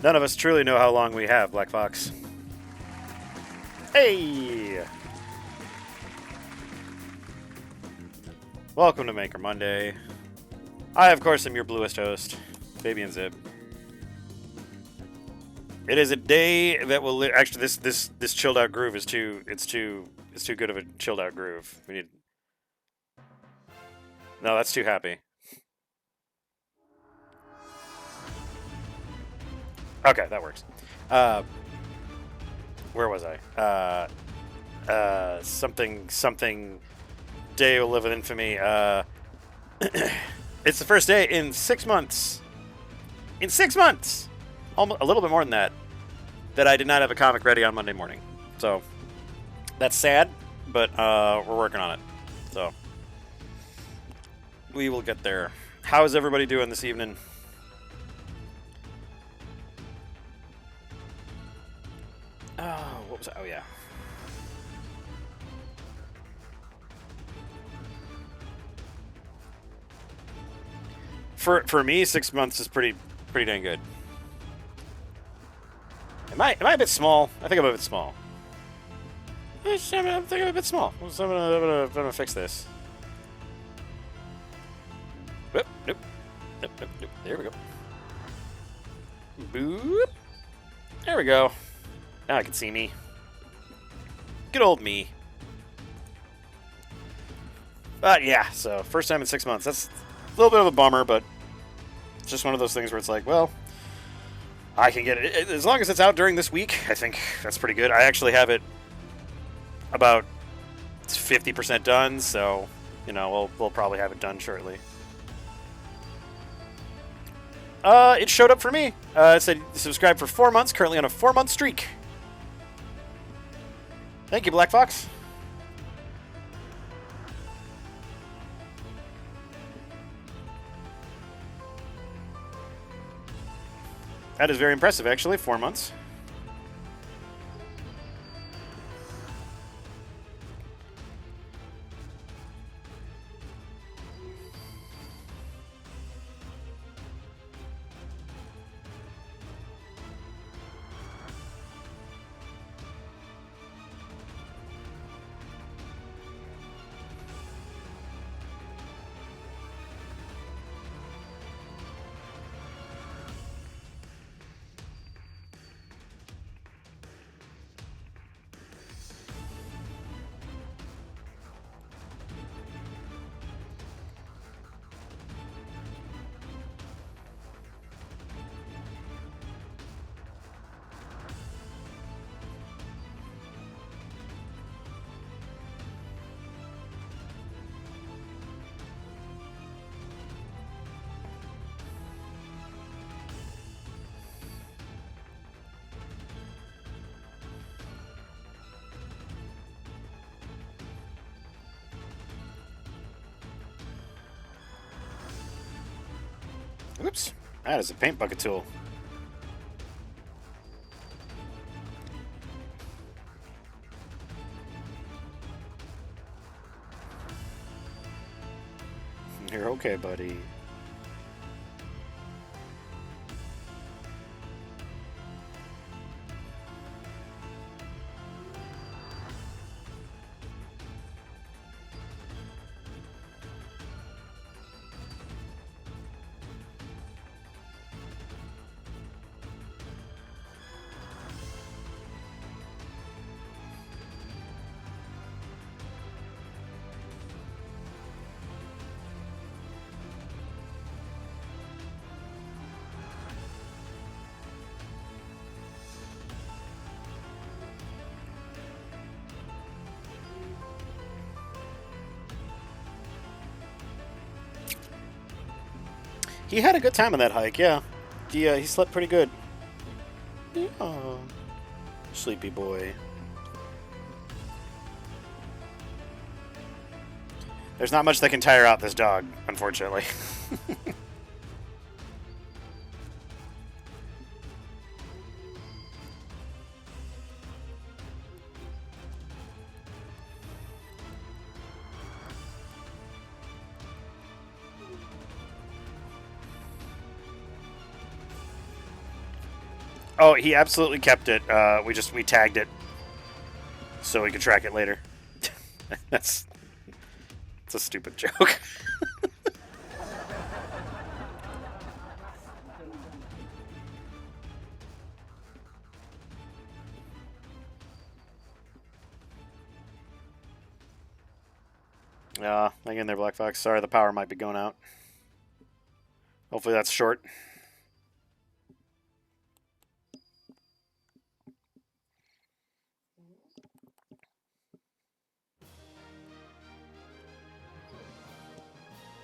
None of us truly know how long we have, Black Fox. Hey! Welcome to Maker Monday. I, of course, am your bluest host, Baby and Zib. It is a day that will actually this chilled out groove is too good of a chilled out groove. We need No, that's too happy. Okay, that works. Where was I? Something day will live with infamy. It's the first day in 6 months. In 6 months! Almost, a little bit more than that I did not have a comic ready on Monday morning. So, that's sad, but we're working on it. So, we will get there. How is everybody doing this evening? Oh, what was that? Oh, yeah. For me, 6 months is pretty dang good. Am I a bit small? I think I'm a bit small. I think I'm a bit small. So I'm gonna fix this. Whoop, nope. Nope. There we go. Boop. There we go. Now I can see me. Good old me. But yeah, so first time in 6 months. That's a little bit of a bummer, but it's just one of those things where it's like, well, I can get it. As long as it's out during this week, I think that's pretty good. I actually have it about 50% done, so, you know, we'll probably have it done shortly. It showed up for me. It said subscribe for 4 months, currently on a 4-month streak. Thank you, Black Fox. That is very impressive, actually. 4 months. Oops. That is a paint bucket tool. You're okay, buddy. He had a good time on that hike, yeah. He slept pretty good. Yeah. Sleepy boy. There's not much that can tire out this dog, unfortunately. Oh, he absolutely kept it. We tagged it so we could track it later. That's it's a stupid joke. Hang in there, Black Fox. Sorry, the power might be going out. Hopefully that's short.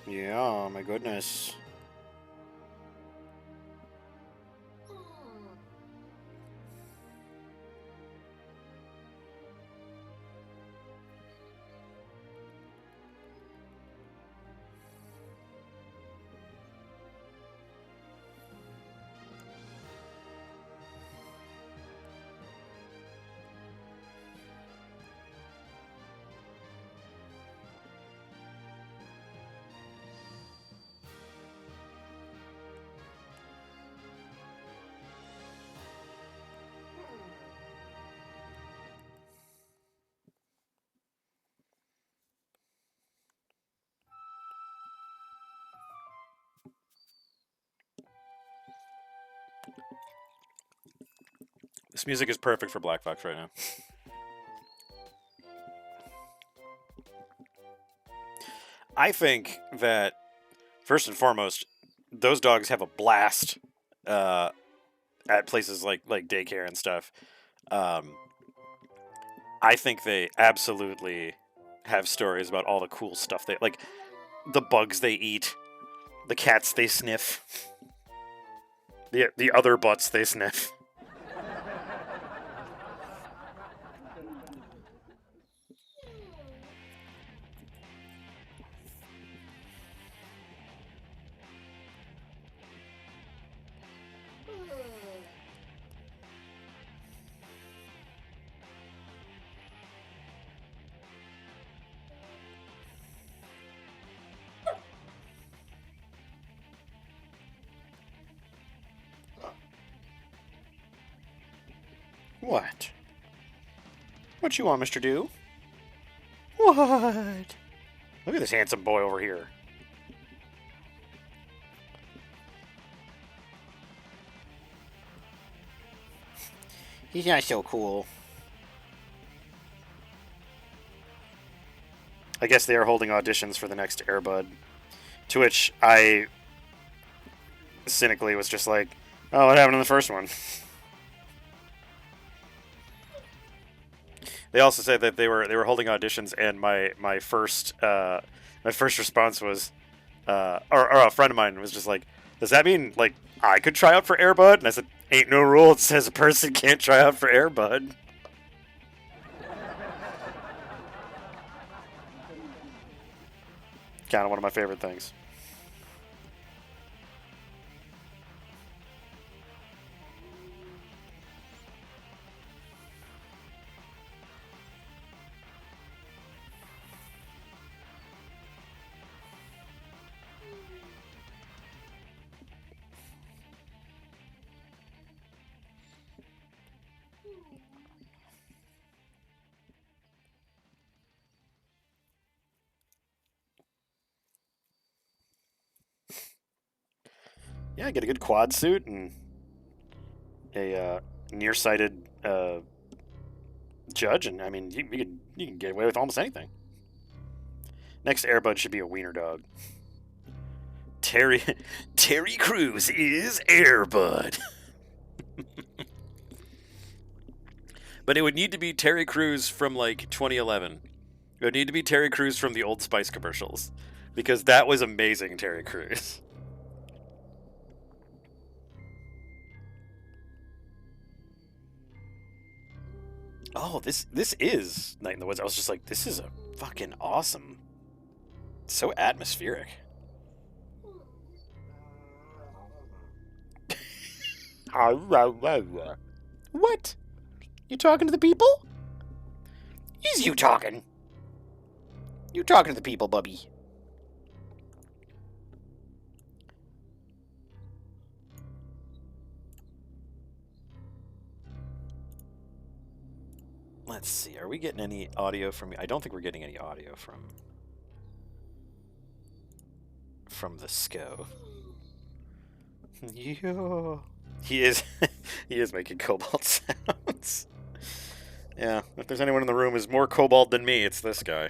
Yeah, my goodness. This music is perfect for Black Fox right now. I think that first and foremost, those dogs have a blast at places like daycare and stuff. Um, I think they absolutely have stories about all the cool stuff they like, the bugs they eat, the cats they sniff, the other butts they sniff. What? What you want, Mr. Do? What? Look at this handsome boy over here. He's not so cool. I guess they are holding auditions for the next Airbud. To which I cynically was just like, oh, what happened in the first one? They also said that they were holding auditions, and my first response was, or a friend of mine was just like, does that mean like I could try out for Airbud? And I said, ain't no rule that says a person can't try out for Airbud. Kind of one of my favorite things. Yeah, get a good quad suit and a nearsighted judge, and I mean, you can get away with almost anything. Next Airbud should be a wiener dog. Terry Terry Crews is Airbud. But it would need to be Terry Crews from like 2011. It would need to be Terry Crews from the Old Spice commercials, because that was amazing, Terry Crews. Oh, this is Night in the Woods. I was just like, this is a fucking awesome. So atmospheric. What? You talking to the people? Is you talking? You talking to the people, Bubby? Let's see. Are we getting any audio from... I don't think we're getting any audio from the SCO. Yeah. He is he is making cobalt sounds. Yeah, if there's anyone in the room who's more cobalt than me, it's this guy.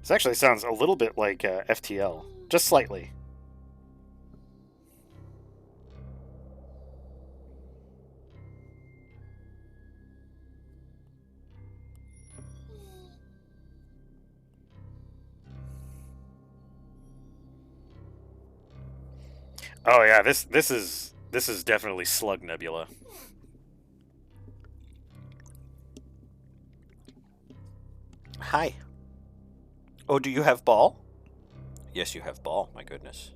This actually sounds a little bit like FTL, just slightly. Oh yeah, this is definitely Slug Nebula. Hi. Oh, do you have ball? Yes, you have ball. My goodness.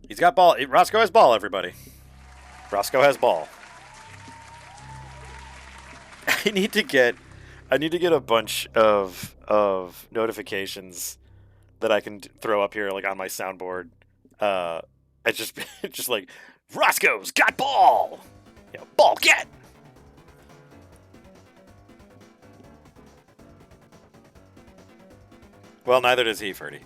He's got ball. Roscoe has ball, everybody. Roscoe has ball. I need to get a bunch of notifications that I can throw up here, like on my soundboard. It's just like Roscoe's got ball. You know, ball get. Well, neither does he, Ferdy.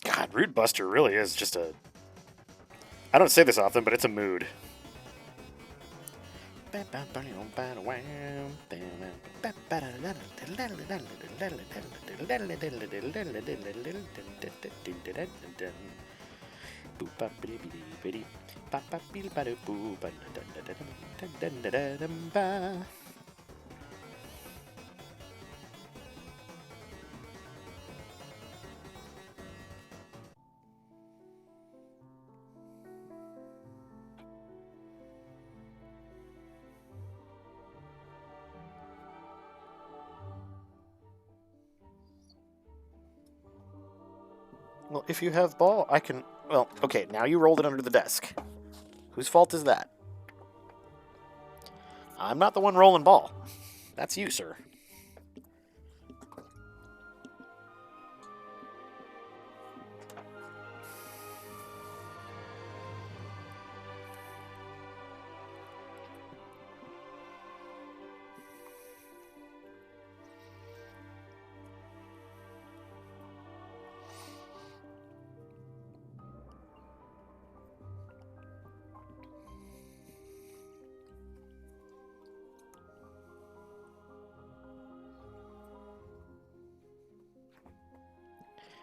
God, Rude Buster really is just a... I don't say this often, but it's a mood. Well, if you have ball, I can... Well, okay, now you rolled it under the desk. Whose fault is that? I'm not the one rolling ball. That's you, sir.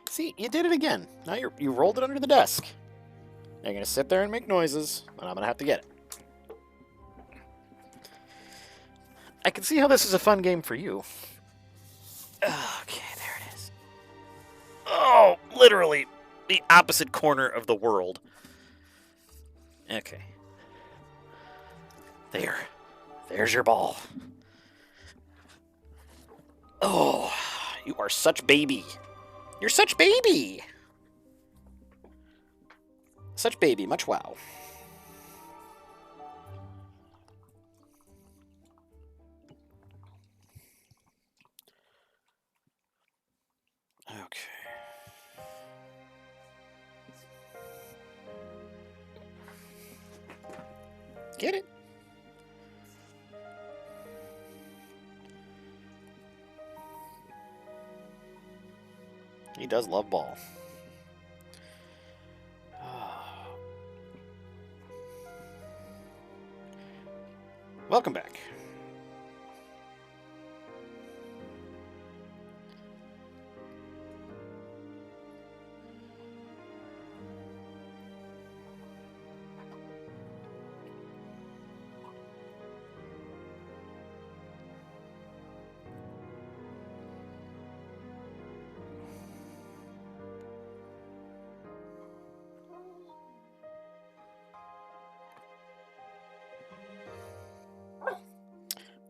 See, you did it again. Now you rolled it under the desk. Now you're going to sit there and make noises, and I'm going to have to get it. I can see how this is a fun game for you. Okay, there it is. Oh, literally the opposite corner of the world. Okay. There's your ball. Oh, you are such baby. You're such baby. Such baby, much wow. Okay. Get it? He does love ball. Welcome back.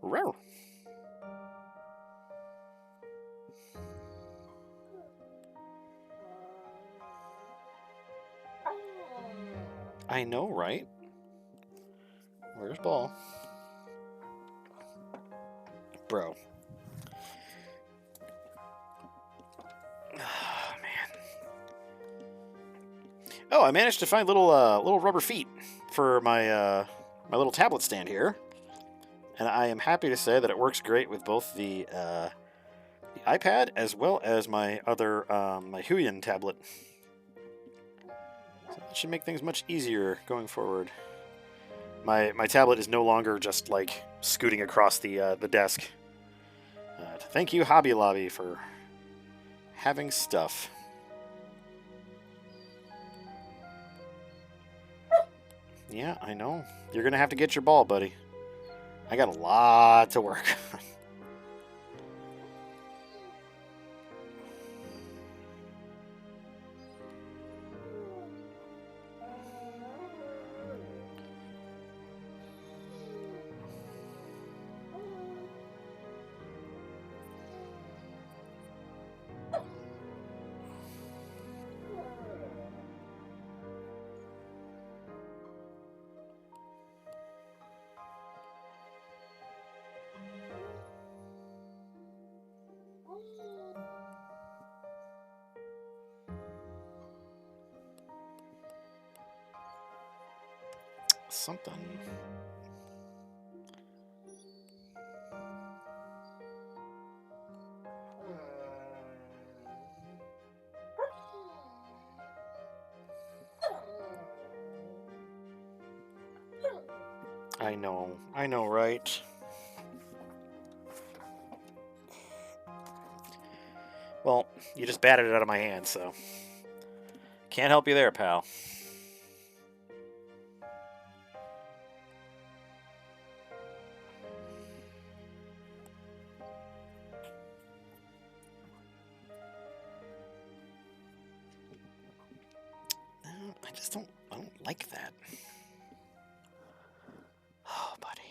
Rare. I know, right? Where's ball? Bro. Oh, man. Oh, I managed to find little rubber feet for my my little tablet stand here. And I am happy to say that it works great with both the iPad as well as my other my Huion tablet. So that should make things much easier going forward. My tablet is no longer just like scooting across the desk. Thank you, Hobby Lobby, for having stuff. Yeah, I know. You're gonna have to get your ball, buddy. I got a lot to work on. Something. I know, right? Well, you just batted it out of my hand, so can't help you there, pal. No, I don't like that. Oh, buddy.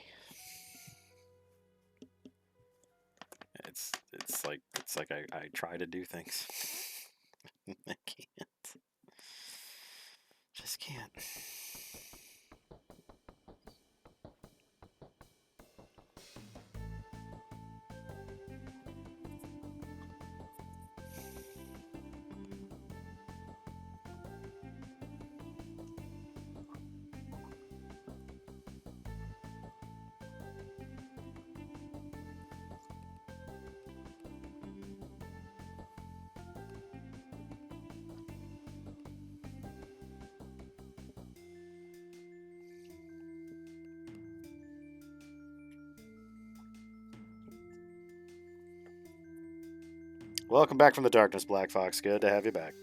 It's like I try to do things. I can't. Just can't. Welcome back from the darkness, Black Fox. Good to have you back.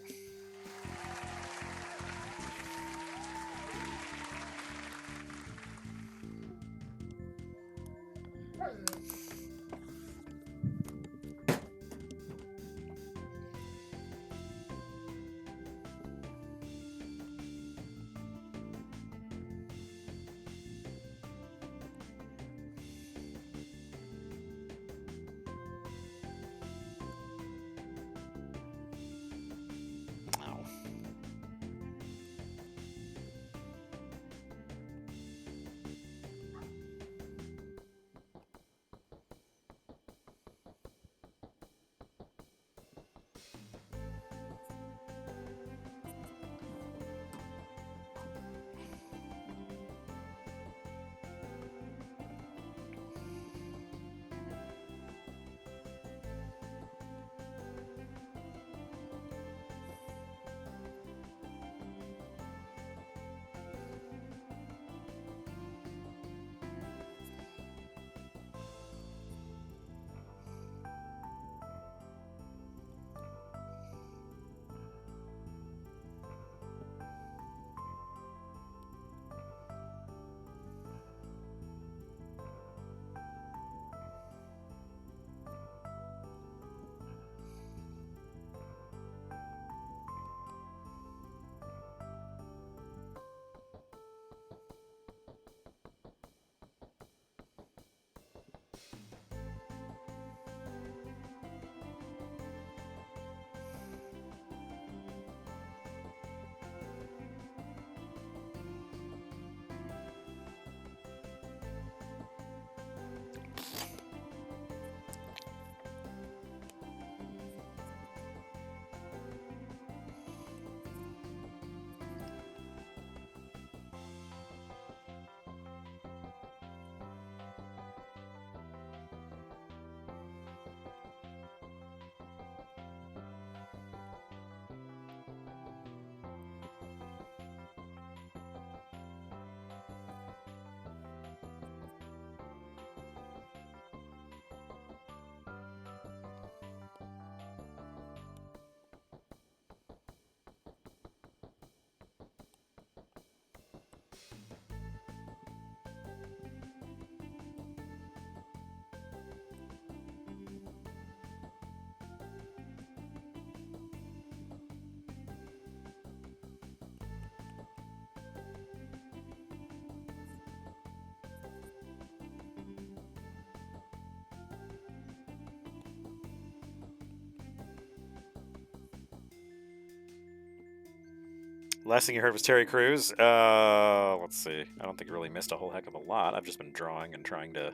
Last thing you heard was Terry Crews. Let's see. I don't think you really missed a whole heck of a lot. I've just been drawing and trying to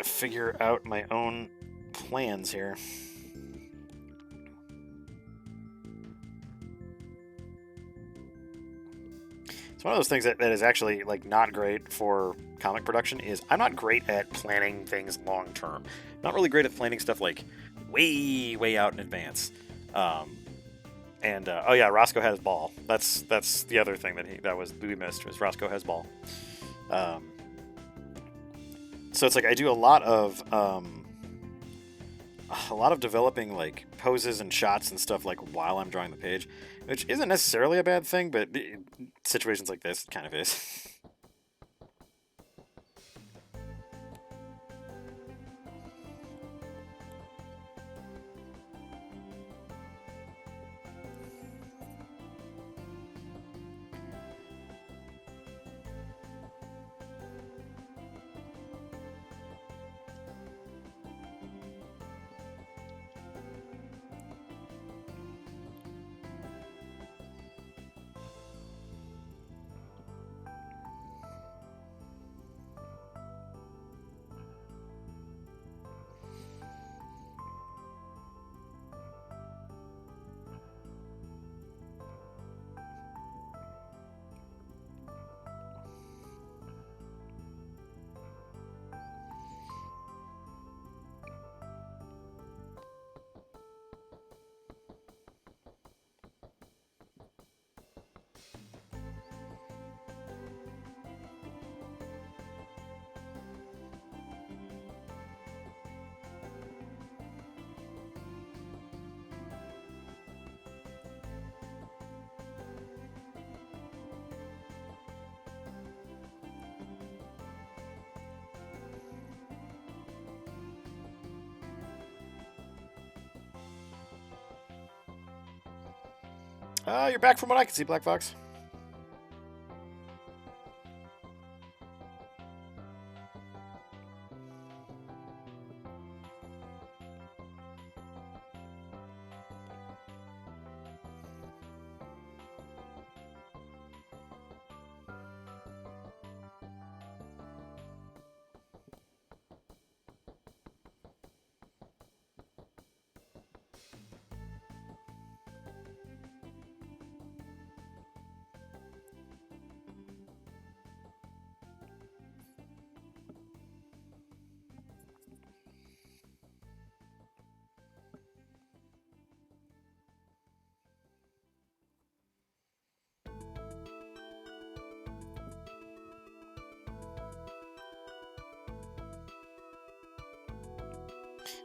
figure out my own plans here. It's one of those things that is actually like not great for comic production. Is I'm not great at planning things long term. Not really great at planning stuff like way out in advance. Oh yeah, Roscoe has ball. That's the other thing that we missed was Roscoe has ball. So it's like I do a lot of developing like poses and shots and stuff like while I'm drawing the page, which isn't necessarily a bad thing, but situations like this it kind of is. You're back from what I can see, Black Fox.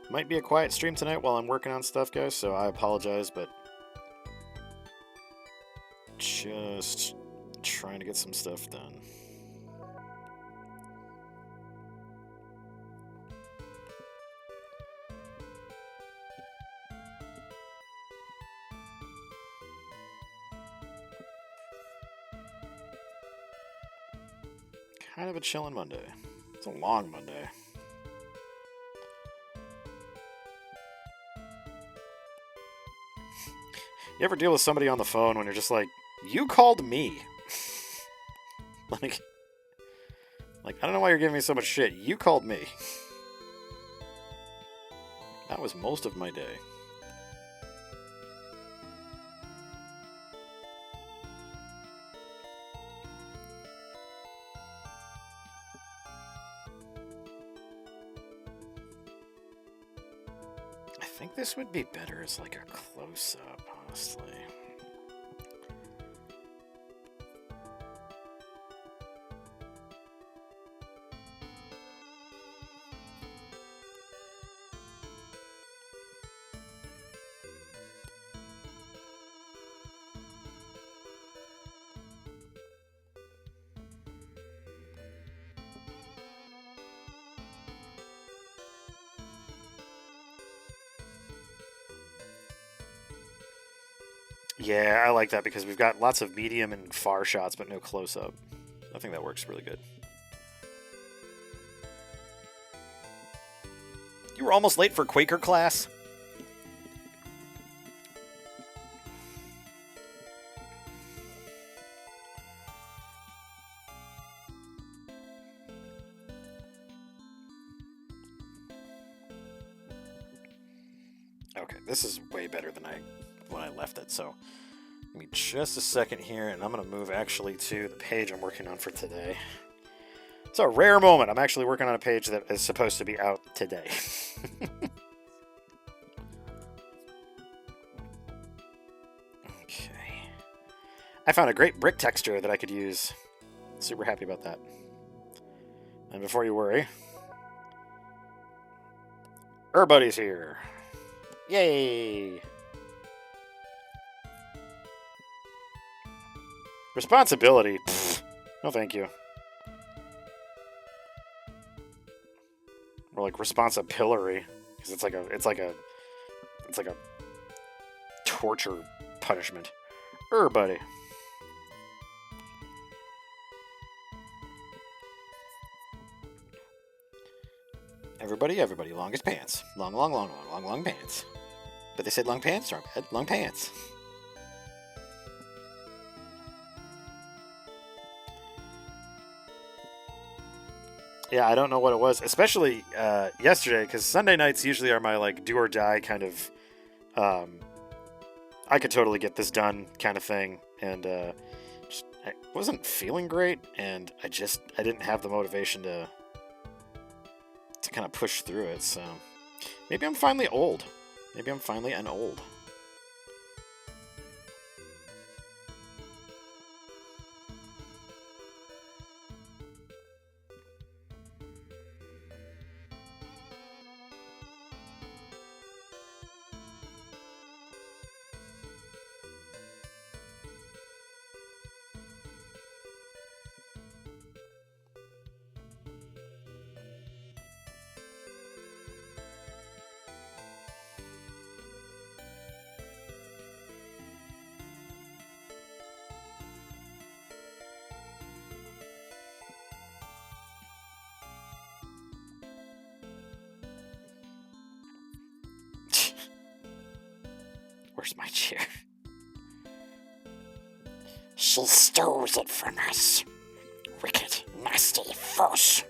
Might be a quiet stream tonight while I'm working on stuff, guys, so I apologize, but just trying to get some stuff done. Kind of a chillin' Monday. It's a long Monday. You ever deal with somebody on the phone when you're just like, you called me? like, I don't know why you're giving me so much shit. You called me. That was most of my day. I think this would be better as like a close-up, honestly. Yeah, I like that because we've got lots of medium and far shots, but no close-up. I think that works really good. You were almost late for Quaker class? Okay, this is way better than when I left it, so give me just a second here, and I'm going to move actually to the page I'm working on for today. It's a rare moment. I'm actually working on a page that is supposed to be out today. Okay. I found a great brick texture that I could use. Super happy about that. And before you worry, everybody's here. Yay! Responsibility. Pfft. No, thank you. Or like responsibility, because it's like a torture punishment. Everybody. Everybody, longest pants. Long pants. But they said long pants aren't bad. Long pants. Yeah, I don't know what it was, especially yesterday, because Sunday nights usually are my like do or die kind of. I could totally get this done kind of thing, and I wasn't feeling great, and I didn't have the motivation to kind of push through it. So maybe I'm finally old. Maybe I'm finally an old. Where's my chair? She stole it from us. Wicked, nasty fosh.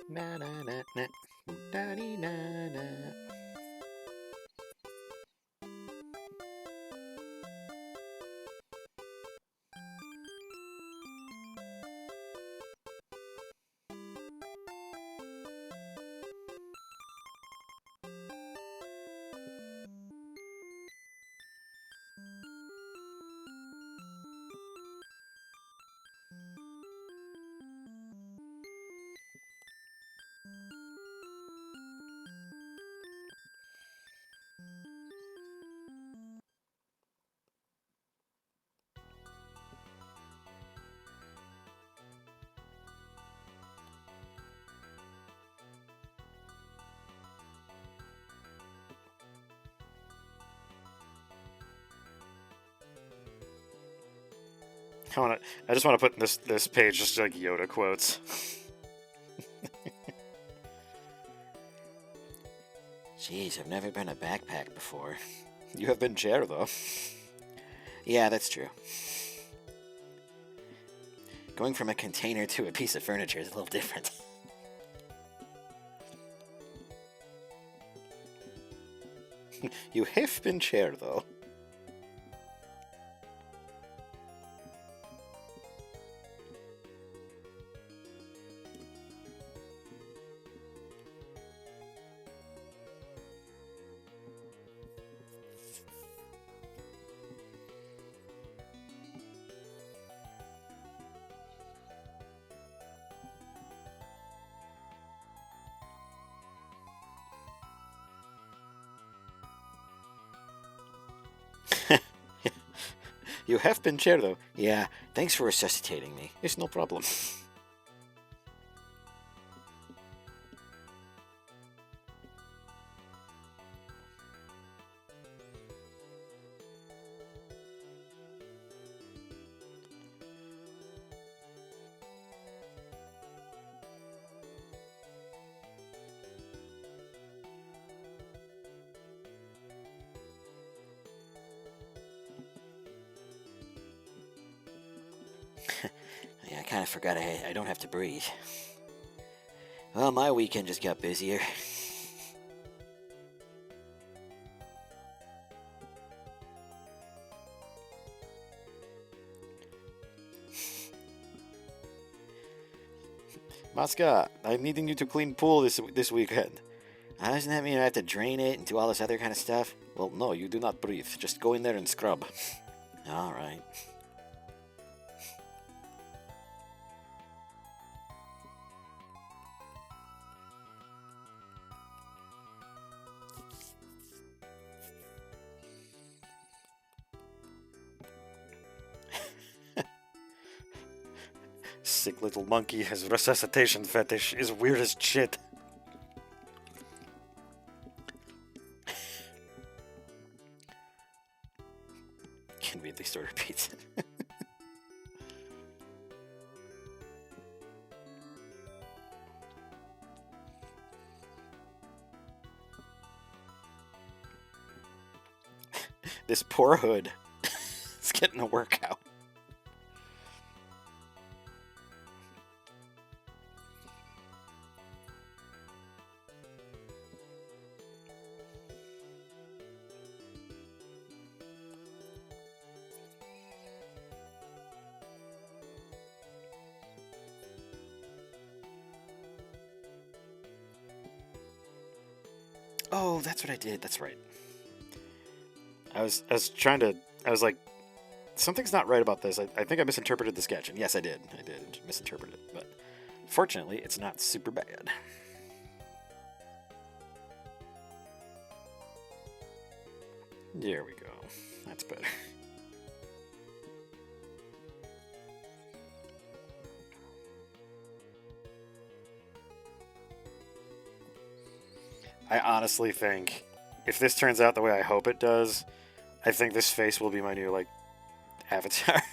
Na na na na, da dee na na. I just want to put this page just like Yoda quotes. Jeez, I've never been a backpack before. You have been chair, though. Yeah, that's true. Going from a container to a piece of furniture is a little different. You have been chair, though. You have been chair, though. Yeah, thanks for resuscitating me. It's no problem. I forgot I don't have to breathe. Well, my weekend just got busier. Mascot, I'm needing you to clean pool this weekend. Doesn't that mean I have to drain it and do all this other kind of stuff? Well, no, you do not breathe. Just go in there and scrub. Alright. Sick little monkey has resuscitation fetish. Is weird as shit. Conveniently order pizza. This poor hood is getting a workout. Oh, that's what I did. That's right. I was like, something's not right about this. I think I misinterpreted the sketch. And yes, I did. I did misinterpret it. But fortunately, it's not super bad. There we go. That's better. I honestly think if this turns out the way I hope it does, I think this face will be my new, like, avatar.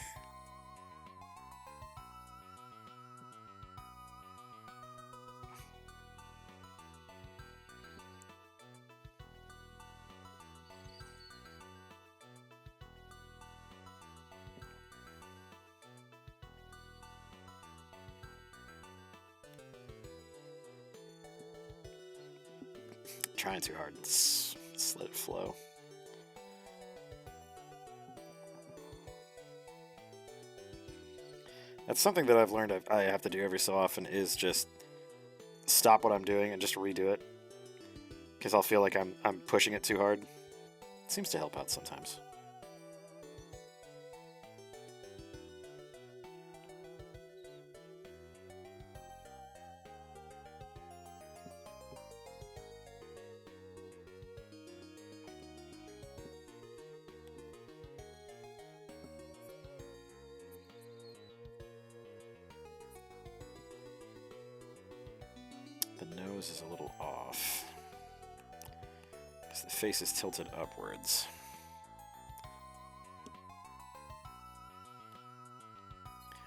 Trying too hard. Let's let it flow. That's something that I've learned I have to do every so often is just stop what I'm doing and just redo it. Because I'll feel like I'm pushing it too hard. It seems to help out sometimes. The nose is a little off. Because the face is tilted upwards.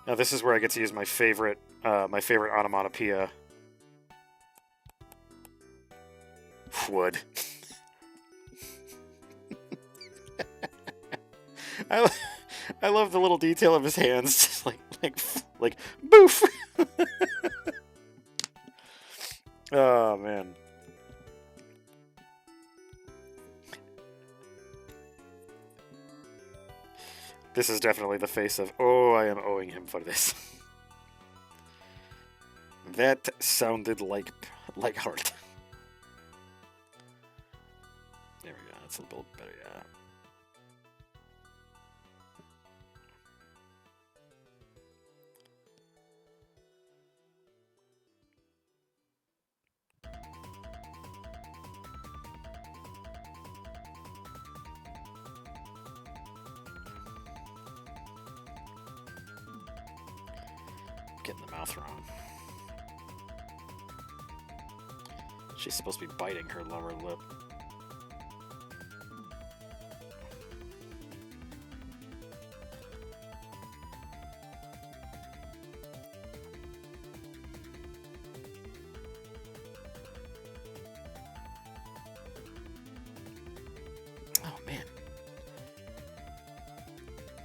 Now this is where I get to use my favorite onomatopoeia. Wood. I love the little detail of his hands, just like boof. Oh, man. This is definitely the face of, oh, I am owing him for this. That sounded like heart. There we go. That's a little better, yeah. Getting the mouth wrong. She's supposed to be biting her lower lip. Oh, man.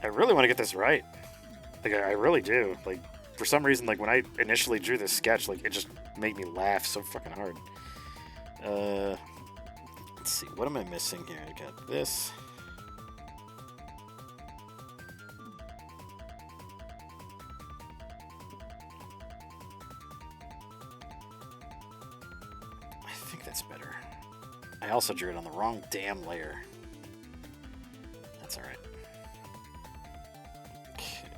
I really want to get this right. Like, I really do. Like, for some reason, like, when I initially drew this sketch, like, it just made me laugh so fucking hard. Let's see, what am I missing here? I got this. I think that's better. I also drew it on the wrong damn layer. That's alright. Okay.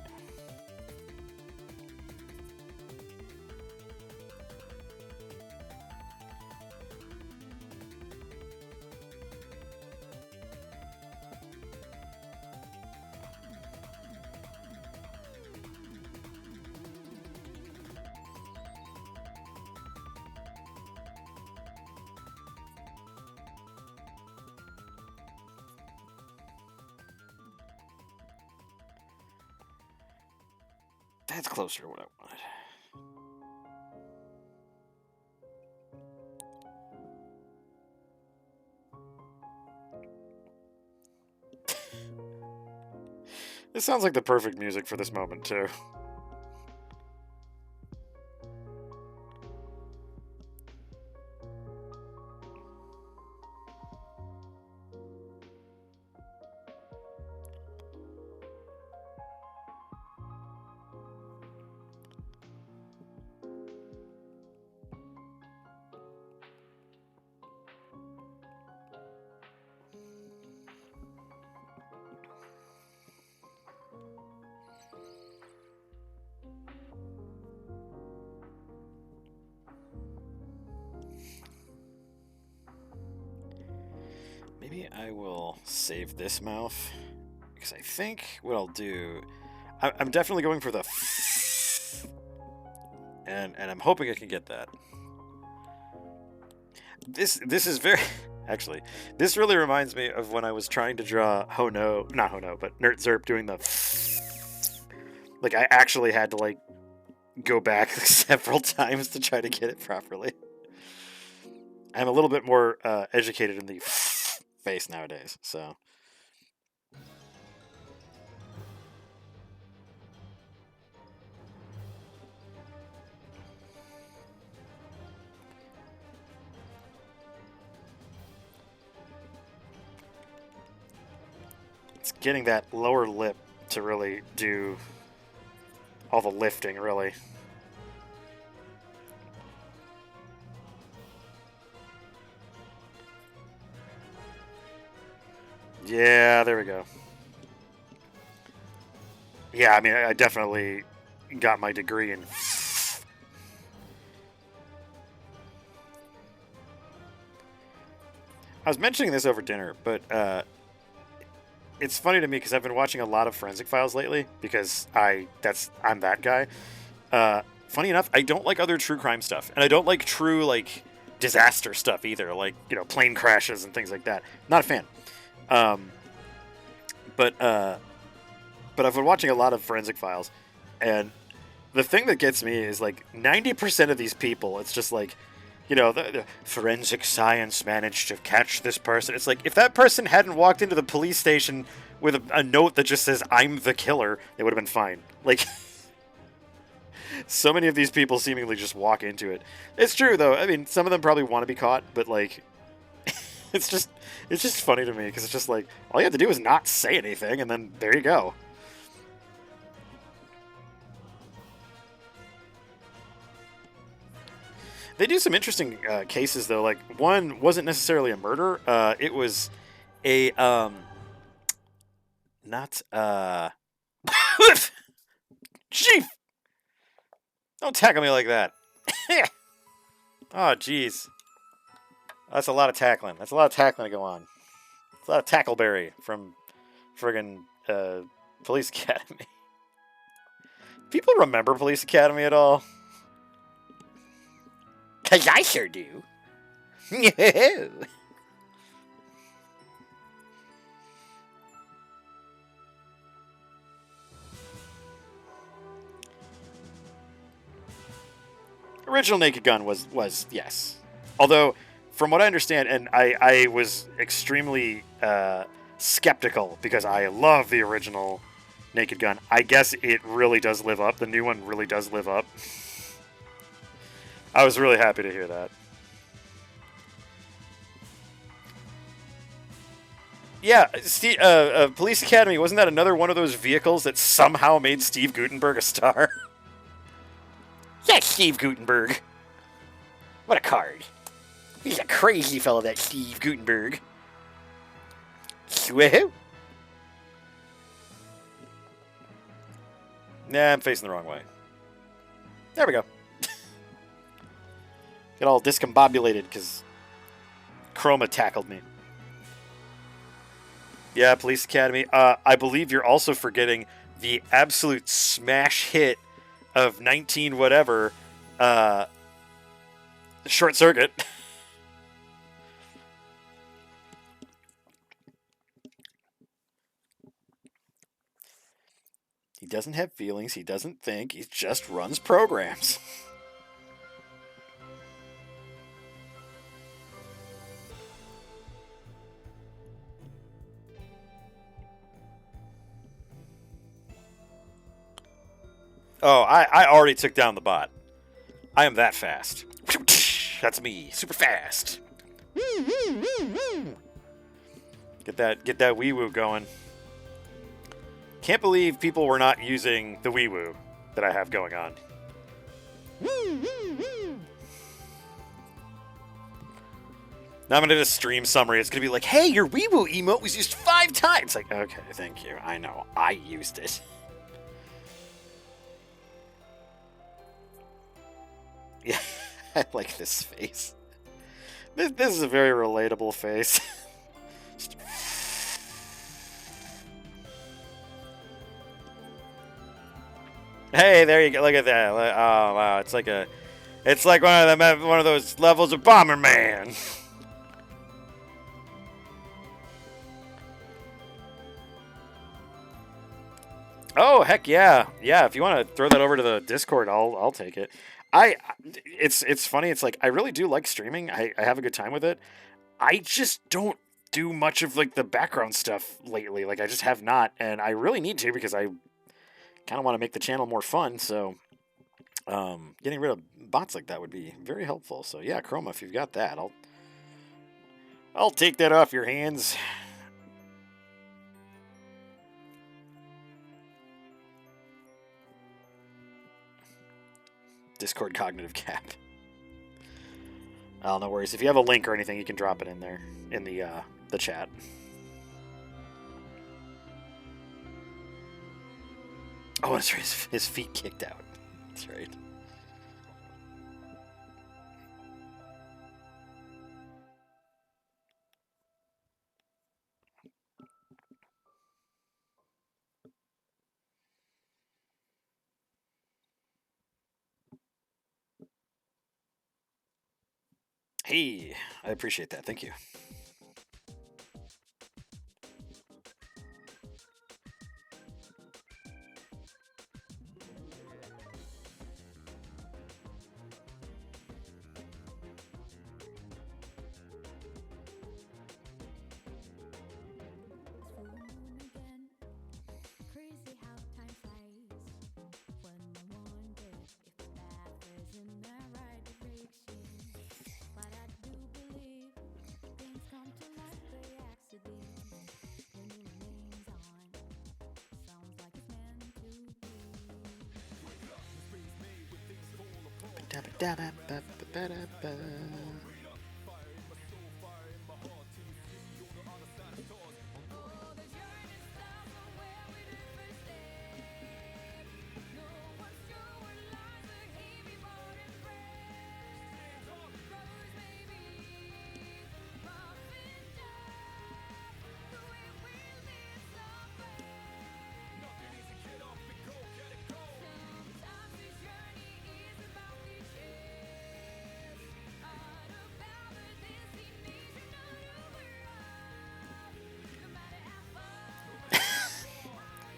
That's closer to what I wanted. This sounds like the perfect music for this moment, too. Maybe I will save this mouth, because I think what I'll do, I'm definitely going for the and I'm hoping I can get that. This is very, actually, this really reminds me of when I was trying to draw not Hono, but Nert Zerp doing the, like, I actually had to, like, go back several times to try to get it properly. I'm a little bit more educated in the face nowadays, so. It's getting that lower lip to really do all the lifting, really. Yeah, there we go. Yeah, I mean, I definitely got my degree in. I was mentioning this over dinner, but it's funny to me because I've been watching a lot of Forensic Files lately because I'm that guy. Funny enough, I don't like other true crime stuff, and I don't like true, like, disaster stuff either, like, you know, plane crashes and things like that. Not a fan. But I've been watching a lot of Forensic Files, and the thing that gets me is, like, 90% of these people, it's just like, you know, the forensic science managed to catch this person. It's like, if that person hadn't walked into the police station with a note that just says, "I'm the killer," it would have been fine. Like, so many of these people seemingly just walk into it. It's true, though. I mean, some of them probably want to be caught, but, like, it's just funny to me, because it's just like, all you have to do is not say anything, and then there you go. They do some interesting cases, though. Like, one wasn't necessarily a murder. It was a, not, Chief! Don't tackle me like that. Oh, jeez. That's a lot of tackling. That's a lot of tackling to go on. It's a lot of tackleberry from friggin' Police Academy. People remember Police Academy at all? 'Cause I sure do. Original Naked Gun was yes. Although, from what I understand, and I was extremely skeptical because I love the original Naked Gun. I guess it really does live up. The new one really does live up. I was really happy to hear that. Yeah, Police Academy, wasn't that another one of those vehicles that somehow made Steve Guttenberg a star? Yeah, Steve Guttenberg. What a card. He's a crazy fellow, that Steve Guttenberg. Woohoo! Nah, I'm facing the wrong way. There we go. Get all discombobulated because Chroma tackled me. Yeah, Police Academy. I believe you're also forgetting the absolute smash hit of 19 whatever, Short Circuit. He doesn't have feelings. He doesn't think. He just runs programs. Oh, I already took down the bot. I am that fast. That's me. Super fast. Get that wee woo going. Can't believe people were not using the wee woo that I have going on. Now I'm gonna do a stream summary. It's gonna be like, hey, your wee woo emote was used 5 times. Like, okay, thank you. I know. I used it. Yeah, I like this face. This is a very relatable face. Hey, there you go. Look at that. Oh wow, it's like one of those levels of Bomberman. Oh heck yeah, yeah. If you want to throw that over to the Discord, I'll take it. It's funny. It's like I really do like streaming. I have a good time with it. I just don't do much of like the background stuff lately. Like I just have not, and I really need to because I kind of want to make the channel more fun. So getting rid of bots like that would be very helpful. So yeah, Chroma, if you've got that, I'll take that off your hands. Discord cognitive cap. Oh, no worries. If you have a link or anything, you can drop it in there in the chat. Oh, that's right. His feet kicked out. That's right. Hey, I appreciate that. Thank you.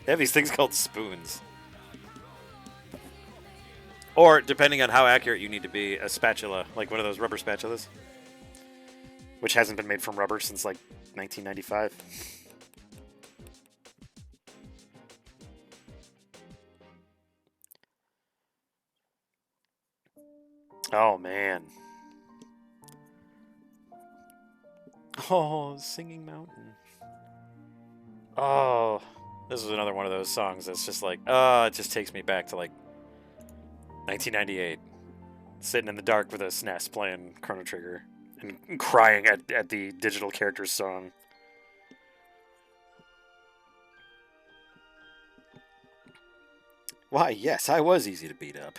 They have these things called spoons. Or, depending on how accurate you need to be, a spatula, like one of those rubber spatulas. Which hasn't been made from rubber since, like, 1995. Oh, man. Oh, Singing Mountain. Oh, this is another one of those songs that's just like, it just takes me back to like 1998, sitting in the dark with a SNES playing Chrono Trigger and crying at the digital characters song. Why, yes, I was easy to beat up.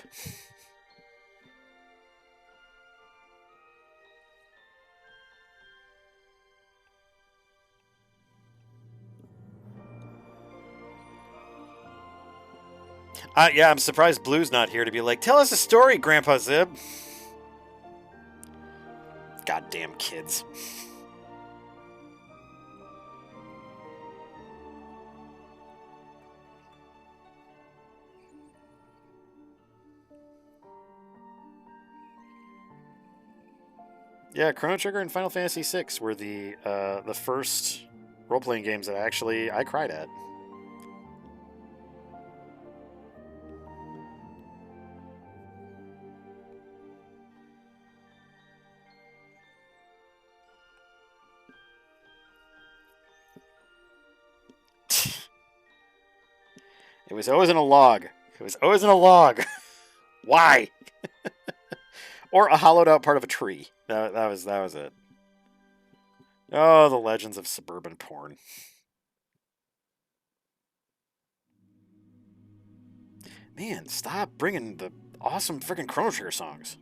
Yeah, I'm surprised Blue's not here to be like, tell us a story, Grandpa Zib. Goddamn kids. Yeah, Chrono Trigger and Final Fantasy VI were the first role playing games that I cried at. It was always in a log. It was always in a log. Why? Or a hollowed out part of a tree. That was it. Oh, the legends of suburban porn. Man, stop bringing the awesome freaking Chrono Trigger songs.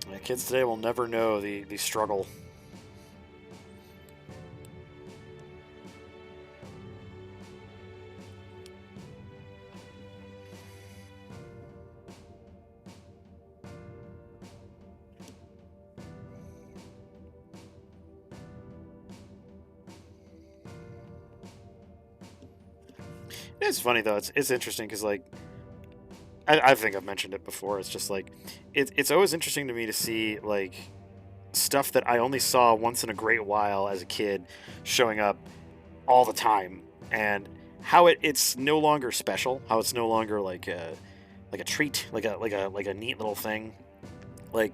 Yeah, kids today will never know the struggle. It's funny though. It's interesting because like I think I've mentioned it before. It's just like it's always interesting to me to see like stuff that I only saw once in a great while as a kid showing up all the time, and how it's no longer special, how it's no longer like a treat, like a neat little thing. Like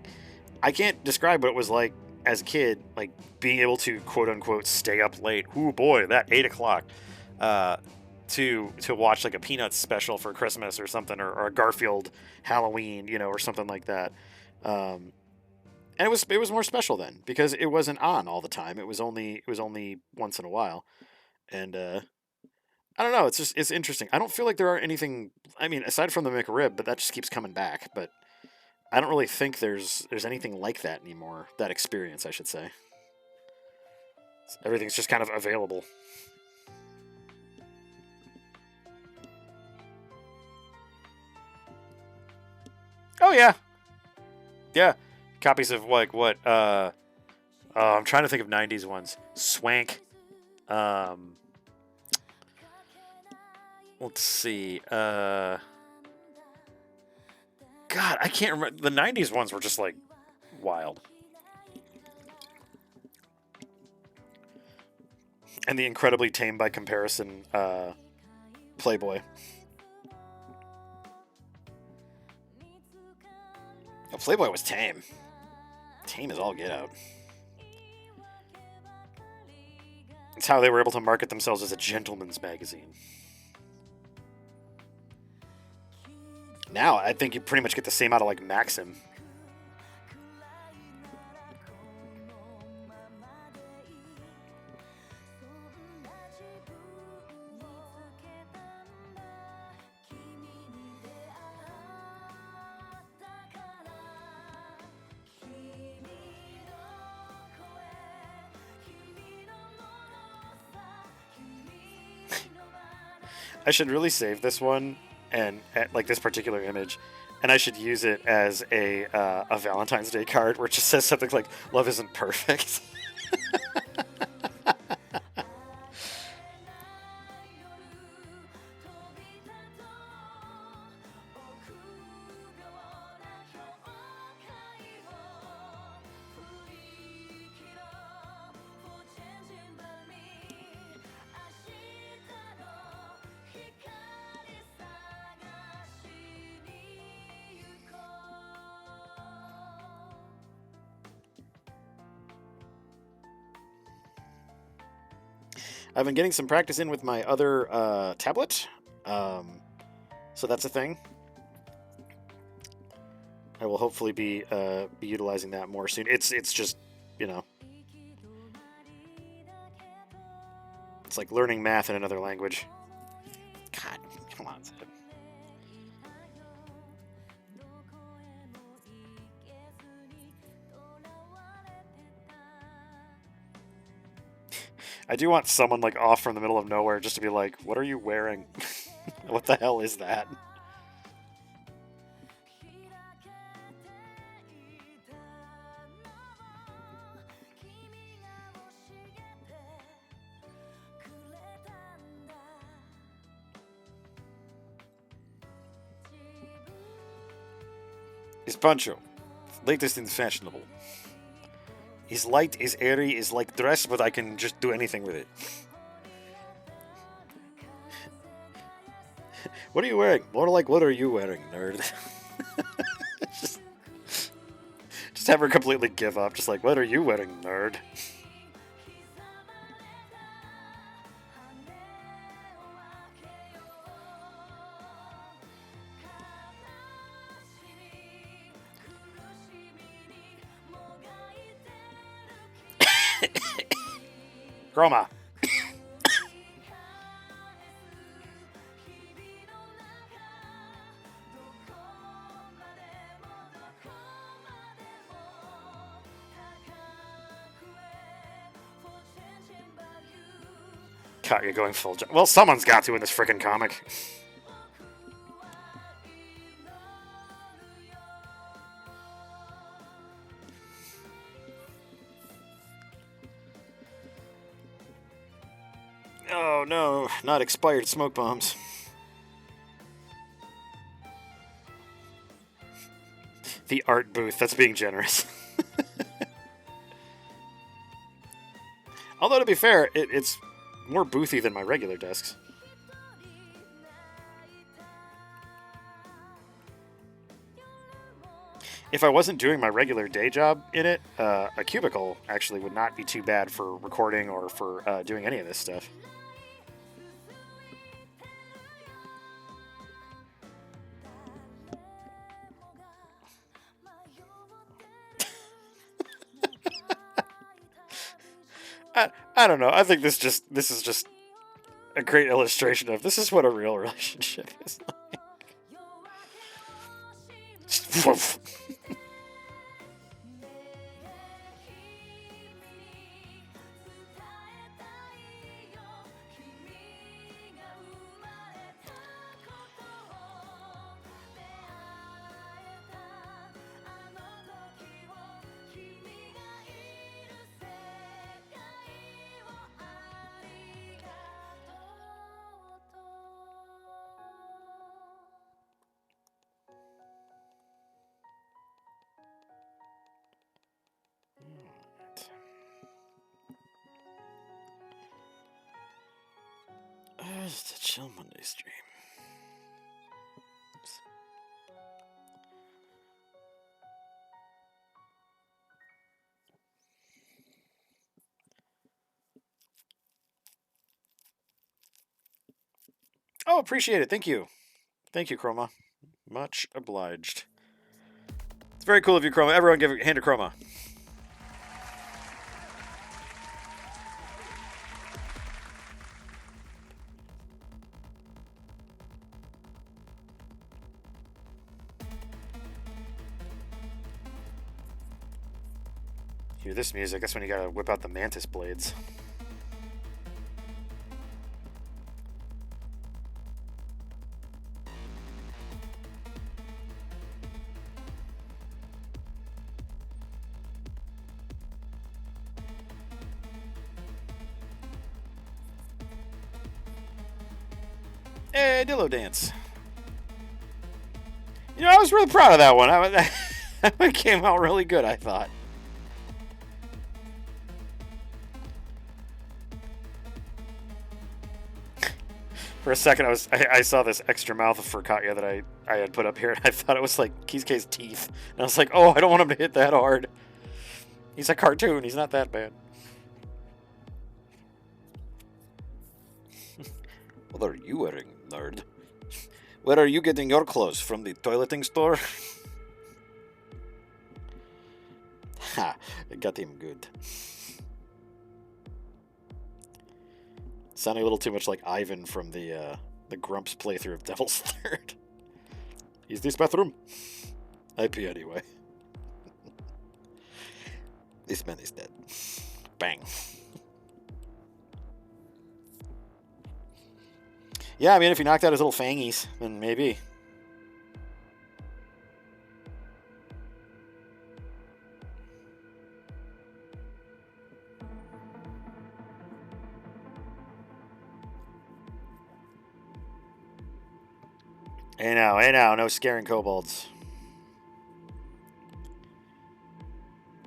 I can't describe what it was like as a kid, like being able to quote unquote stay up late. Ooh boy, that 8 o'clock. Uh, to watch like a Peanuts special for Christmas or something, or a Garfield Halloween, or something like that. Um, and it was more special then because it wasn't on all the time. It was only once in a while, and I don't know. It's interesting. I don't feel like there are anything. I mean, aside from the McRib, but that just keeps coming back. But I don't really think there's anything like that anymore. That experience, I should say. Everything's just kind of available. Oh yeah, yeah. Copies of like what? I'm trying to think of '90s ones. Swank. Um, Let's see. God, I can't remember. The 90s ones were just like wild. And the incredibly tame by comparison Playboy. Oh, Playboy was tame. Tame is all get out. It's how they were able to market themselves as a gentleman's magazine. Now, I think you pretty much get the same out of like Maxim. I should really save this one and like this particular image, and I should use it as a Valentine's Day card where it just says something like "Love isn't perfect." I've been getting some practice in with my other tablet, so that's a thing. I will hopefully be utilizing that more soon. It's just, you know, it's like learning math in another language. God, come on, Zeb. I do want someone like off from the middle of nowhere just to be like, "What are you wearing? What the hell is that?" Is poncho, latest and fashionable. Is light, is airy, is like dress, but I can just do anything with it. What are you wearing? More like, what are you wearing, nerd? just, just have her completely give up. Just like, what are you wearing, nerd? Chroma. God, you're going full. Well, someone's got to in this freaking comic. Oh no, not expired smoke bombs. The art booth, that's being generous. Although, to be fair, it's more boothy than my regular desks. If I wasn't doing my regular day job in it, a cubicle actually would not be too bad for recording or for doing any of this stuff. I don't know. I think this is just a great illustration of this is what a real relationship is like. Just a chill Monday stream. Oops. Oh, appreciate it. Thank you. Thank you, Chroma. Much obliged. It's very cool of you, Chroma. Everyone give a hand to Chroma. Hear this music, that's when you gotta whip out the mantis blades. Hey, Dillo Dance. You know, I was really proud of that one. That one came out really good, I thought. For a second, I saw this extra mouth for Katya that I had put up here, and I thought it was like Kisuke's teeth. And I was like, oh, I don't want him to hit that hard. He's a cartoon. He's not that bad. What are you wearing, nerd? Where are you getting your clothes? From the toileting store? Ha! I got him good. Sounding a little too much like Ivan from the Grumps playthrough of Devil's Third. Is this bathroom? I pee anyway. This man is dead. Bang. Yeah, I mean, if he knocked out his little fangies, then maybe. Hey now, no scaring kobolds.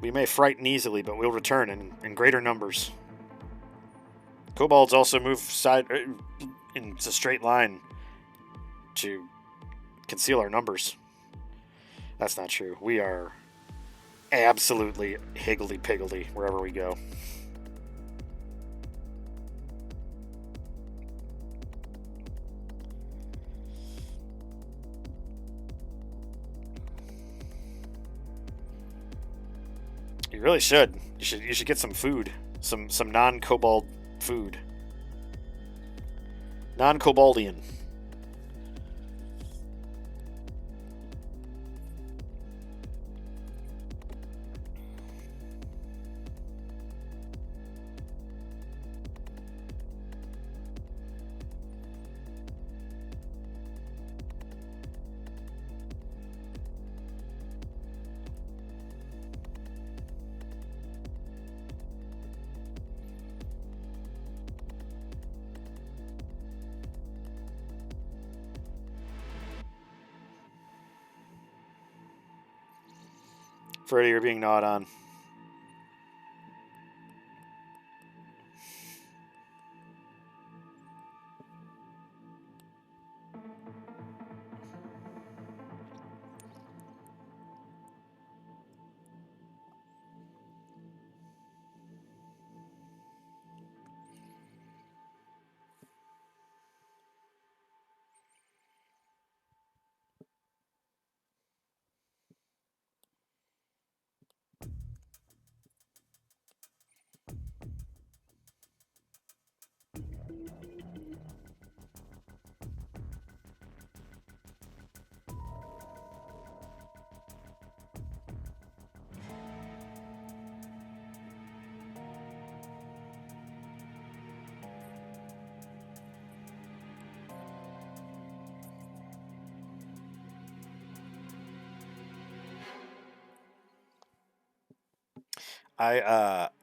We may frighten easily, but we'll return in greater numbers. Kobolds also move in a straight line to conceal our numbers. That's not true. We are absolutely higgledy-piggledy wherever we go. You really should. You should get some food. Some non-kobold food. Non-koboldian. Freddy, you're being gnawed on.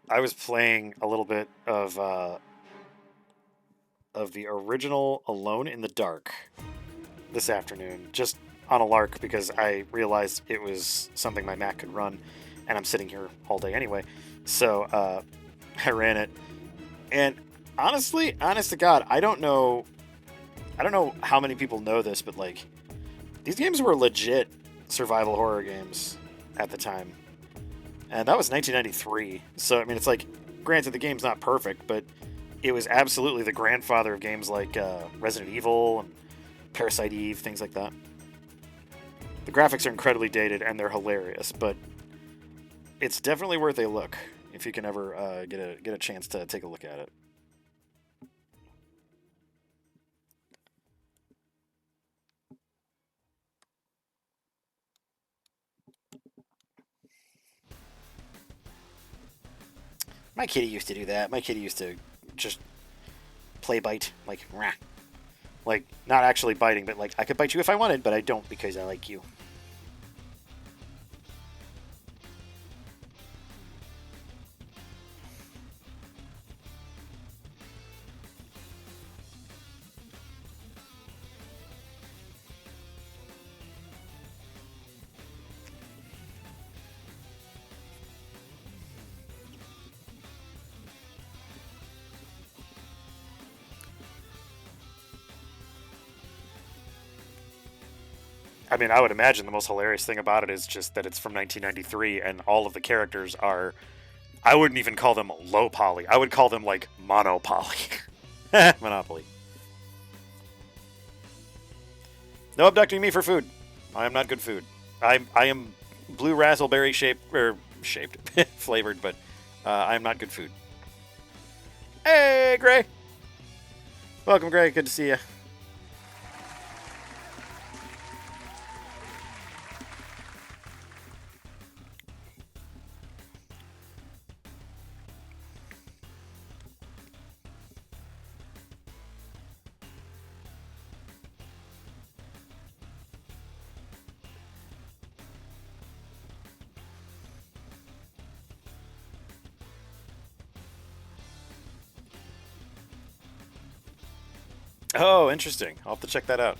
I was playing a little bit of the original Alone in the Dark this afternoon, just on a lark because I realized it was something my Mac could run, and I'm sitting here all day anyway. So I ran it, and Honestly, honest to God, I don't know. I don't know how many people know this, but like these games were legit survival horror games at the time, and that was 1993. So I mean, it's like, granted, the game's not perfect, but it was absolutely the grandfather of games like Resident Evil and Parasite Eve, things like that. The graphics are incredibly dated and they're hilarious, but it's definitely worth a look if you can ever get a chance to take a look at it. My kitty used to do that. My kitty used to just play bite, like rah. Like not actually biting, but like I could bite you if I wanted, but I don't because I like you. I mean, I would imagine the most hilarious thing about it is just that it's from 1993 and all of the characters are. I wouldn't even call them low poly. I would call them like mono poly. Monopoly. No abducting me for food. I am not good food. I am blue raspberry shaped flavored, but I am not good food. Hey, Gray. Welcome, Gray. Good to see you. Oh, interesting. I'll have to check that out.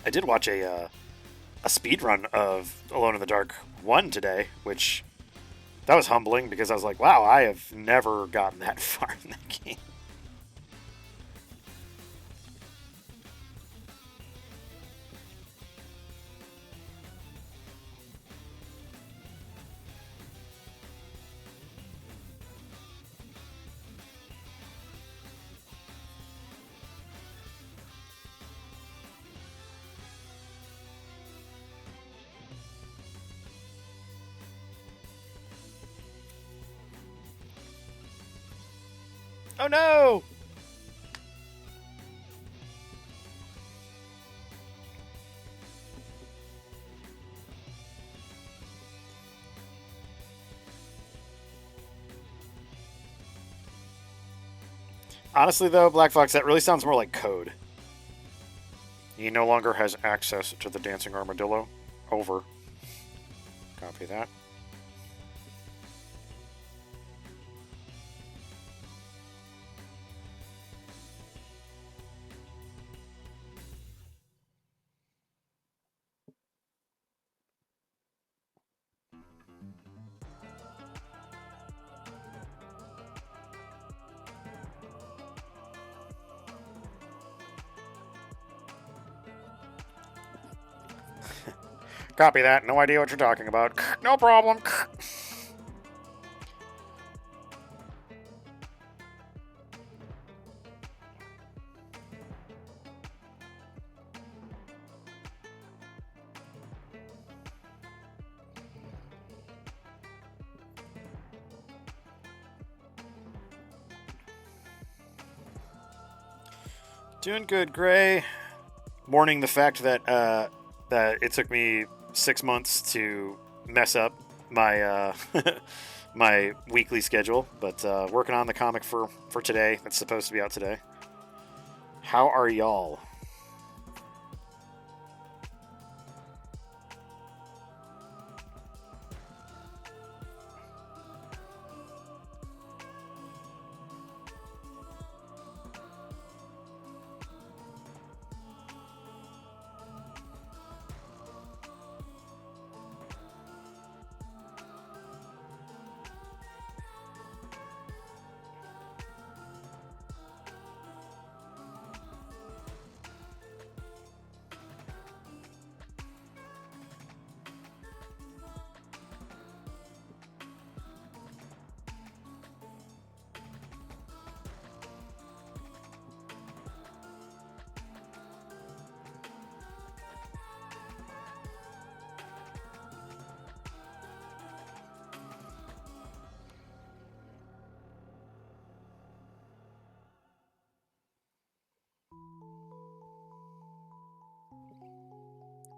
I did watch a speed run of Alone in the Dark 1 today, which that was humbling because I was like, wow, I have never gotten that far in that game. Oh no! Honestly, though, Black Fox, that really sounds more like code. He no longer has access to the dancing armadillo. Over. Copy that. Copy that. No idea what you're talking about. No problem. Doing good, Gray. Mourning the fact that that it took me 6 months to mess up my my weekly schedule, but working on the comic for today. That's supposed to be out today. How are y'all?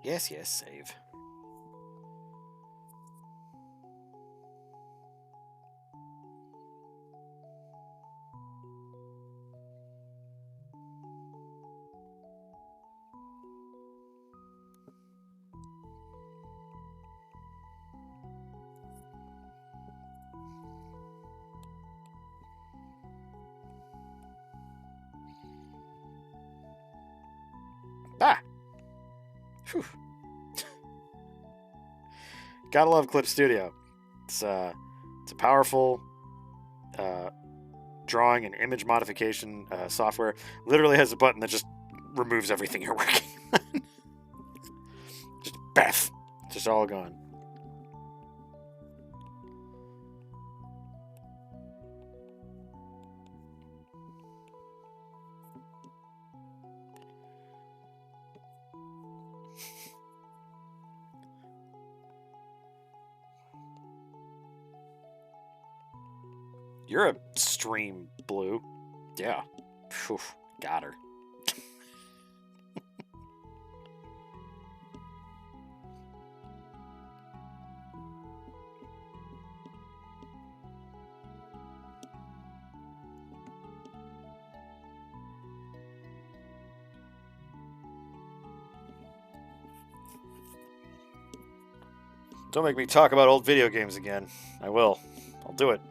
Yes, save. Ah! Whew. Gotta love Clip Studio. It's a powerful drawing and image modification software. Literally has a button that just removes everything you're working on. Just baff. Just all gone. You're a stream, Blue. Yeah. Whew, got her. Don't make me talk about old video games again. I will. I'll do it.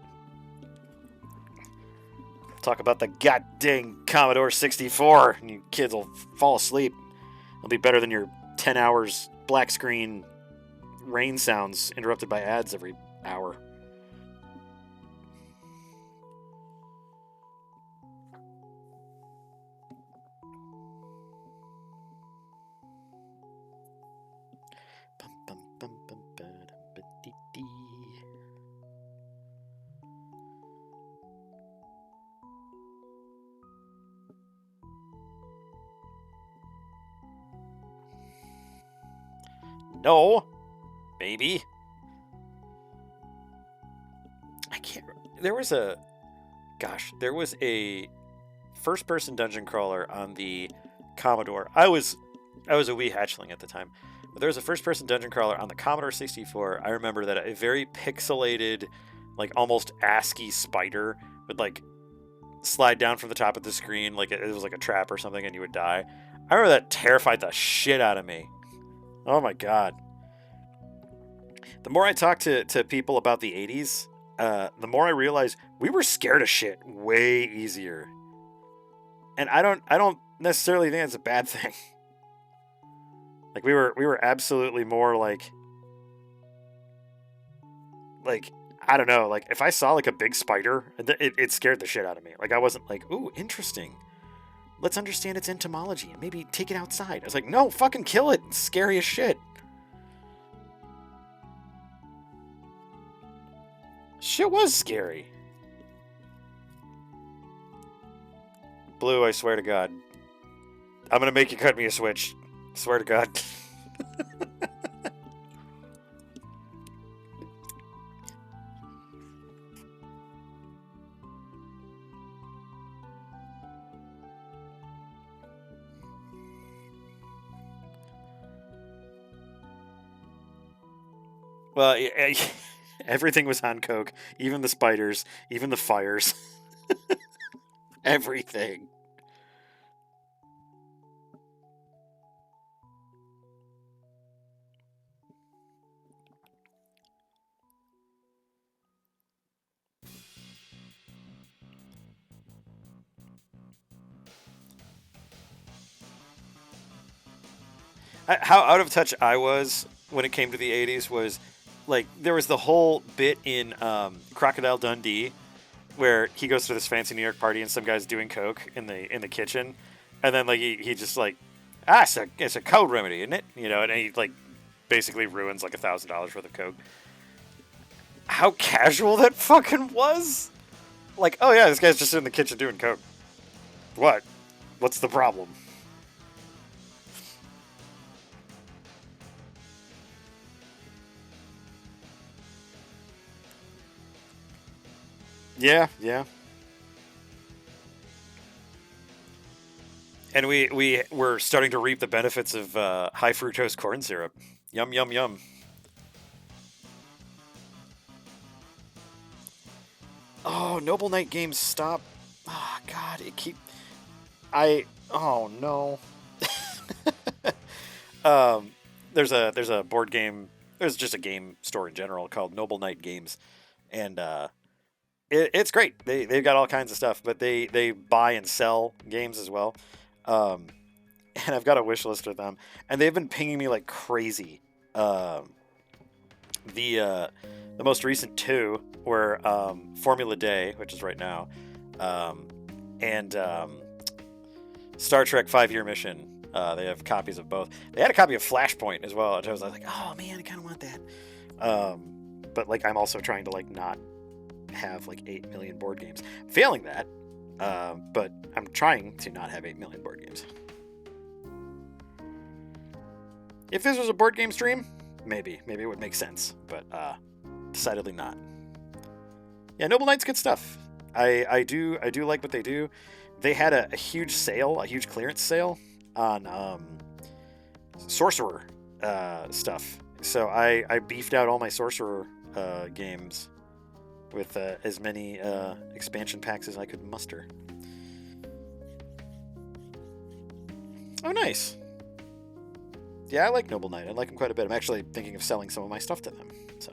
Talk about the goddamn Commodore 64, and you kids will fall asleep. It'll be better than your 10 hours black screen rain sounds interrupted by ads every hour. No, maybe. I can't. There was a first-person dungeon crawler on the Commodore. I was a wee hatchling at the time, but there was a first-person dungeon crawler on the Commodore 64. I remember that a very pixelated, like almost ASCII spider would like slide down from the top of the screen like it was like a trap or something, and you would die. I remember that terrified the shit out of me. Oh my god. The more I talk to people about the 80s, the more I realize we were scared of shit way easier. And I don't necessarily think it's a bad thing. Like we were absolutely more like I don't know, like if I saw like a big spider, it scared the shit out of me. Like I wasn't like, ooh, interesting. Let's understand its entomology and maybe take it outside. I was like, no, fucking kill it. It's scary as shit. Shit was scary. Blue, I swear to God. I'm gonna make you cut me a switch. Swear to God. Well, everything was on coke. Even the spiders, even the fires. Everything. How out of touch I was when it came to the 80s was like there was the whole bit in Crocodile Dundee where he goes to this fancy New York party and some guy's doing coke in the kitchen, and then like he just like it's a cold remedy, isn't it? You know, and he like basically ruins like $1,000 worth of coke. How casual that fucking was! Like, oh yeah, this guy's just in the kitchen doing coke. What? What's the problem? Yeah, yeah. And we're starting to reap the benefits of high fructose corn syrup. Yum yum yum. Oh, Noble Knight Games, stop. Oh God, it keep. Oh no. um, there's a board game. There's just a game store in general called Noble Knight Games, and it's great. They've got all kinds of stuff, but they buy and sell games as well. Um, and I've got a wish list with them, and they've been pinging me like crazy. Um, the most recent two were Formula Day, which is right now, um, and Star Trek 5 Year Mission. They have copies of both. They had a copy of Flashpoint as well, which I was like, oh man, I kind of want that. But like, I'm also trying to like not have like 8 million board games. Failing that, but I'm trying to not have 8 million board games. If this was a board game stream, maybe it would make sense, but decidedly not. Yeah, Noble Knight's good stuff. I do like what they do. They had a huge sale, a huge clearance sale on Sorcerer stuff. So I beefed out all my Sorcerer games with as many expansion packs as I could muster. Oh, nice. Yeah, I like Noble Knight. I like them quite a bit. I'm actually thinking of selling some of my stuff to them. So.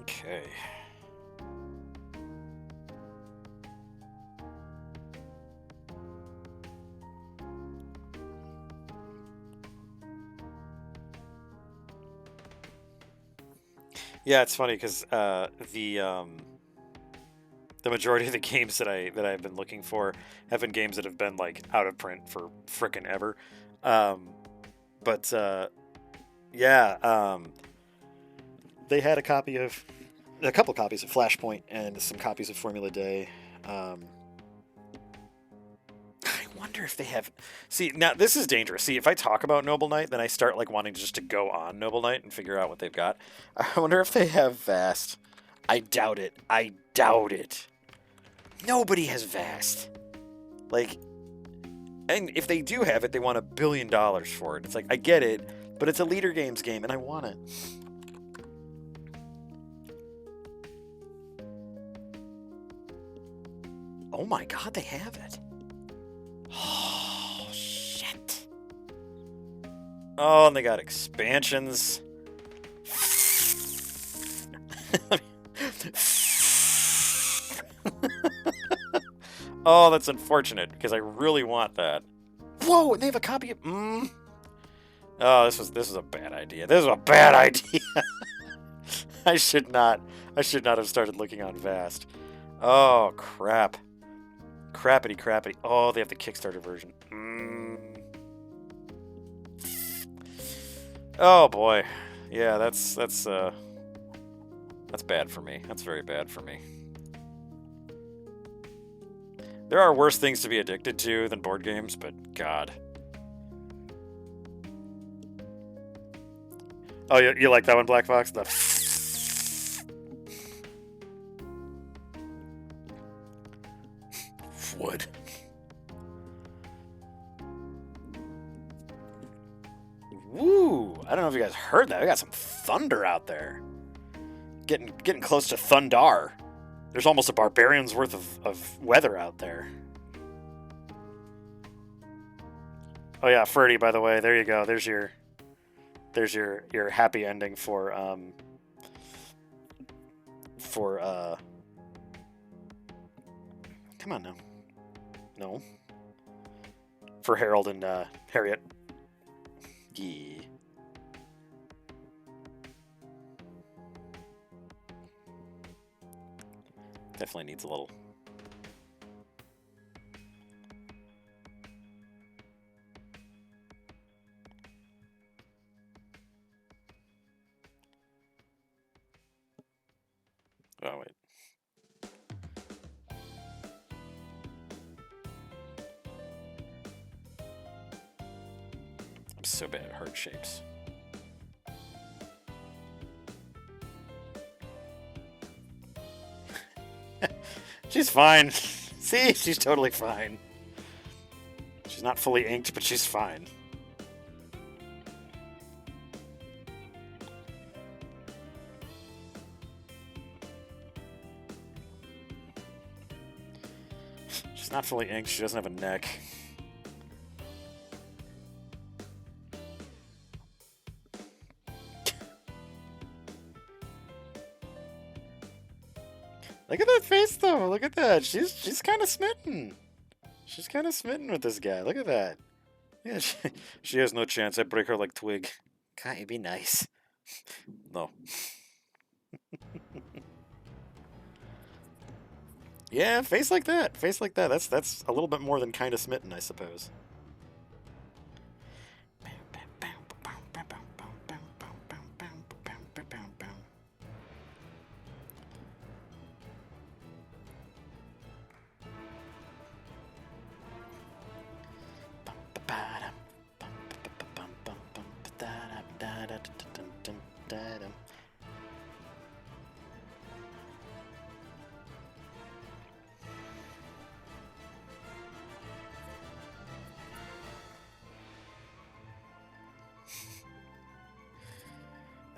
Okay. Yeah, it's funny because the majority of the games that I've been looking for have been games that have been like out of print for frickin' ever. Um, but yeah, they had a couple copies of Flashpoint and some copies of Formula Day. I wonder if they have. See, now this is dangerous. See, if I talk about Noble Knight, then I start like wanting just to go on Noble Knight and figure out what they've got. I wonder if they have Vast. I doubt it. I doubt it. Nobody has Vast. Like, and if they do have it, they want $1 billion for it. It's like, I get it, but it's a Leader Games game, and I want it. Oh my God, they have it. Oh, shit. Oh, and they got expansions. Oh, that's unfortunate, because I really want that. Whoa, and they have a copy of... Oh, this was a bad idea. This was a bad idea. I should not have started looking on Vast. Oh, crap. Crappity crappity. Oh, they have the Kickstarter version. Oh boy. Yeah, that's bad for me. That's very bad for me. There are worse things to be addicted to than board games, but God. Oh, you like that one, Black Fox? The wood. Woo! I don't know if you guys heard that. We got some thunder out there. Getting close to Thundar. There's almost a barbarian's worth of weather out there. Oh yeah, Ferdy, by the way. There you go. There's your happy ending for come on now. No. For Harold and Harriet. Yeah. Definitely needs a little. Oh, wait. I'm so bad at heart shapes. She's fine. See? She's totally fine. She's not fully inked, but she's fine. She's not fully inked. She doesn't have a neck. Look at that face, though. Look at that. She's kind of smitten. She's kind of smitten with this guy. Look at that. Yeah, she has no chance. I break her like twig. Can't you be nice? No. Yeah, face like that. Face like that. That's a little bit more than kind of smitten, I suppose.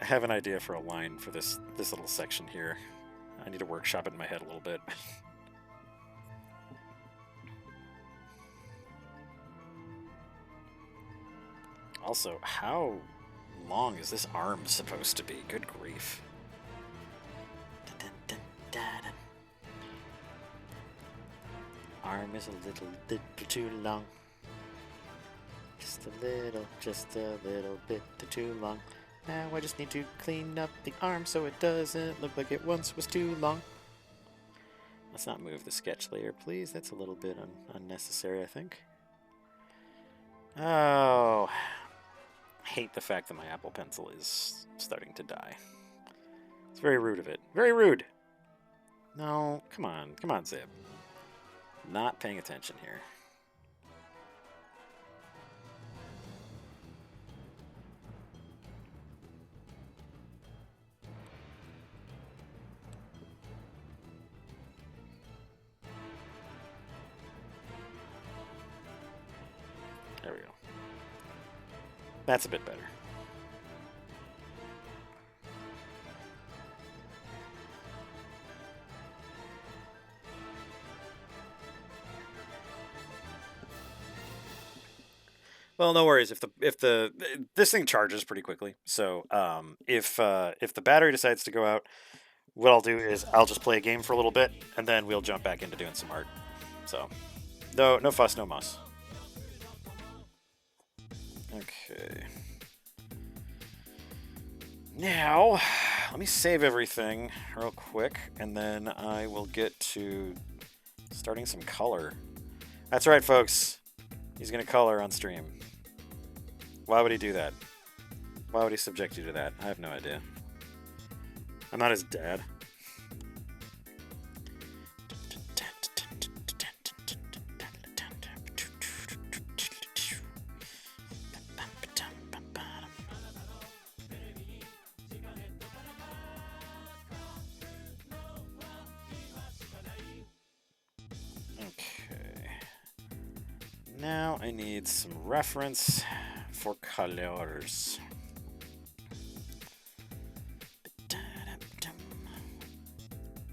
I have an idea for a line for this little section here. I need to workshop it in my head a little bit. Also, how long is this arm supposed to be? Good grief. Arm is a little bit too long. Just a little bit too long. Now I just need to clean up the arm so it doesn't look like it once was too long. Let's not move the sketch layer, please. That's a little bit unnecessary, I think. Oh, I hate the fact that my Apple Pencil is starting to die. It's very rude of it. Very rude! No, come on. Come on, Zib. Not paying attention here. There we go. That's a bit better. Well, no worries. If this thing charges pretty quickly, so if the battery decides to go out, what I'll do is I'll just play a game for a little bit, and then we'll jump back into doing some art. So, no fuss, no muss. Okay. Now, let me save everything real quick, and then I will get to starting some color. That's right, folks. He's going to color on stream. Why would he do that? Why would he subject you to that? I have no idea. I'm not his dad. Okay. Now I need some reference for colors.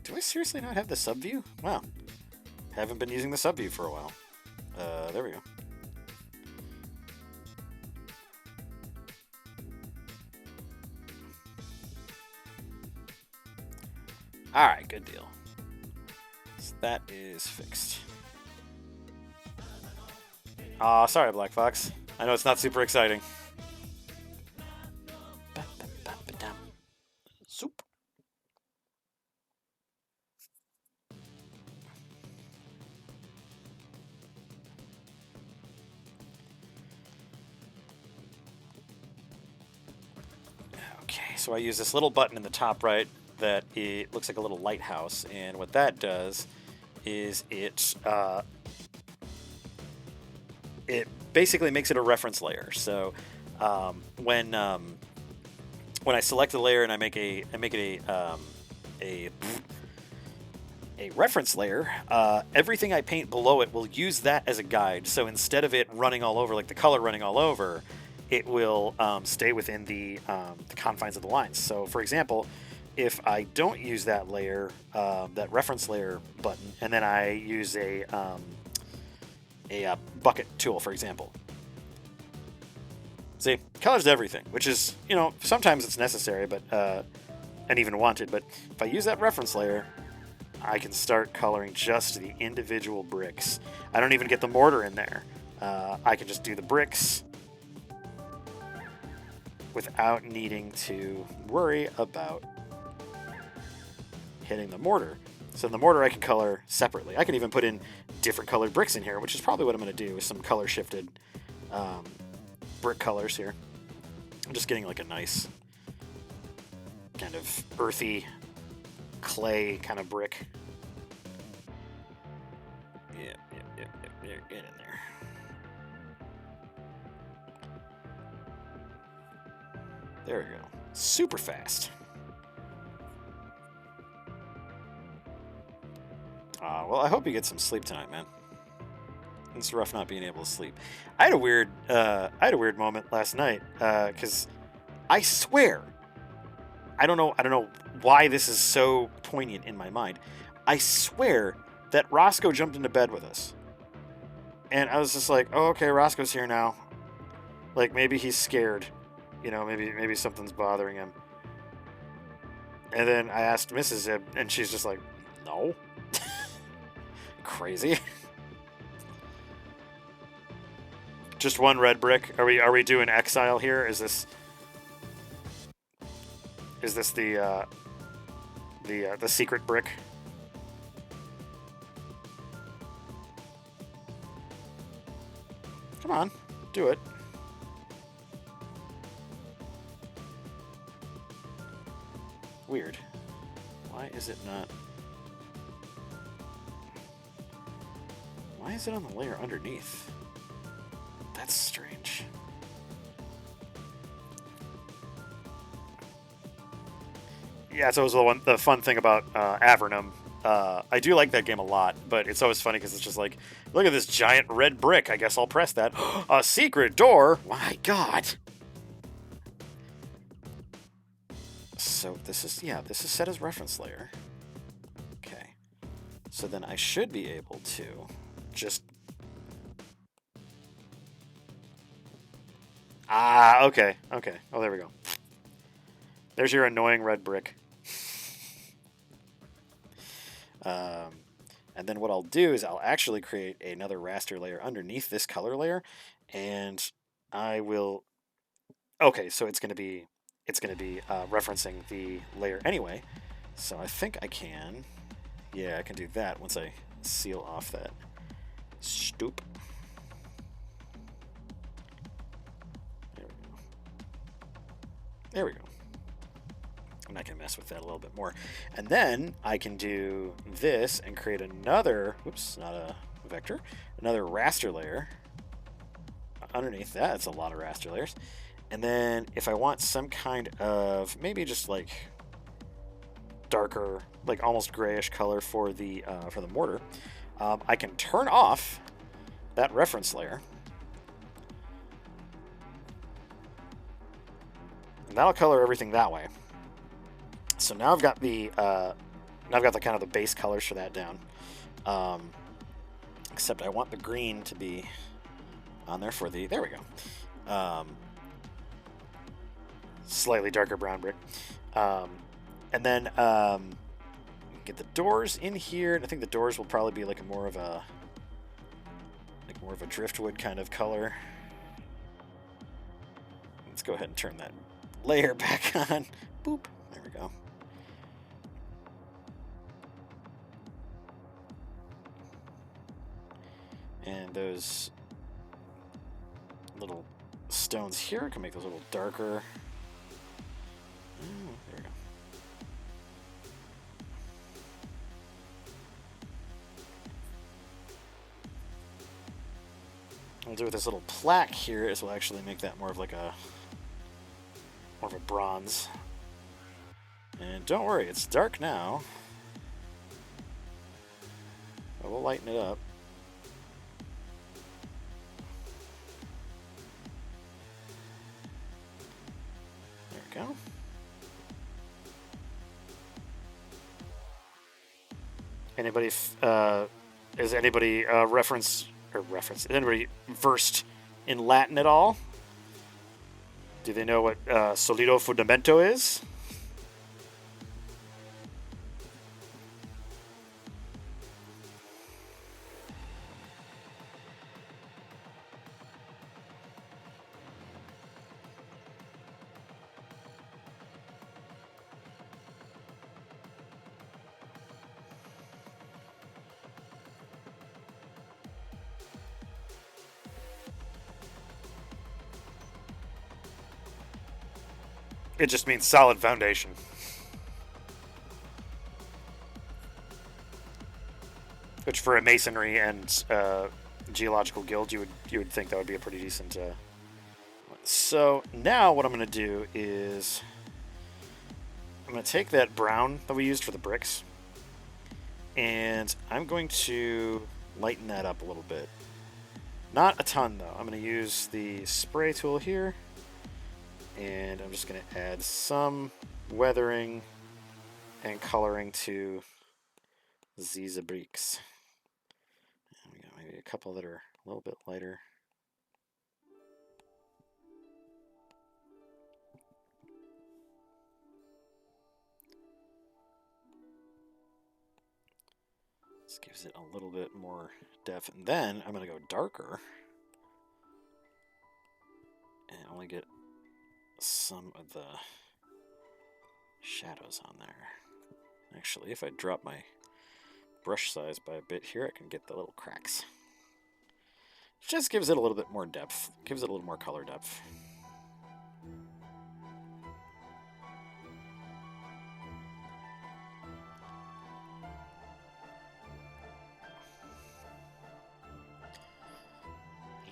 Do I seriously not have the subview? Wow. Haven't been using the subview for a while. There we go. Alright, good deal. So that is fixed. Aw, sorry, Black Fox. I know it's not super exciting. Soup. Okay, so I use this little button in the top right that it looks like a little lighthouse, and what that does is it basically makes it a reference layer. So when I select a layer and I make it a reference layer, everything I paint below it will use that as a guide. So instead of it running all over, like the color running all over, it will stay within the confines of the lines. So for example, if I don't use that layer, that reference layer button, and then I use a bucket tool, for example. See, colors everything, which is, sometimes it's necessary, but and even wanted. But if I use that reference layer, I can start coloring just the individual bricks. I don't even get the mortar in there. I can just do the bricks without needing to worry about hitting the mortar. So the mortar I can color separately. I can even put in different colored bricks in here, which is probably what I'm going to do with some color shifted brick colors here. I'm just getting like a nice kind of earthy clay kind of brick. Yep, get in there. There we go. Super fast. Well, I hope you get some sleep tonight, man. It's rough not being able to sleep. I had a weird moment last night because I swear, I don't know why this is so poignant in my mind. I swear that Roscoe jumped into bed with us, and I was just like, "Oh, okay, Roscoe's here now. Like maybe he's scared, maybe something's bothering him." And then I asked Mrs. Zib, and she's just like, "No." Crazy. Just one red brick. Are we doing exile here? Is this the secret brick? Come on, do it. Weird. Why is it not? Why is it on the layer underneath? That's strange. Yeah, it's always the fun thing about Avernum. I do like that game a lot, but it's always funny because it's just like, look at this giant red brick. I guess I'll press that. A secret door? My God. So this is set as reference layer. Okay. So then I should be able to just... okay. Oh, there we go. There's your annoying red brick. And then what I'll do is I'll actually create another raster layer underneath this color layer, and I will... Okay, so it's going to be referencing the layer anyway. So I think I can... Yeah, I can do that once I seal off that stoop. There we go. And I can mess with that a little bit more. And then I can do this and create another, oops, not a vector, another raster layer underneath that. It's a lot of raster layers. And then if I want some kind of, maybe just like darker, like almost grayish color for the mortar, I can turn off that reference layer. And that'll color everything that way. So now I've got the kind of the base colors for that down. Except I want the green to be on there for the, there we go. Slightly darker brown brick. And then get the doors in here, and I think the doors will probably be like more of a driftwood kind of color. Let's go ahead and turn that layer back on. Boop. There we go. And those little stones here can make those a little darker. There we go. we'll do with this little plaque here is we'll actually make that more of like a bronze. And don't worry, it's dark now. But we'll lighten it up. There we go. Anybody, is anybody is anybody versed in Latin at all? Do they know what solido fundamento is? It just means solid foundation. Which for a masonry and geological guild, you would think that would be a pretty decent. So now what I'm going to do is I'm going to take that brown that we used for the bricks, and I'm going to lighten that up a little bit. Not a ton though. I'm going to use the spray tool here. And I'm just going to add some weathering and coloring to Zibba bricks. And we got maybe a couple that are a little bit lighter. This gives it a little bit more depth. And then I'm going to go darker and only get some of the shadows on there. Actually, if I drop my brush size by a bit here, I can get the little cracks. It just gives it a little bit more depth, gives it a little more color depth.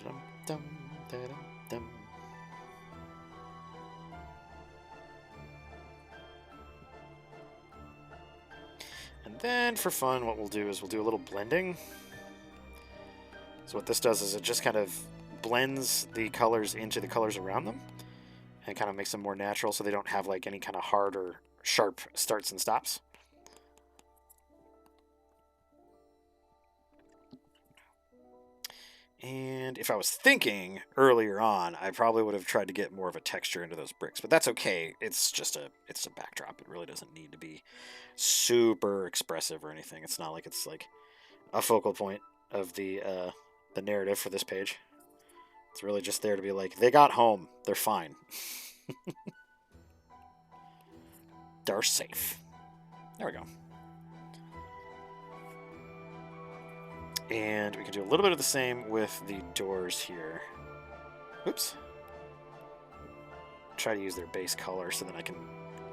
Dum, dum, da, dum, dum. And then for fun, what we'll do is we'll do a little blending. So what this does is it just kind of blends the colors into the colors around them and kind of makes them more natural so they don't have like any kind of hard or sharp starts and stops. And if I was thinking earlier on, I probably would have tried to get more of a texture into those bricks, but that's okay. It's just a backdrop. It really doesn't need to be super expressive or anything. It's not like it's like a focal point of the narrative for this page. It's really just there to be like, they got home. They're fine. They're safe. There we go. And we can do a little bit of the same with the doors here. Oops. Try to use their base color so then I can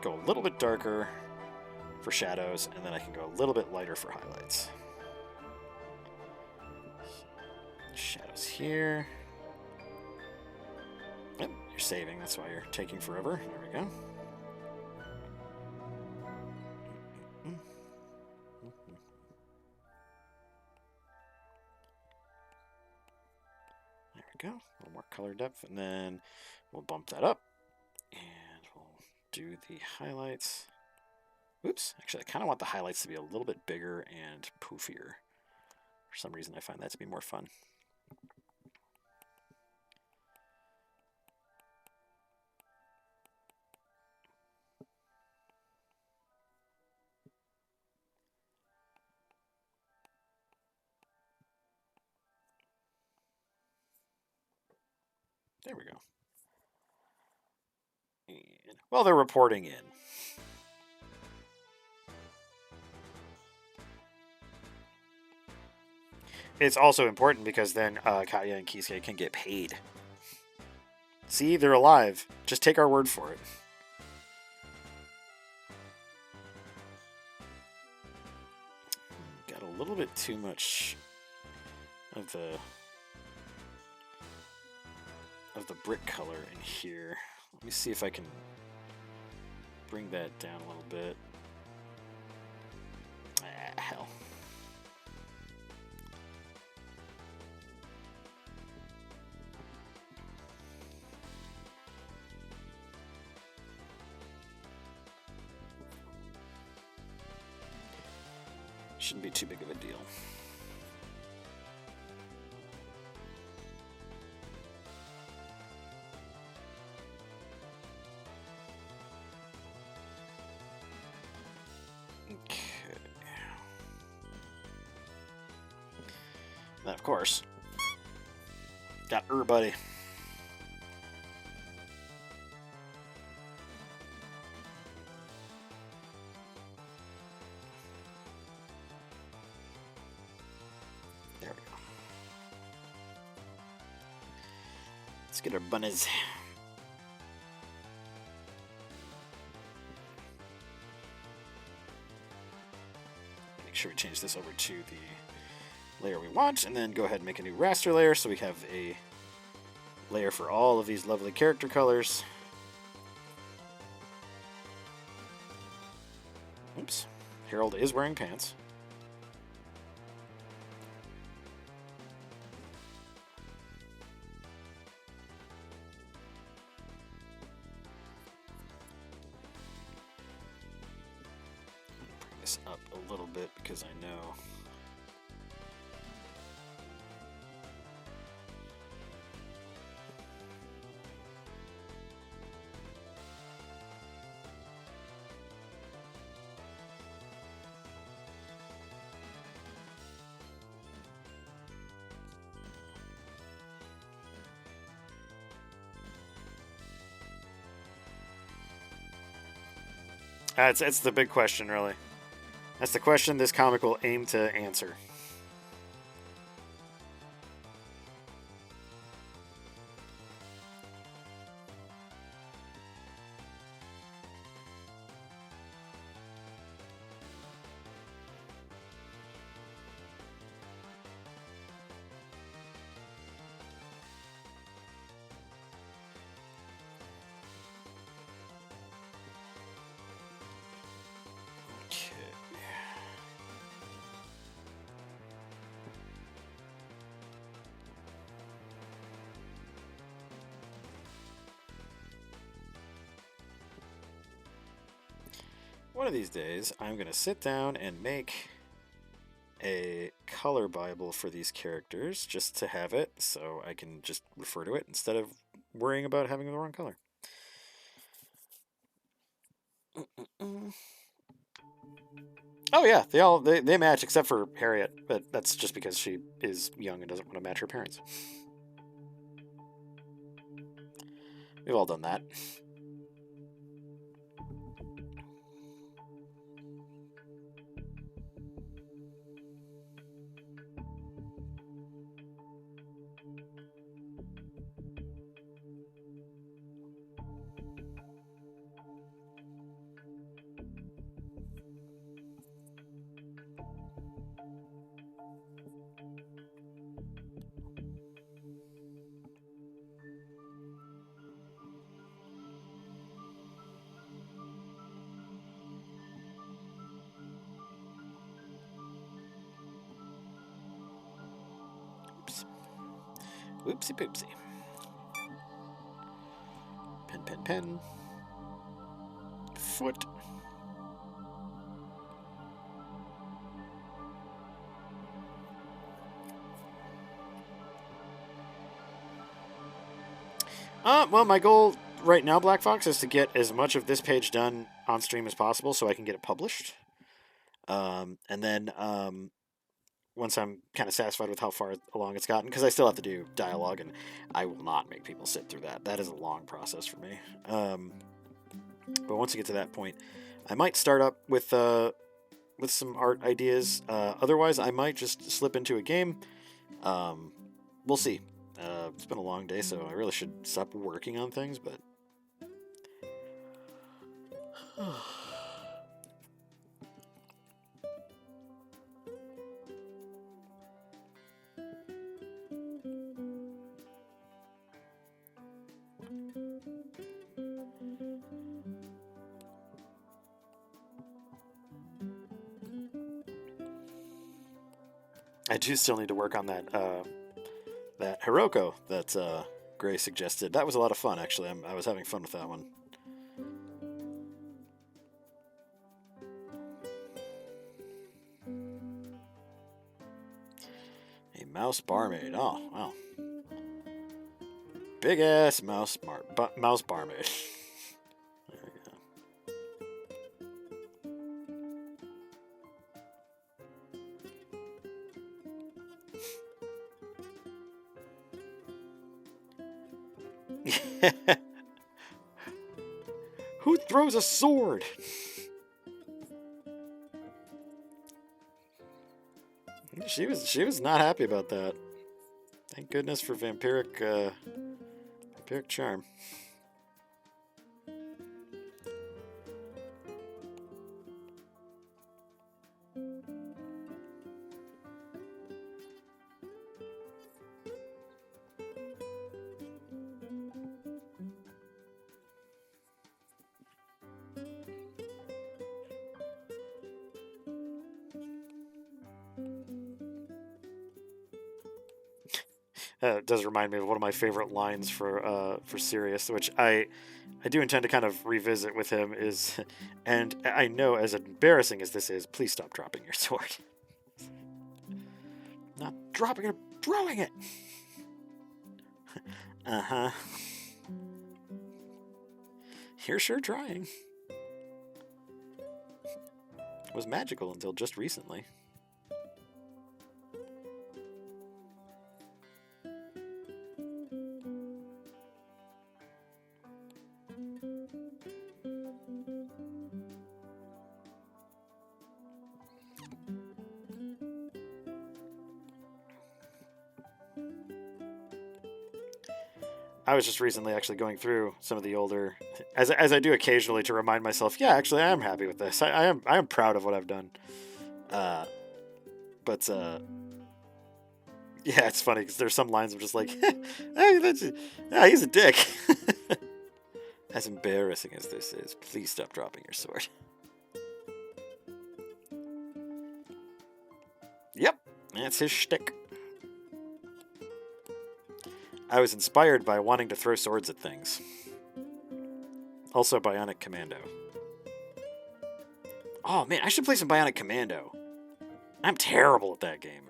go a little bit darker for shadows, and then I can go a little bit lighter for highlights. Shadows here. Yep, you're saving, that's why you're taking forever. There we go. Go, a little more color depth, and then we'll bump that up, and we'll do the highlights. Oops, actually I kind of want the highlights to be a little bit bigger and poofier. For some reason I find that to be more fun. There we go. And, well, they're reporting in. It's also important because then Katya and Kisuke can get paid. See, they're alive. Just take our word for it. Got a little bit too much of the brick color in here. Let me see if I can bring that down a little bit. Ah, hell. Shouldn't be too big of a deal. Okay. Then, of course, got everybody. There we go. Let's get our bunnies. Make sure we change this over to the layer we want, and then go ahead and make a new raster layer so we have a layer for all of these lovely character colors. Oops. Harold is wearing pants. Bring this up a little bit because I know it's the big question, really. That's the question this comic will aim to answer. One of these days, I'm going to sit down and make a color Bible for these characters just to have it so I can just refer to it instead of worrying about having the wrong color. Oh yeah, they match except for Harriet, but that's just because she is young and doesn't want to match her parents. We've all done that. Whoopsie poopsie. Pen. Foot. Well, my goal right now, Black Fox, is to get as much of this page done on stream as possible so I can get it published. And then once I'm kind of satisfied with how far along it's gotten, because I still have to do dialogue, and I will not make people sit through that. That is a long process for me. But once I get to that point, I might start up with some art ideas. Otherwise, I might just slip into a game. We'll see. It's been a long day, so I really should stop working on things, but... I do still need to work on that that Hiroko that Gray suggested. That was a lot of fun, actually. I was having fun with that one. A mouse barmaid. Oh, wow. Big ass mouse barmaid. There we go. Who throws a sword? She was not happy about that. Thank goodness for vampiric charm. It does remind me of one of my favorite lines for Sirius, which I do intend to kind of revisit with him. Is, and I know, as embarrassing as this is, please stop dropping your sword. Not dropping it, throwing it. Uh-huh. You're sure trying. It was magical until just recently. I was just recently actually going through some of the older, as I do occasionally, to remind myself, yeah, actually, I am happy with this. I am proud of what I've done. But yeah, it's funny because there's some lines I'm just like, hey, yeah, he's a dick. As embarrassing as this is, please stop dropping your sword. Yep, that's his shtick. I was inspired by wanting to throw swords at things. Also, Bionic Commando. Oh man, I should play some Bionic Commando. I'm terrible at that game.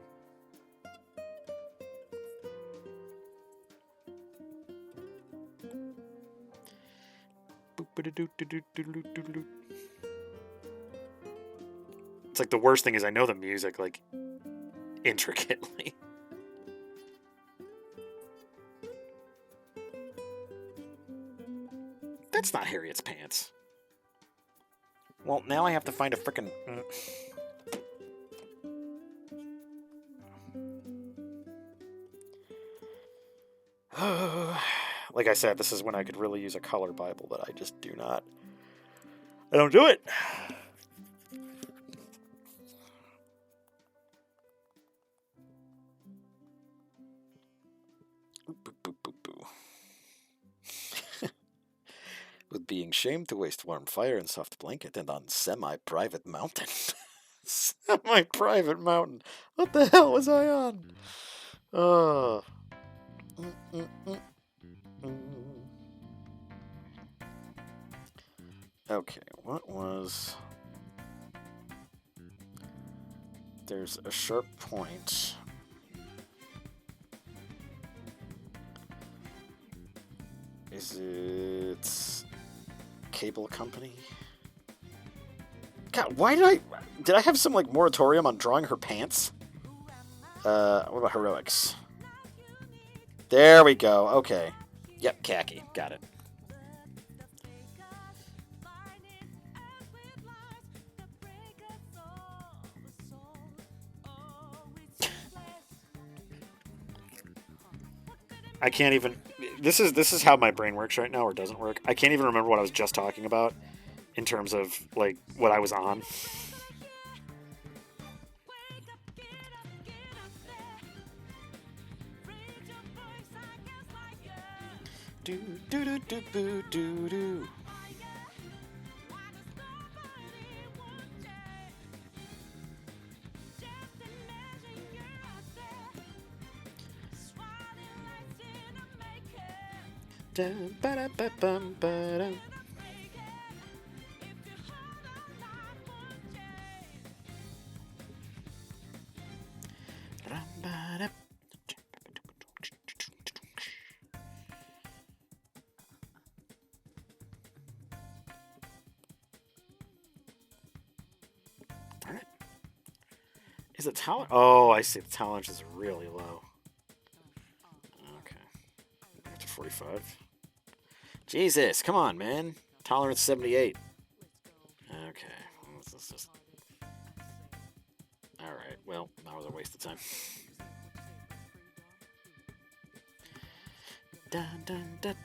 It's like the worst thing is I know the music, like, intricately. That's not Harriet's pants. Well, now I have to find a frickin'... Like I said, this is when I could really use a color Bible, but I just do not. I don't do it. With being shamed to waste warm fire and soft blanket and on semi-private mountain. Semi-private mountain. What the hell was I on? Okay, what was... There's a sharp point. Is it... Cable company? God, why did I have some, like, moratorium on drawing her pants? What about heroics? There we go, okay. Yep, khaki, got it. I can't even... This is how my brain works right now, or doesn't work. I can't even remember what I was just talking about in terms of, like, what I was on. Do do do do do do do. Dun, ba-da-ba-bum, ba-dum. Ram-ba-da. Darn it. Is it tolerance? Oh, I see. The tolerance is really low. Okay. Back to 45. Jesus, come on, man. Tolerance 78. Okay. This is just... Alright, well, that was a waste of time. Dun, dun, dun.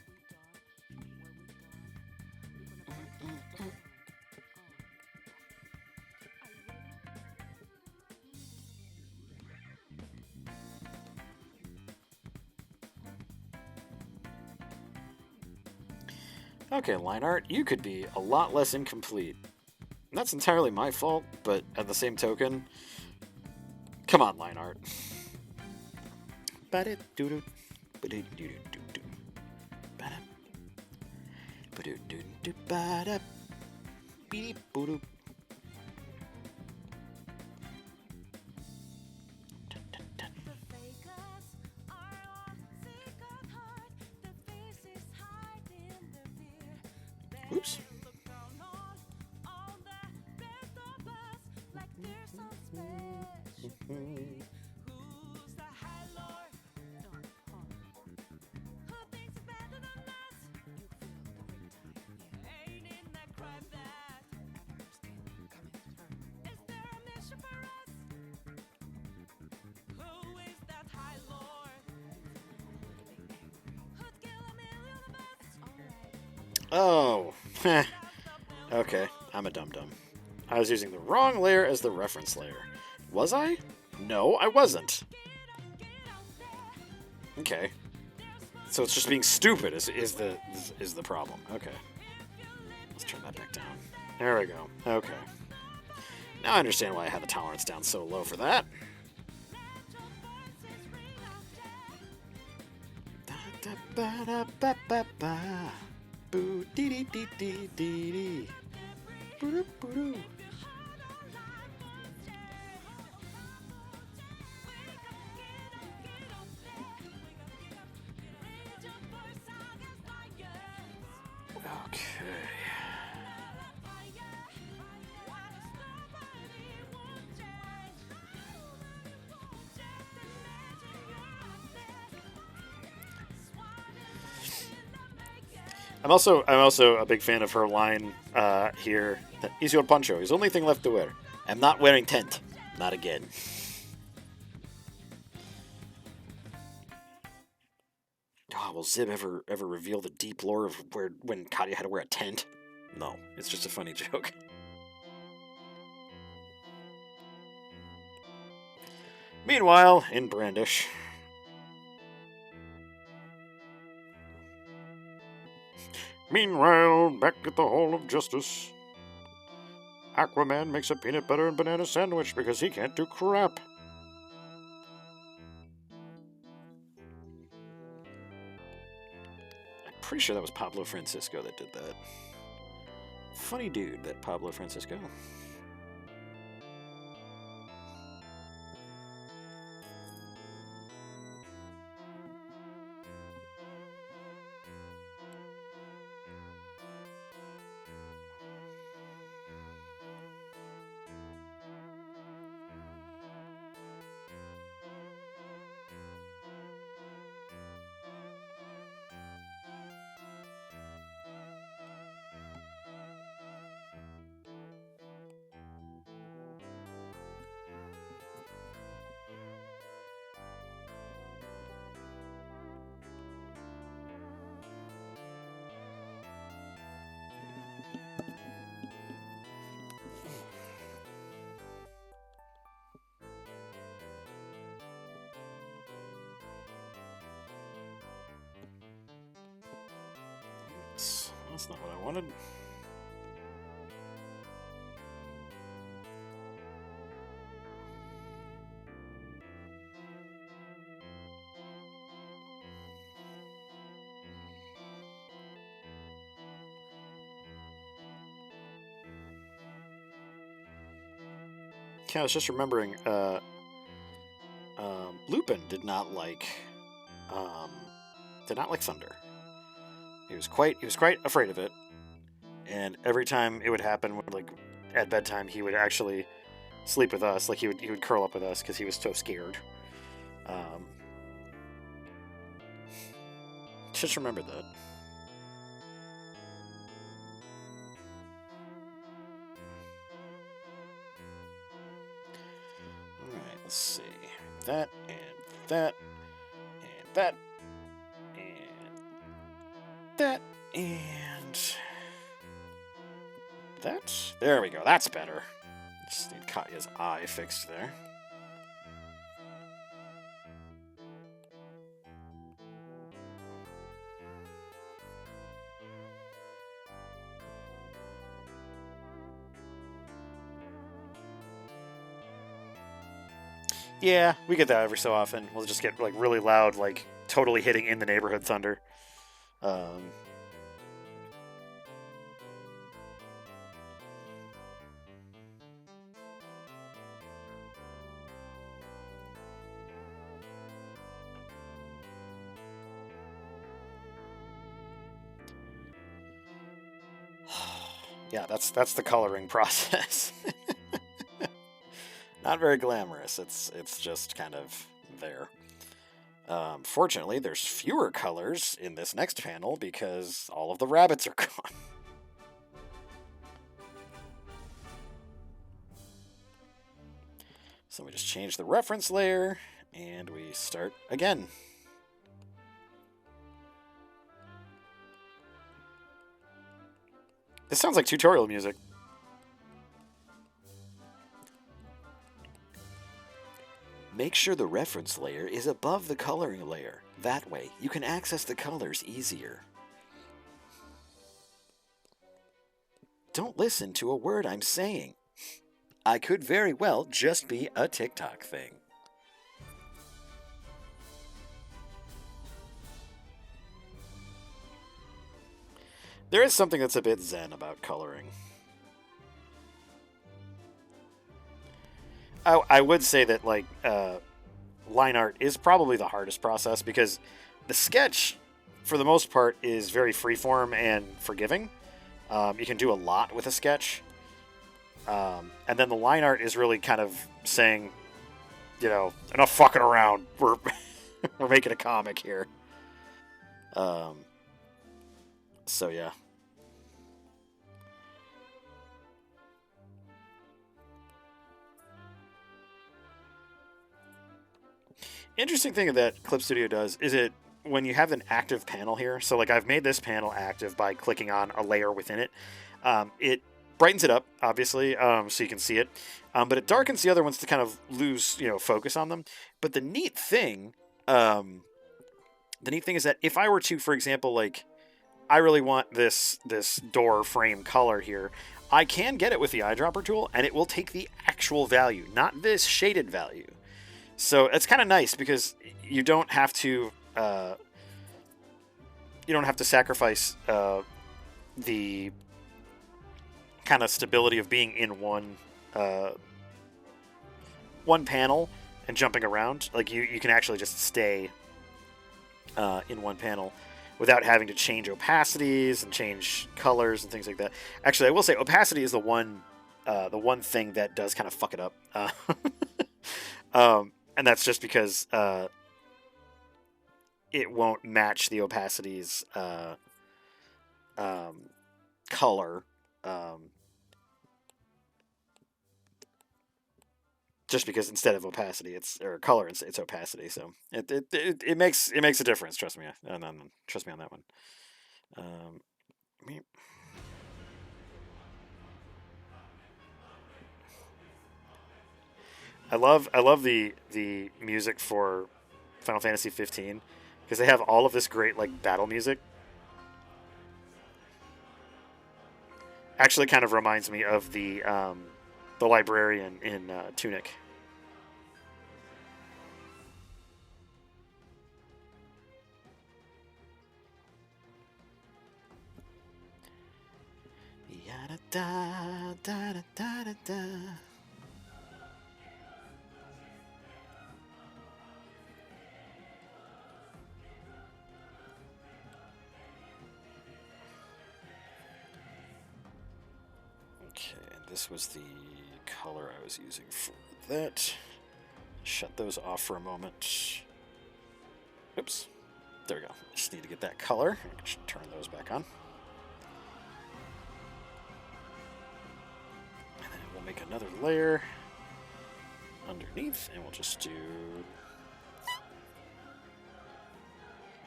Okay, line art, you could be a lot less incomplete. That's entirely my fault, but at the same token, come on, line art. Oops. Oh, okay, I'm a dum-dum. I was using the wrong layer as the reference layer. Was I? No, I wasn't. Okay. So it's just being stupid is the problem. Okay. Let's turn that back down. There we go. Okay. Now I understand why I had the tolerance down so low for that. Da-da-ba-da-ba-ba-ba. Boo dee dee dee dee dee dee. Boo boo doo. Okay. I'm also a big fan of her line here. Is your poncho? His only thing left to wear. I'm not wearing tent. Not again. Oh, will Zib ever reveal the deep lore of when Katya had to wear a tent? No, it's just a funny joke. Meanwhile, in Brandish. Meanwhile, back at the Hall of Justice. Aquaman makes a peanut butter and banana sandwich because he can't do crap. I'm pretty sure that was Pablo Francisco that did that. Funny dude, that Pablo Francisco. That's not what I wanted. I was just remembering, Lupin did not like thunder. He was quite afraid of it, and every time it would happen, like at bedtime, he would actually sleep with us. Like he would curl up with us because he was so scared. Just remember that. All right, let's see. That and that and that and that and that. There we go. That's better. Just need Katya's eye fixed there. Yeah, we get that every so often. We'll just get like really loud, like totally hitting in the neighborhood thunder. Um, yeah, that's the coloring process. Not very glamorous. It's just kind of there. Fortunately, there's fewer colors in this next panel because all of the rabbits are gone. So we just change the reference layer, and we start again. This sounds like tutorial music. Make sure the reference layer is above the coloring layer. That way, you can access the colors easier. Don't listen to a word I'm saying. I could very well just be a TikTok thing. There is something that's a bit zen about coloring. I would say that like line art is probably the hardest process because the sketch, for the most part, is very freeform and forgiving. You can do a lot with a sketch, and then the line art is really kind of saying, you know, enough fucking around. We're we're making a comic here. So yeah. Interesting thing that Clip Studio does is it when you have an active panel here. So like I've made this panel active by clicking on a layer within it. It brightens it up, obviously, so you can see it, but it darkens the other ones to kind of lose, focus on them. But the neat thing is that if I were to, for example, like I really want this door frame color here, I can get it with the eyedropper tool, and it will take the actual value, not this shaded value. So it's kind of nice because you don't have to sacrifice the kind of stability of being in one panel and jumping around. Like you can actually just stay in one panel without having to change opacities and change colors and things like that. Actually, I will say opacity is the one thing that does kind of fuck it up. And that's just because it won't match the opacity's color. Just because instead of opacity, it's color, it's opacity. So it makes a difference. Trust me, trust me on that one. I love the music for Final Fantasy 15 because they have all of this great like battle music. Actually, kind of reminds me of the librarian in Tunic. Da da da da da da. this was the color I was using for that. Shut those off for a moment. Oops. There we go. Just need to get that color. I should turn those back on. And then we'll make another layer underneath, and we'll just do...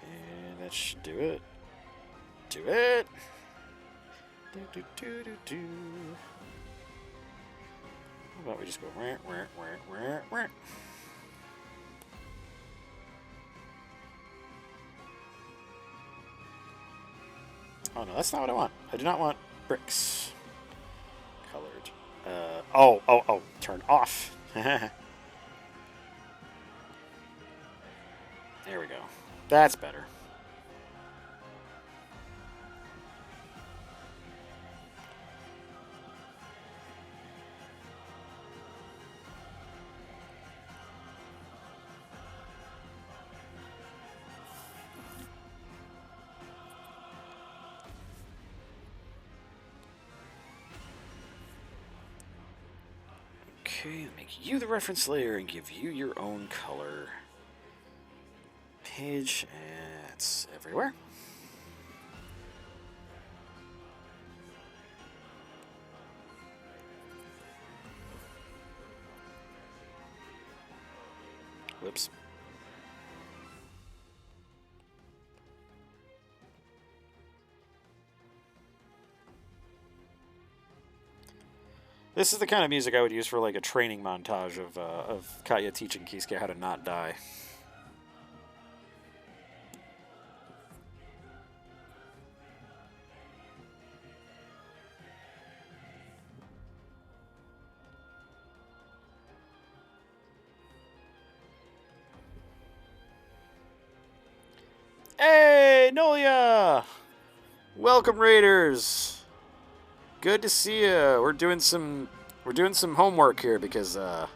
And that should do it. Do it! Do, do, do, do, do. How about we just go... Oh, no, that's not what I want. I do not want bricks. Colored. Oh, turn off. There we go. That's better. Okay, make you the reference layer and give you your own color. Page, and it's everywhere. Whoops. This is the kind of music I would use for like a training montage of Katya teaching Kisuke how to not die. Hey, Nolia! Welcome, Raiders. Good to see you. We're doing some homework here because for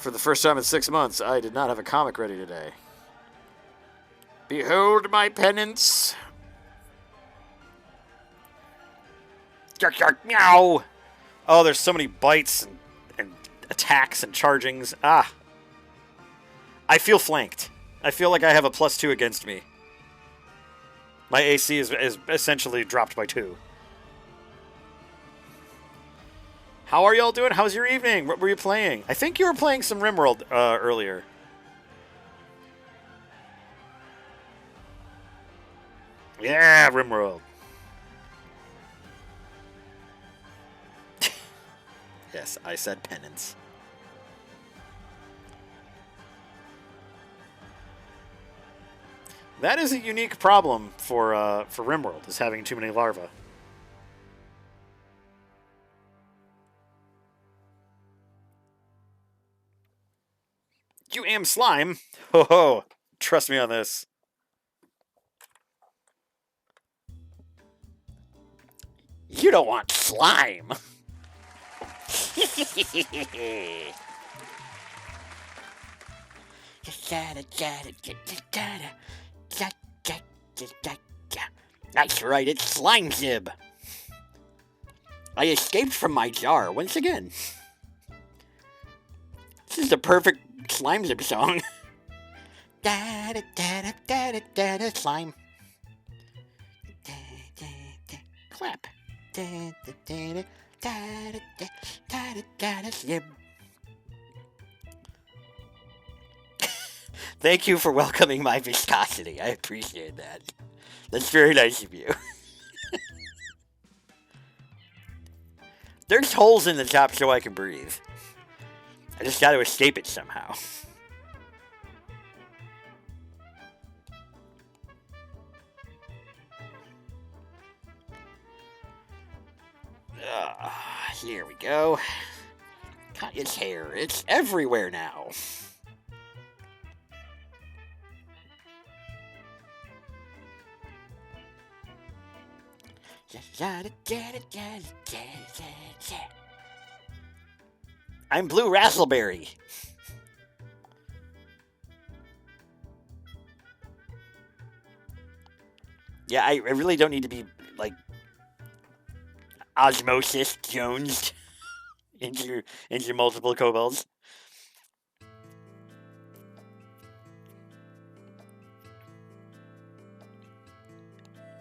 the first time in 6 months, I did not have a comic ready today. Behold my penance. Yark, yark, meow. Oh, there's so many bites and attacks and chargings. Ah. I feel flanked. I feel like I have a +2 against me. My AC is essentially dropped by 2. How are y'all doing? How's your evening? What were you playing? I think you were playing some RimWorld earlier. Yeah, RimWorld. Yes, I said penance. That is a unique problem for RimWorld, is having too many larvae. You am slime. Ho ho. Trust me on this. You don't want slime. That's right, it's Slime Zib. I escaped from my jar once again. This is the perfect Slime Zip song. Slime. Clap. Zib. Thank you for welcoming my viscosity. I appreciate that. That's very nice of you. There's holes in the top so I can breathe. I just got to escape it somehow. Here we go. Katya's hair. It's everywhere now. I'm Blue Razzleberry. Yeah, I really don't need to be, like... osmosis Jones into multiple kobolds.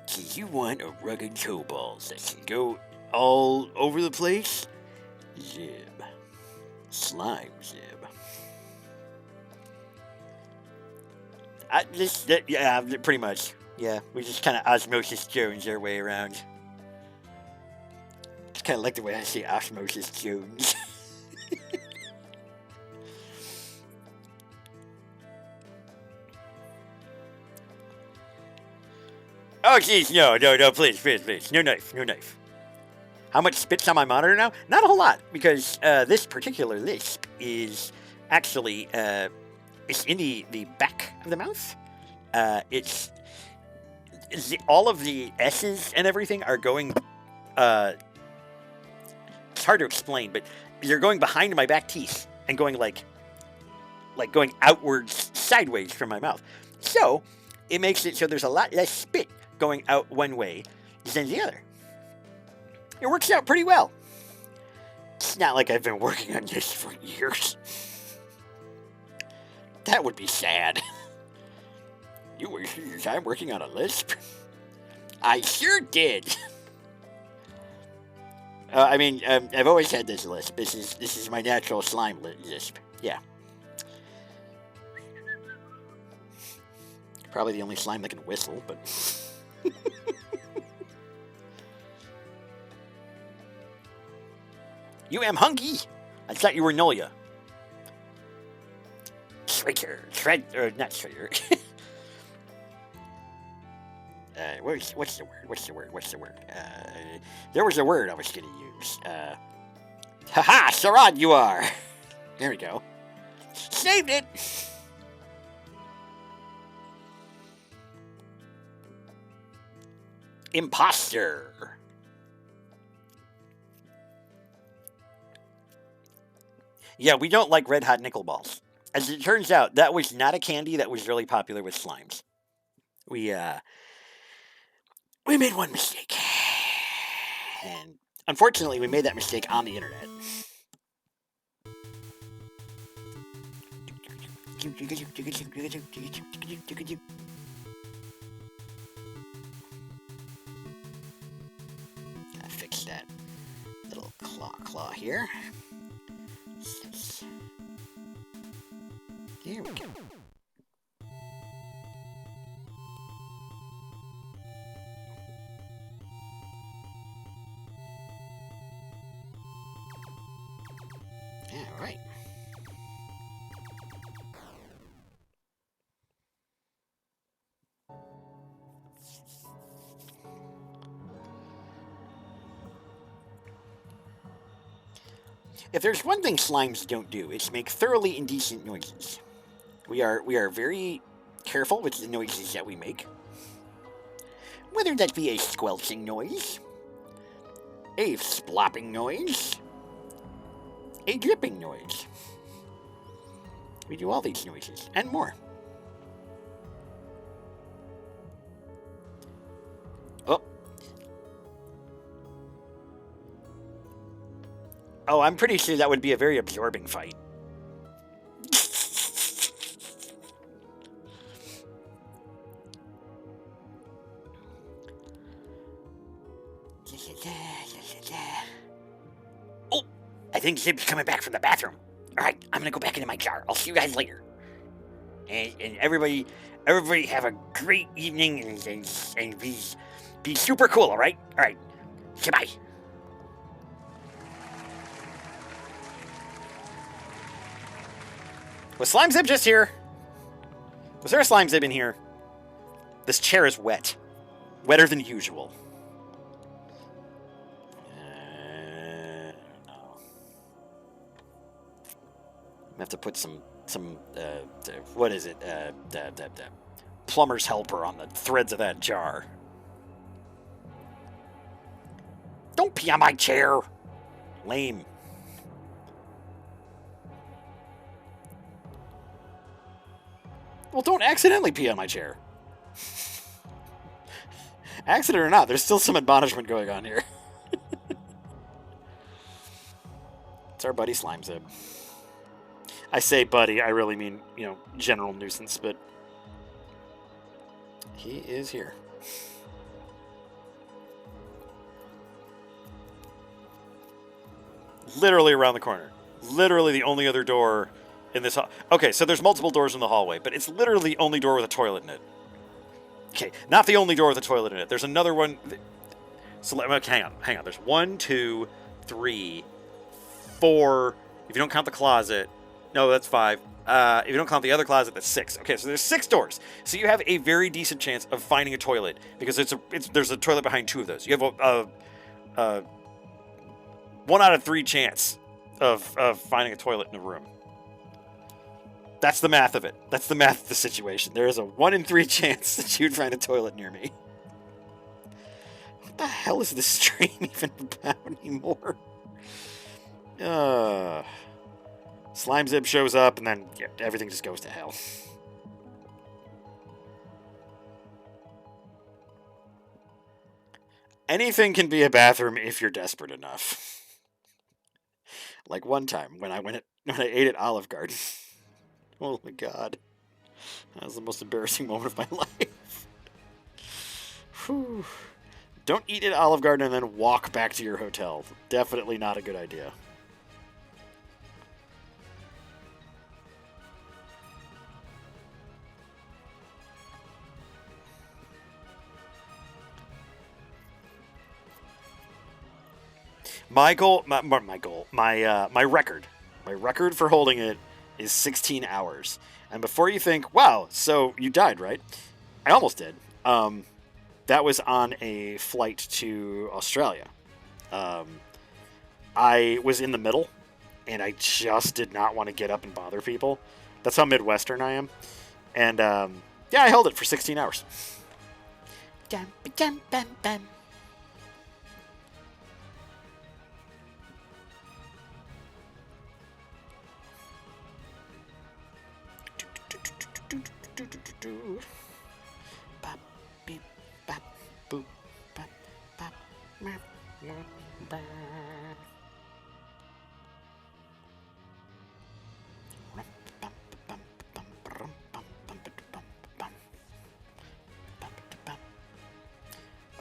Do you want a rugged kobold that can go all over the place? Zib. Slime Zib. Yeah, pretty much. Yeah, we just kind of osmosis Jones our way around. Just kind of like the way I say osmosis Jones. Oh, jeez, no, please. No knife. How much spit's on my monitor now? Not a whole lot, because this particular lisp is actually, it's in the back of the mouth. All of the S's and everything are going, it's hard to explain, but they're going behind my back teeth and going like going outwards, sideways from my mouth. So, it makes it so there's a lot less spit going out one way than the other. It works out pretty well. It's not like I've been working on this for years. That would be sad. You wasted your time working on a lisp? I sure did. I've always had this lisp. This is my natural slime lisp. Yeah. Probably the only slime that can whistle, but... You am hungry. I thought you were Nolia. Not Schrader. What's the word? There was a word I was going to use. Haha, Sarad you are. There we go. Saved it. Imposter. Yeah, we don't like red hot nickel balls. As it turns out, that was not a candy that was really popular with slimes. We made one mistake. And unfortunately, we made that mistake on the internet. Gotta fix that little claw here. There we go. All right. If there's one thing slimes don't do, it's make thoroughly indecent noises. We are very careful with the noises that we make. Whether that be a squelching noise, a splopping noise, a dripping noise. We do all these noises, and more. Oh, I'm pretty sure that would be a very absorbing fight. Oh, I think Zib's coming back from the bathroom. All right, I'm gonna go back into my jar. I'll see you guys later. And everybody have a great evening and be super cool. All right. Goodbye. Was Slime Zib just here? Was there a Slime Zib in here? This chair is wet. Wetter than usual. No. I have to put some what is it? The plumber's helper on the threads of that jar. Don't pee on my chair. Lame. Well, don't accidentally pee on my chair. Accident or not, there's still some admonishment going on here. It's our buddy Slime Zib. I say buddy, I really mean, general nuisance, but he is here. Literally around the corner. Literally the only other door in this hall. Okay, so there's multiple doors in the hallway, but it's literally the only door with a toilet in it. Okay, not the only door with a toilet in it. There's another one. So hang on. There's 1, 2, 3, 4. If you don't count the closet, no, that's 5. If you don't count the other closet, that's 6. Okay, so there's 6 doors. So you have a very decent chance of finding a toilet because there's a toilet behind 2 of those. You have a 1 out of 3 chance of finding a toilet in a room. That's the math of it. That's the math of the situation. There is a 1 in 3 chance that you'd find a toilet near me. What the hell is this stream even about anymore? Slime Zib shows up, and then everything just goes to hell. Anything can be a bathroom if you're desperate enough. Like one time when I ate at Olive Garden. Oh my god. That was the most embarrassing moment of my life. Whew. Don't eat at Olive Garden and then walk back to your hotel. Definitely not a good idea. My record for holding it is 16 hours. And before you think, wow, so you died, right? I almost did. That was on a flight to Australia. I was in the middle, and I just did not want to get up and bother people. That's how Midwestern I am. And, I held it for 16 hours.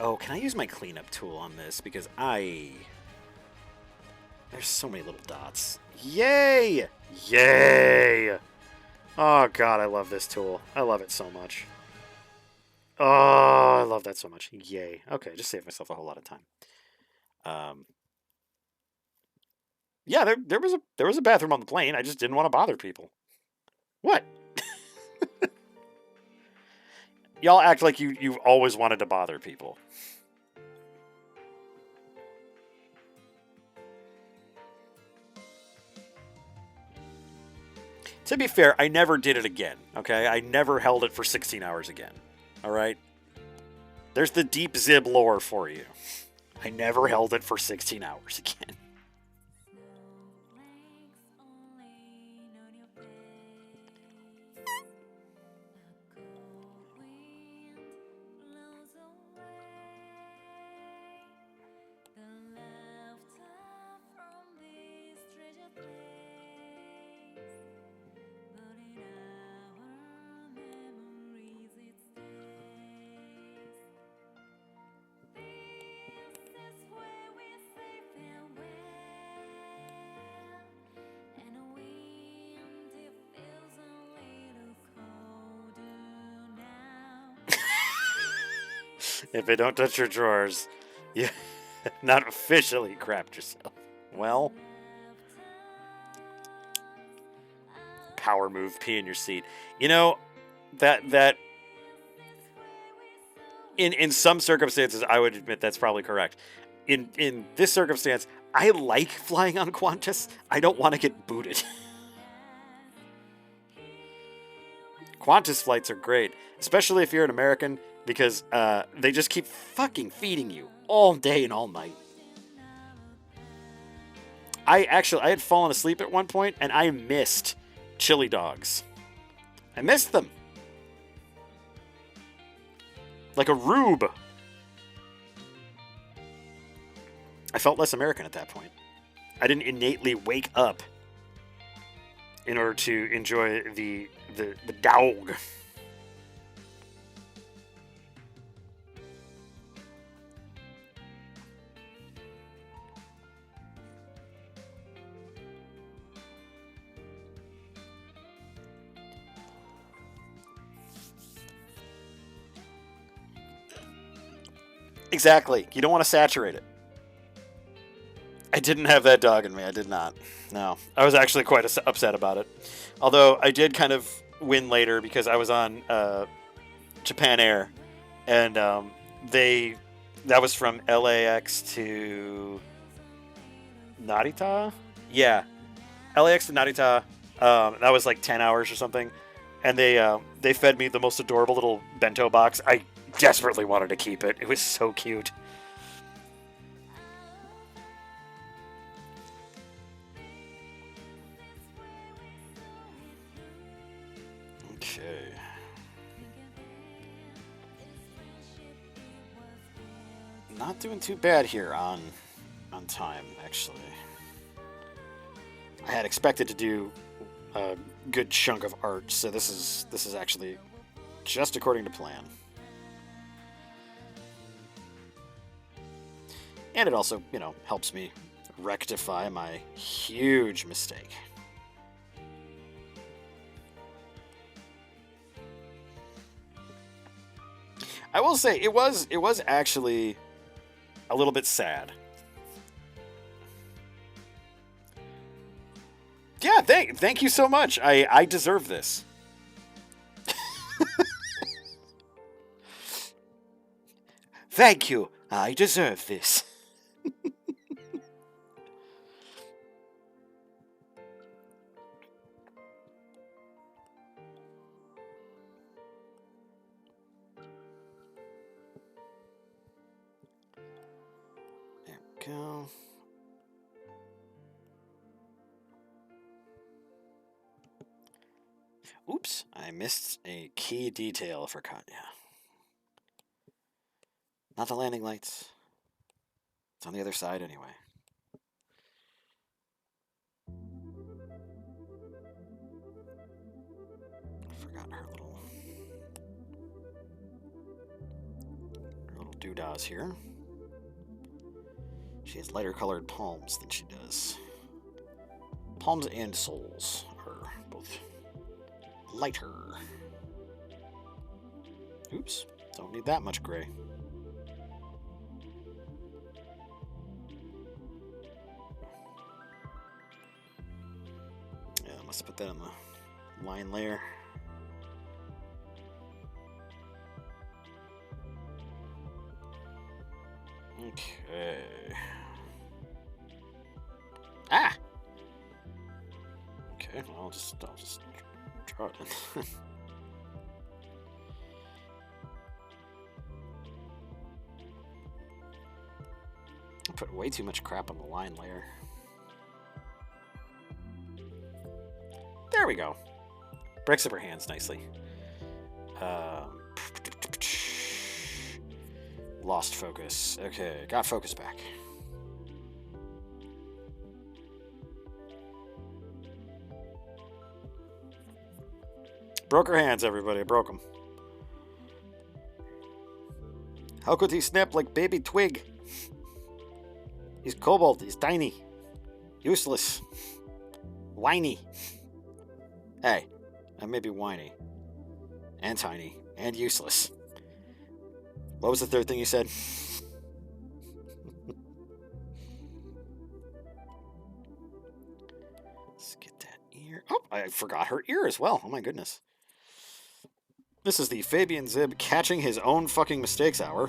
Oh, can I use my cleanup tool on this? Because there's so many little dots. Yay! Yay! Oh, God, I love this tool. I love it so much. Oh, I love that so much. Yay. Okay, just saved myself a whole lot of time. There was a bathroom on the plane. I just didn't want to bother people. What? Y'all act like you've always wanted to bother people. To be fair, I never did it again, okay? I never held it for 16 hours again, all right? There's the deep Zib lore for you. I never held it for 16 hours again. If it don't touch your drawers, you not officially crapped yourself. Well, power move, pee in your seat. You know, that in some circumstances, I would admit that's probably correct. In this circumstance, I like flying on Qantas. I don't want to get booted. Qantas flights are great, especially if you're an American, because they just keep fucking feeding you all day and all night. I had fallen asleep at one point, and I missed chili dogs. I missed them. Like a rube. I felt less American at that point. I didn't innately wake up in order to enjoy the dog. Exactly. You don't want to saturate it. I didn't have that dog in me. I did not. No. I was actually quite upset about it. Although I did kind of win later because I was on Japan Air. And that was from LAX to Narita? Yeah. LAX to Narita. That was like 10 hours or something. And they fed me the most adorable little bento box. I desperately wanted to keep it. It was so cute. Okay. Not doing too bad here on time, actually. I had expected to do a good chunk of art, so this is actually just according to plan. And it also, helps me rectify my huge mistake. I will say it was actually a little bit sad. Yeah, thank you so much. I deserve this. Thank you. I deserve this. There we go. Oops, I missed a key detail for Katya. Not the landing lights. It's on the other side anyway. Forgot her little doodahs here. She has lighter colored palms than she does. Palms and soles are both lighter. Oops, don't need that much gray. Yeah, I must put that in the line layer. Okay. Ah! Okay, well, I'll just draw it in. I put way too much crap on the line layer. There we go. Breaks up her hands nicely. Lost focus. Okay, got focus back. Broke her hands, everybody. I broke them. How could he snap like baby twig? He's kobold. He's tiny. Useless. Whiny. Hey, I may be whiny. And tiny. And useless. What was the third thing you said? Let's get that ear. Oh, I forgot her ear as well. Oh my goodness. This is the Fabian Zib catching his own fucking mistakes hour.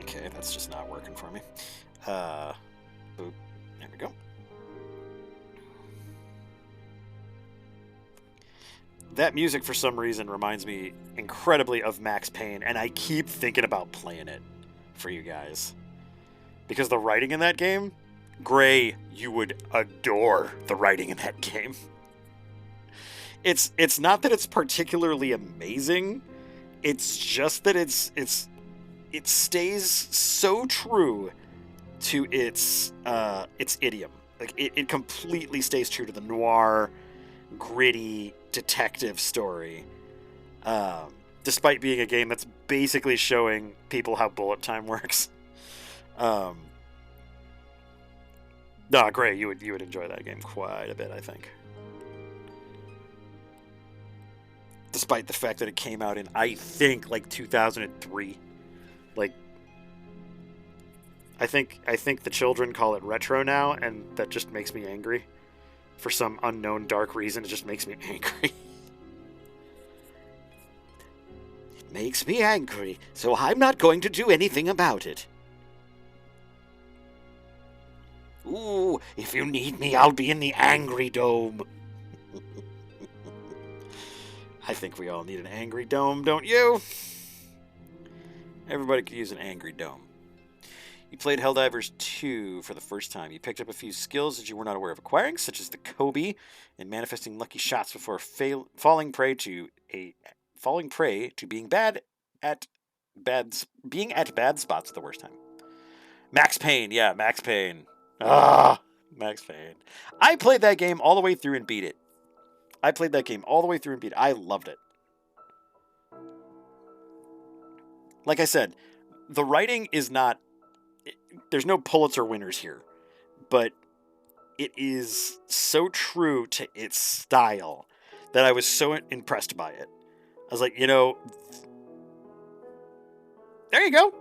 Okay, that's just not working for me. Boop. There we go. That music, for some reason, reminds me incredibly of Max Payne, and I keep thinking about playing it for you guys. Because the writing in that game, Gray, you would adore the writing in that game. it's not that it's particularly amazing. It's just that it stays so true to its idiom. Like it completely stays true to the noir, gritty detective story. Despite being a game that's basically showing people how bullet time works. No, Gray, you would enjoy that game quite a bit, I think. Despite the fact that it came out in, I think, like 2003. Like, I think the children call it retro now, and that just makes me angry. For some unknown dark reason, it just makes me angry. It makes me angry, so I'm not going to do anything about it. Ooh, if you need me, I'll be in the Angry Dome. I think we all need an angry dome, don't you? Everybody could use an angry dome. You played Helldivers 2 for the first time. You picked up a few skills that you were not aware of acquiring, such as the Kobe and manifesting lucky shots before falling prey to being at bad spots at the worst time. Max Payne, yeah, Max Payne. Max Payne. I played that game all the way through and beat it. I loved it. Like I said, the writing is not... There's no Pulitzer winners here. But it is so true to its style that I was so impressed by it. I was like, there you go.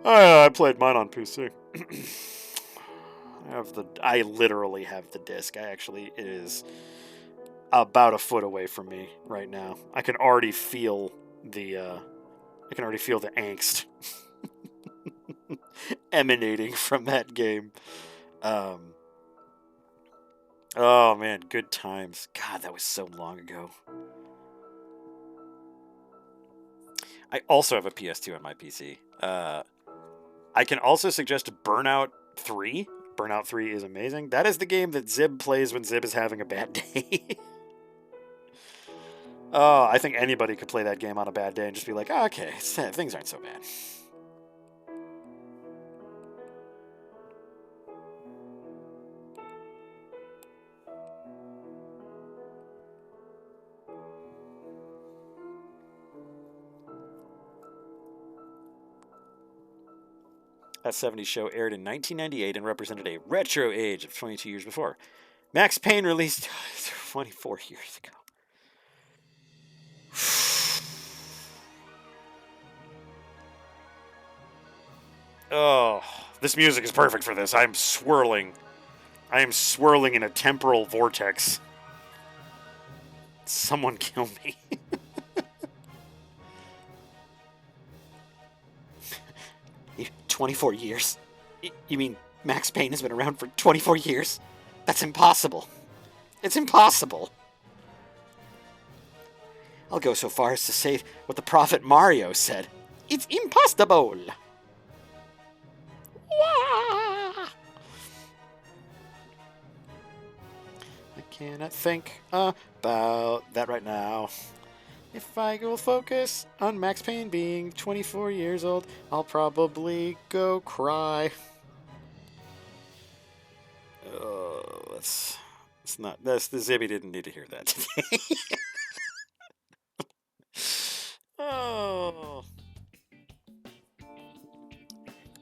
I played mine on PC. I literally have the disc. It is about a foot away from me right now. I can already feel the angst emanating from that game. Oh man, good times. God, that was so long ago. I also have a PS2 on my PC. I can also suggest Burnout 3. Burnout 3 is amazing. That is the game that Zib plays when Zib is having a bad day. Oh, I think anybody could play that game on a bad day and just be like, oh, okay, things aren't so bad. That 70s show aired in 1998 and represented a retro age of 22 years before. Max Payne released 24 years ago. Oh, this music is perfect for this. I am swirling in a temporal vortex. Someone kill me. 24 years? You mean Max Payne has been around for 24 years? That's impossible. It's impossible. I'll go so far as to say what the prophet Mario said. It's impossible. I cannot think about that right now. If I go focus on Max Payne being 24 years old, I'll probably go cry. It's not. The Zibby didn't need to hear that today. Oh.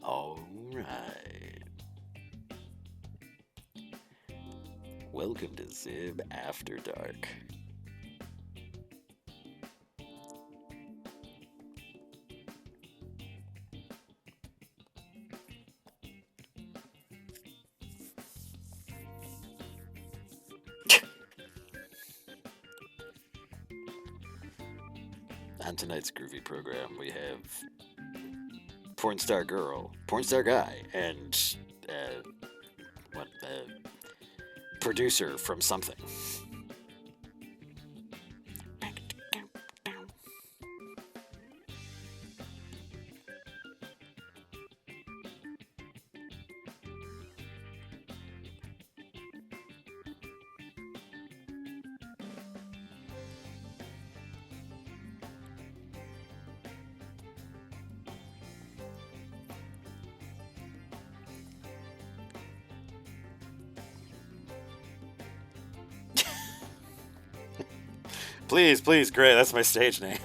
All right. Welcome to Zib After Dark. On tonight's groovy program, we have porn star girl, porn star guy, and producer from something. Please, please, Gray. That's my stage name.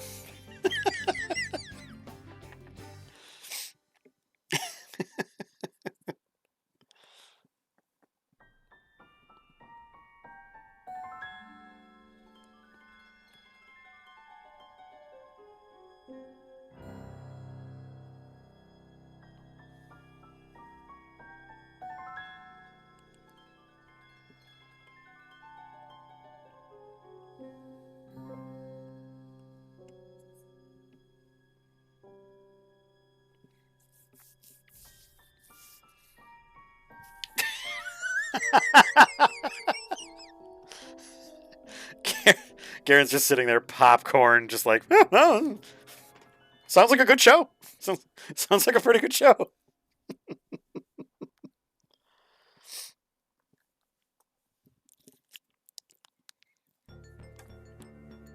Garen's just sitting there, popcorn, just like, sounds like a good show. Sounds like a pretty good show.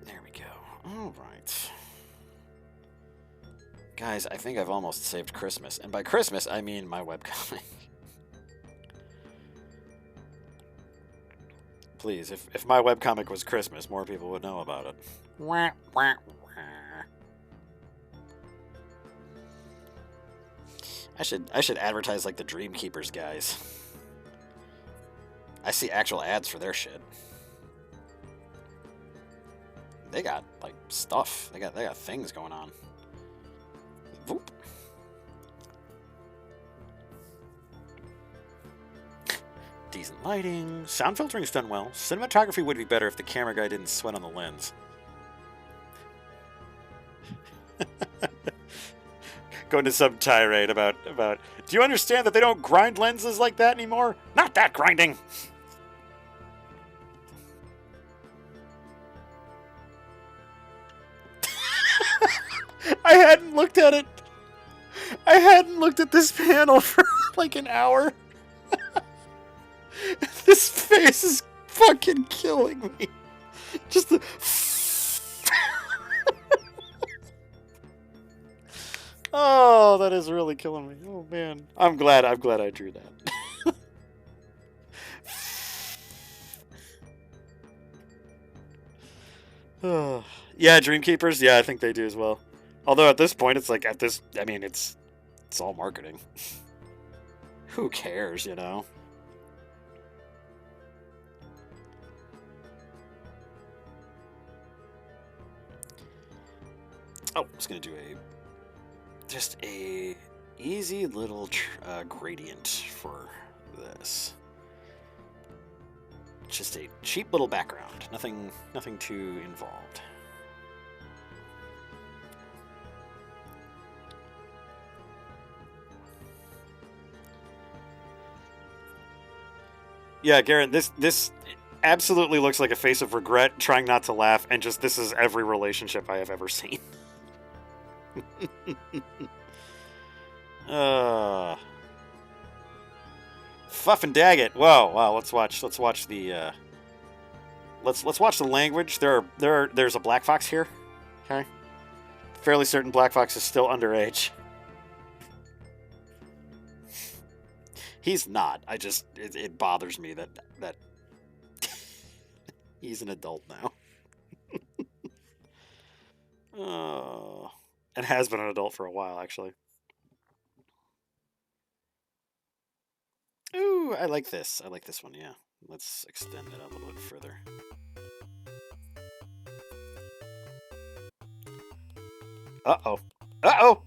There we go. All right. Guys, I think I've almost saved Christmas. And by Christmas, I mean my webcomic. Please, if my webcomic was Christmas, more people would know about it. Wah, wah, wah. I should advertise like the Dream Keepers guys. I see actual ads for their shit. They got like stuff. They got things going on. Voop. Decent lighting. Sound filtering's done well. Cinematography would be better if the camera guy didn't sweat on the lens. Going to some tirade about do you understand that they don't grind lenses like that anymore? Not that grinding. I hadn't looked at it. I hadn't looked at this panel for like an hour. This face is fucking killing me. Just the... Oh, that is really killing me. Oh man, I'm glad I drew that. Oh. Yeah, Dreamkeepers. Yeah, I think they do as well. Although at this point, it's like I mean, it's all marketing. Who cares, you know? Oh, I was gonna do just a easy little gradient for this. Just a cheap little background. Nothing too involved. Yeah, Garen, this absolutely looks like a face of regret, trying not to laugh, and just this is every relationship I have ever seen. Fuff and Daggett. Whoa, wow. Let's watch the let's watch the language. There's a black fox here. Okay, fairly certain black fox is still underage. He's not. It bothers me that he's an adult now. Oh. And has been an adult for a while, actually. Ooh, I like this. I like this one, yeah. Let's extend it a little bit further. Uh-oh. Uh-oh!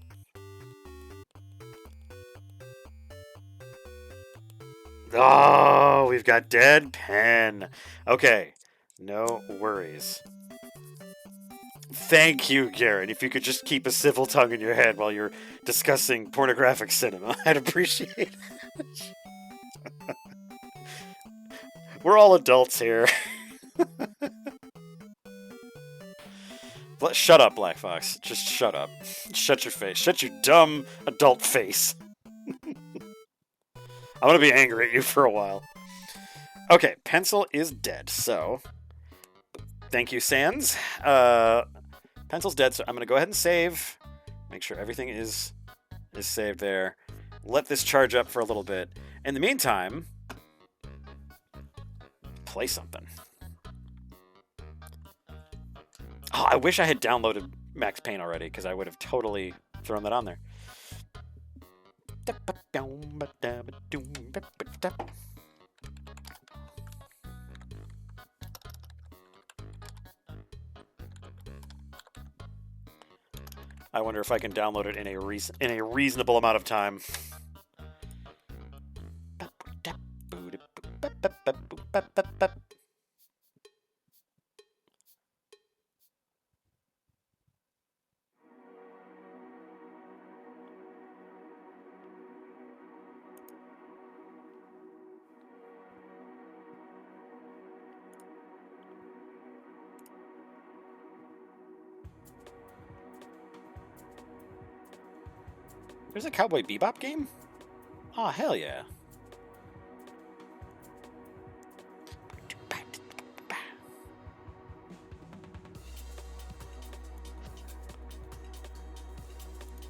Oh, we've got dead pen. Okay, no worries. Thank you, Garrett. If you could just keep a civil tongue in your head while you're discussing pornographic cinema, I'd appreciate it. We're all adults here. Shut up, Black Fox. Just shut up. Shut your face. Shut your dumb adult face. I'm gonna be angry at you for a while. Okay, pencil is dead, so... Thank you, Sans. Pencil's dead, so I'm going to go ahead and save. Make sure everything is saved there. Let this charge up for a little bit. In the meantime, play something. Oh, I wish I had downloaded Max Payne already, because I would have totally thrown that on there. I wonder if I can download it in a reasonable amount of time. There's a Cowboy Bebop game? Oh, hell yeah.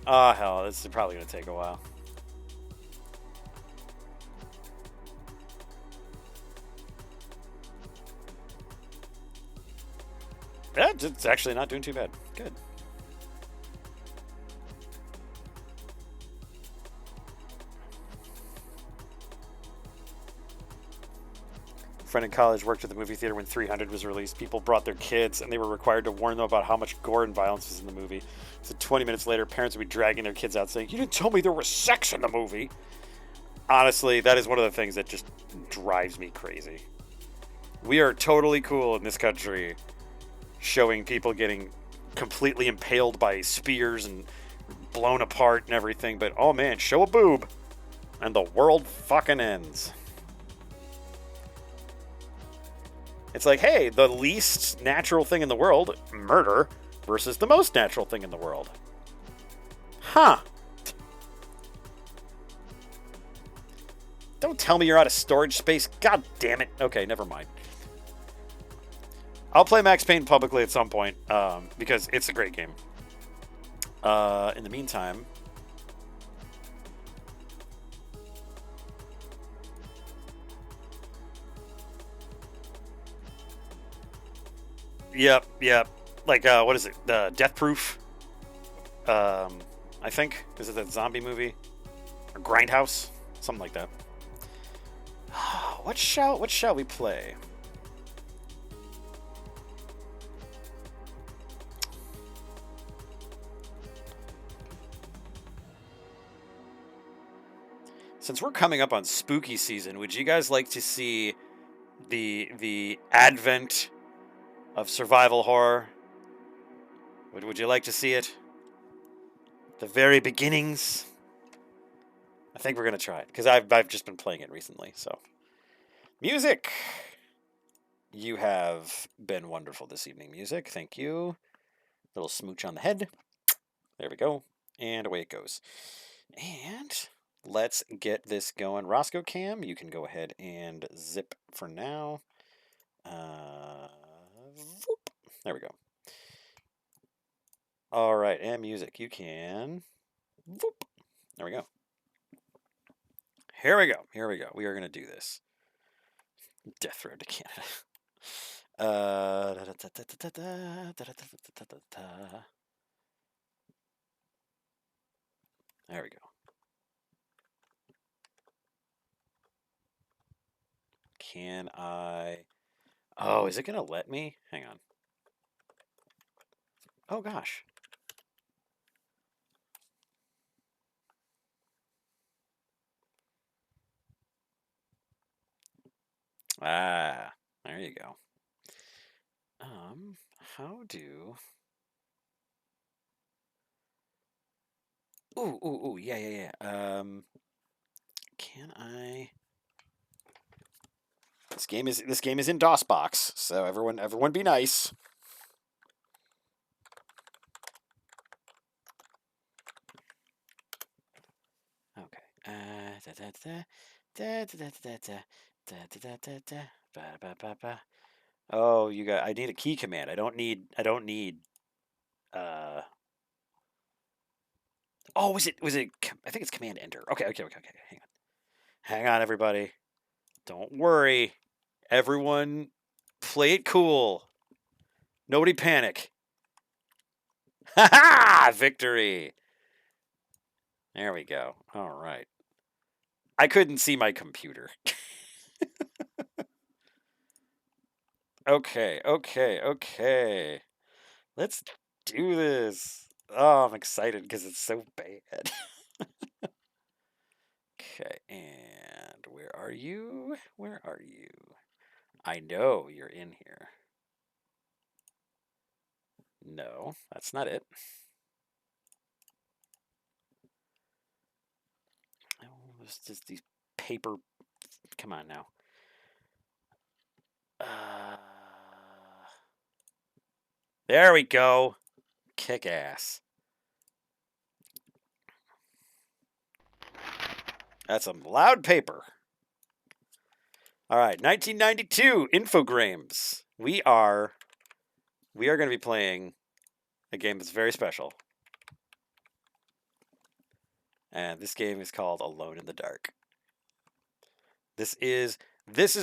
Oh, hell, this is probably going to take a while. Yeah, it's actually not doing too bad. Good. Friend in college worked at the movie theater when 300 was released. People brought their kids, and they were required to warn them about how much gore and violence was in the movie. So 20 minutes later, parents would be dragging their kids out saying, "You didn't tell me there was sex in the movie." Honestly, that is one of the things that just drives me crazy. We are totally cool in this country showing people getting completely impaled by spears and blown apart and everything, but oh man, show a boob, and the world fucking ends. It's like, hey, the least natural thing in the world, murder, versus the most natural thing in the world. Huh. Don't tell me you're out of storage space. God damn it. Okay, never mind. I'll play Max Payne publicly at some point, because it's a great game. In the meantime... Yep. Like, what is it? Death Proof? I think. Is it that zombie movie? Or Grindhouse? Something like that. What shall we play? Since we're coming up on spooky season, would you guys like to see the advent of survival horror? Would you like to see it? The very beginnings? I think we're gonna try it because I've just been playing it recently. So, music. You have been wonderful this evening, music. Thank you. Little smooch on the head. There we go, and away it goes. And let's get this going. Roscoe Cam, you can go ahead and zip for now. There we go. All right, and music, you can. There we go. Here we go. We are going to do this. Death Road to Canada. There we go. Can I... Oh, is it going to let me? Hang on. Oh, gosh. Ah, there you go. How do... Ooh, yeah. Can I... This game is in DOSBox, so everyone be nice. Okay. Oh, you got. I need a key command. I don't need. Oh, was it? I think it's Command Enter. Okay. Hang on, everybody. Don't worry. Everyone, play it cool. Nobody panic. Ha ha! Victory! There we go. All right. I couldn't see my computer. Okay. Let's do this. Oh, I'm excited because it's so bad. Okay, and where are you? Where are you? I know you're in here. No, that's not it. Oh, there's just these paper. Come on now. There we go. Kick ass. That's some loud paper. All right, 1992 Infogrames. We are going to be playing a game that's very special. And this game is called Alone in the Dark. This is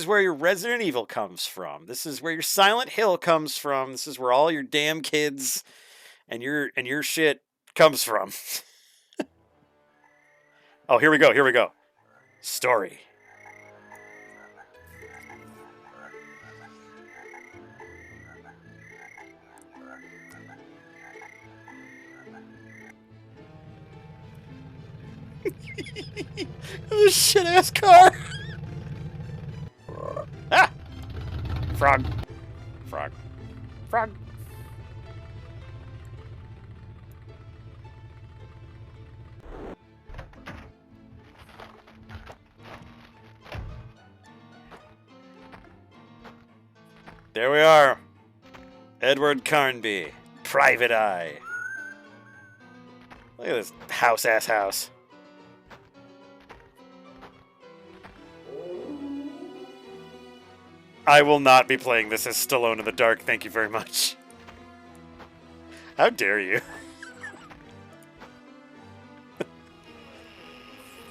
where your Resident Evil comes from. This is where your Silent Hill comes from. This is where all your damn kids and your shit comes from. Oh, here we go. Story. This shit ass car. Ah! Frog. There we are. Edward Carnby. Private Eye. Look at this house-ass house. I will not be playing this as Stallone in the Dark, thank you very much. How dare you?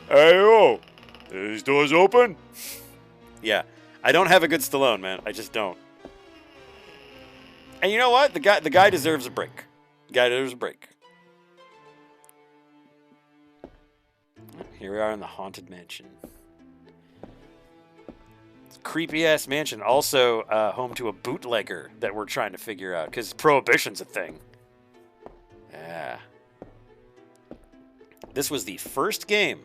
Hey-oh! These doors open? Yeah, I don't have a good Stallone, man. I just don't. And you know what? The guy deserves a break. The guy deserves a break. Here we are in the Haunted Mansion. Creepy ass mansion, also home to a bootlegger that we're trying to figure out because prohibition's a thing. Yeah. This was the first game,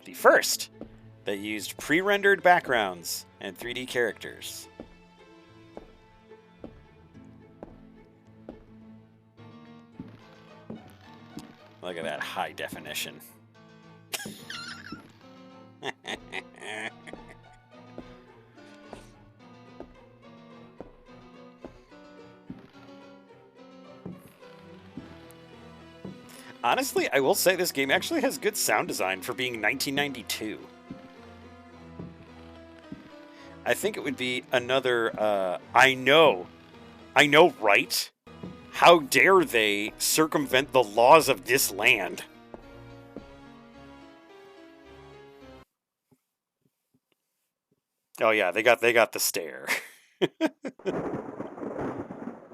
that used pre-rendered backgrounds and 3D characters. Look at that high definition. Honestly, I will say this game actually has good sound design for being 1992. I think it would be another, I know, right? How dare they circumvent the laws of this land? Oh yeah, they got the stare.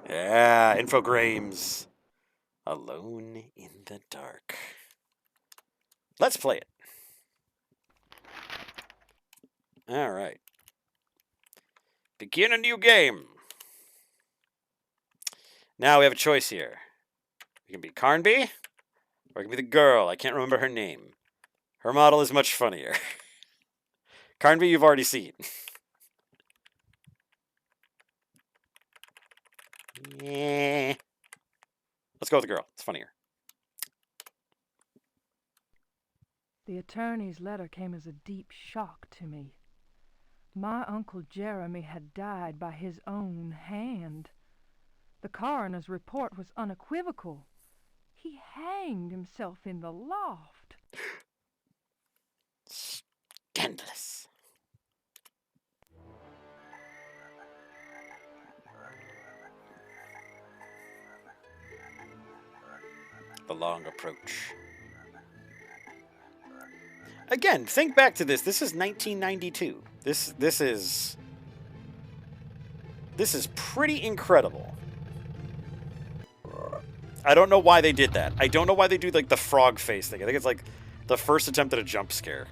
Yeah, Infogrames. Alone in the Dark. Let's play it. All right. Begin a new game. Now we have a choice here. It can be Carnby, or it can be the girl. I can't remember her name. Her model is much funnier. Carnby, you've already seen. Yeah. Let's go with the girl. It's funnier. The attorney's letter came as a deep shock to me. My Uncle Jeremy had died by his own hand. The coroner's report was unequivocal. He hanged himself in the loft. Scandalous. The long approach. Again, think back to this. This is 1992. This is pretty incredible. I don't know why they did that. I don't know why they do like the frog face thing. I think it's like the first attempt at a jump scare.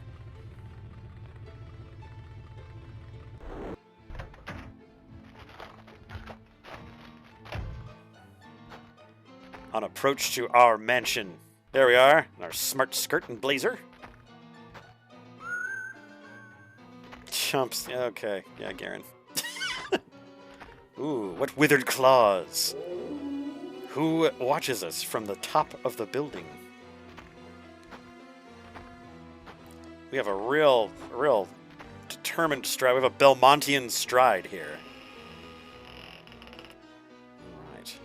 On approach to our mansion. There we are, in our smart skirt and blazer. Chumps. Okay, yeah, Garen. Ooh, what withered claws. Who watches us from the top of the building? We have a real determined stride. We have a Belmontian stride here. Alright.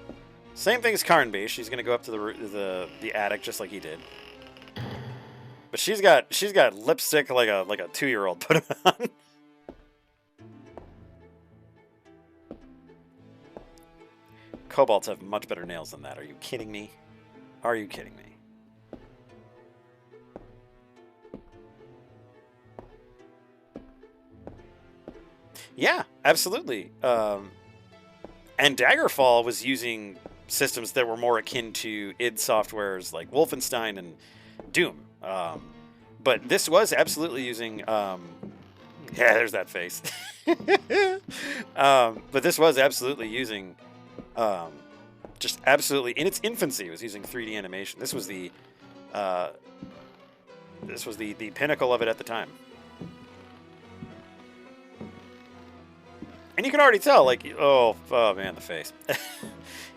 Same thing as Carnby. She's gonna go up to the attic just like he did. But she's got lipstick like a 2-year-old put it on. Kobolds have much better nails than that. Are you kidding me? Are you kidding me? Yeah, absolutely. And Daggerfall was using systems that were more akin to id Software's like Wolfenstein and Doom. But this was absolutely using... yeah, there's that face. But this was absolutely using... just absolutely in its infancy, it was using 3D animation. This was the pinnacle of it at the time. And you can already tell, like, oh man, the face.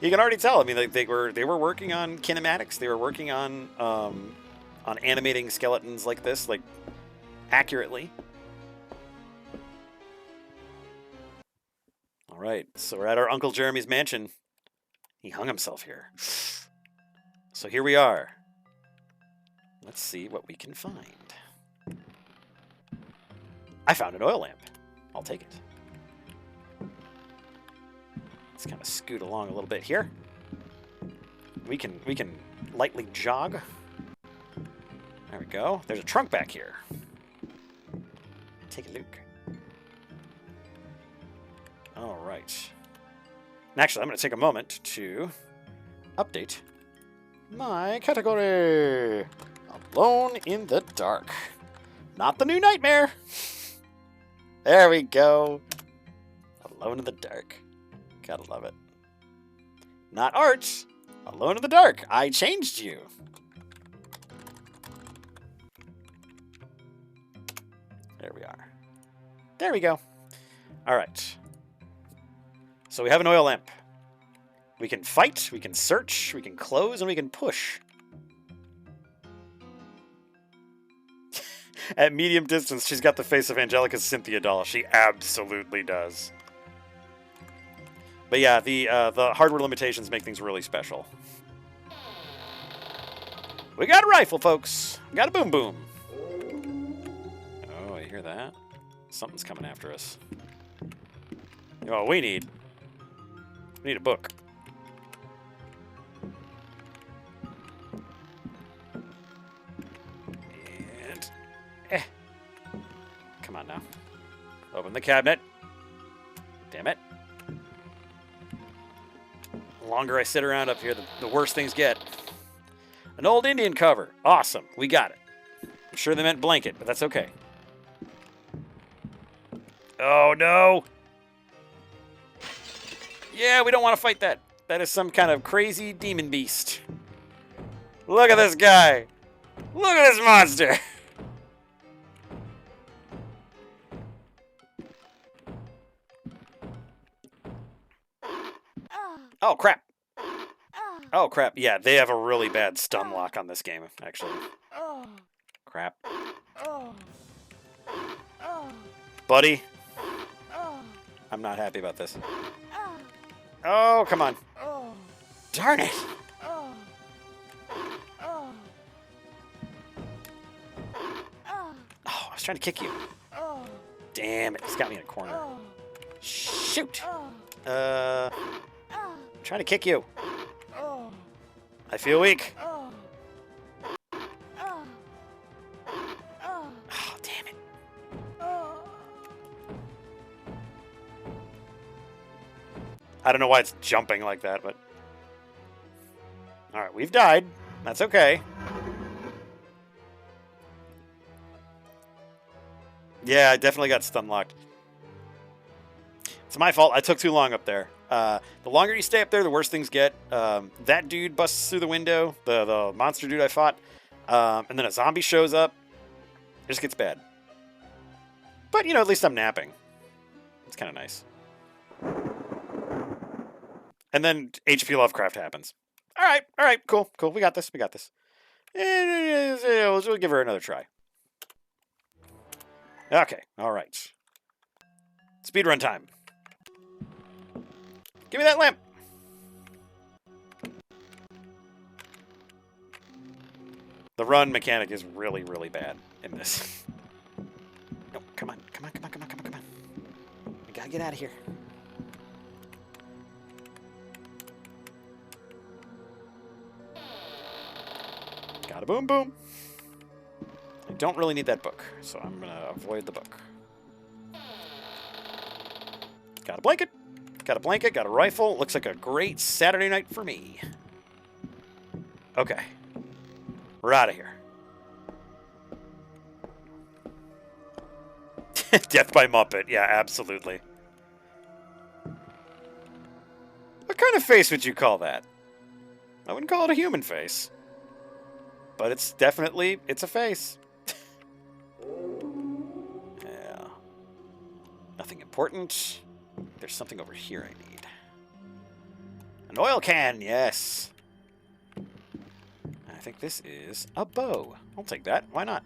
You can already tell. I mean, like, they were working on kinematics. They were working on animating skeletons like this, like, accurately. All right, so we're at our Uncle Jeremy's mansion. He hung himself here. So here we are. Let's see what we can find. I found an oil lamp. I'll take it. Let's kind of scoot along a little bit here. We can lightly jog. There we go. There's a trunk back here. Take a look. All right. And actually, I'm going to take a moment to update my category. Alone in the dark. Not the new nightmare. There we go. Alone in the dark. Gotta love it. Not art. Alone in the dark. I changed you. There we are. There we go. All right. So we have an oil lamp. We can fight, we can search, we can close, and we can push. At medium distance, she's got the face of Angelica's Cynthia doll. She absolutely does. But yeah, the hardware limitations make things really special. We got a rifle, folks. We got a boom boom. Oh, you hear that? Something's coming after us. Oh, we need a book. And come on now. Open the cabinet. Damn it. The longer I sit around up here, the worse things get. An old Indian cover. Awesome. We got it. I'm sure they meant blanket, but that's okay. Oh, no. Yeah, we don't want to fight that. That is some kind of crazy demon beast. Look at this guy. Look at this monster. Oh, crap. Oh, crap. Yeah, they have a really bad stun lock on this game, actually. Crap. Buddy. I'm not happy about this. Oh, come on. Darn it. Oh, I was trying to kick you. Damn it. He's got me in a corner. Shoot. I'm trying to kick you. I feel weak. Oh, damn it. I don't know why it's jumping like that, but... Alright, we've died. That's okay. Yeah, I definitely got stun locked. It's my fault. I took too long up there. The longer you stay up there, the worse things get. That dude busts through the window, the monster dude I fought, and then a zombie shows up. It just gets bad. But, you know, at least I'm napping. It's kind of nice. And then HP Lovecraft happens. All right, cool. We got this. We'll give her another try. Okay, all right. Speedrun time. Give me that lamp. The run mechanic is really, really bad in this. No, come on. We gotta get out of here. Gotta boom boom. I don't really need that book, so I'm gonna avoid the book. Got a blanket. Got a rifle. Looks like a great Saturday night for me. Okay. We're out of here. Death by Muppet. Yeah, absolutely. What kind of face would you call that? I wouldn't call it a human face. But it's definitely, it's a face. Yeah. Nothing important. There's something over here I need. An oil can, yes. I think this is a bow. I'll take that. Why not?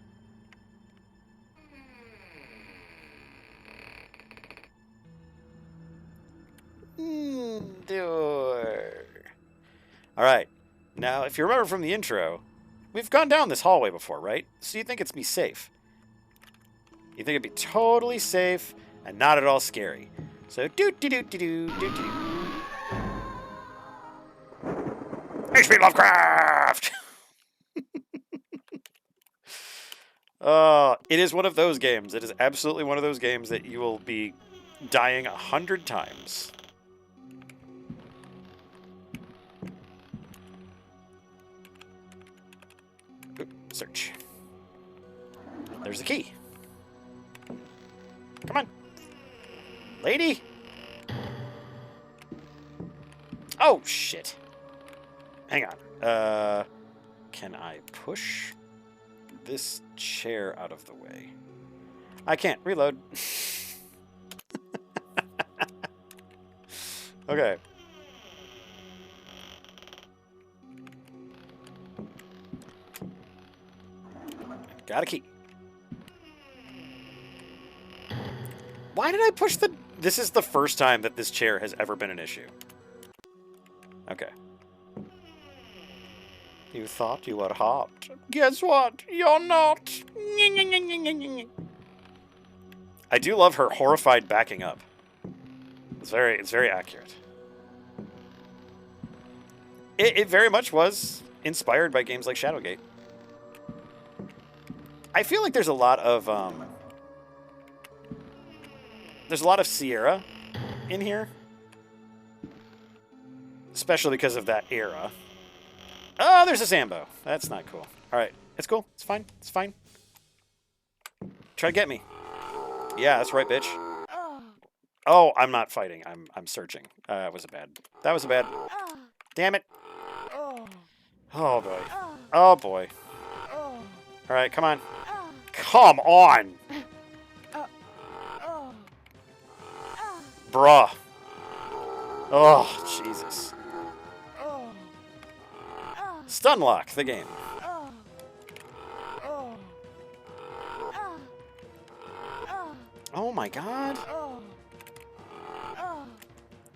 Door. All right. Now, if you remember from the intro, we've gone down this hallway before, right? So you think it's be safe. You think it'd be totally safe and not at all scary. So do-do-do-do-do-do-do. HP Lovecraft! It is one of those games. It is absolutely one of those games that you will be dying 100 times. Search. There's the key. Come on. Lady? Oh, shit. Hang on. Can I push this chair out of the way? I can't. Reload. Okay. Got a key. Why did I push the... This is the first time that this chair has ever been an issue. Okay. You thought you were hot. Guess what? You're not. I do love her horrified backing up. It's very accurate. It very much was inspired by games like Shadowgate. I feel like there's a lot of Sierra in here, especially because of that era. Oh, there's a Sambo. That's not cool. All right, it's cool. It's fine. It's fine. Try to get me. Yeah, that's right, bitch. Oh, I'm not fighting. I'm searching. That was a bad. Damn it. Oh boy. Oh boy. All right, come on. Come on. Bruh. Oh, Jesus. Stunlock the game. Oh my god.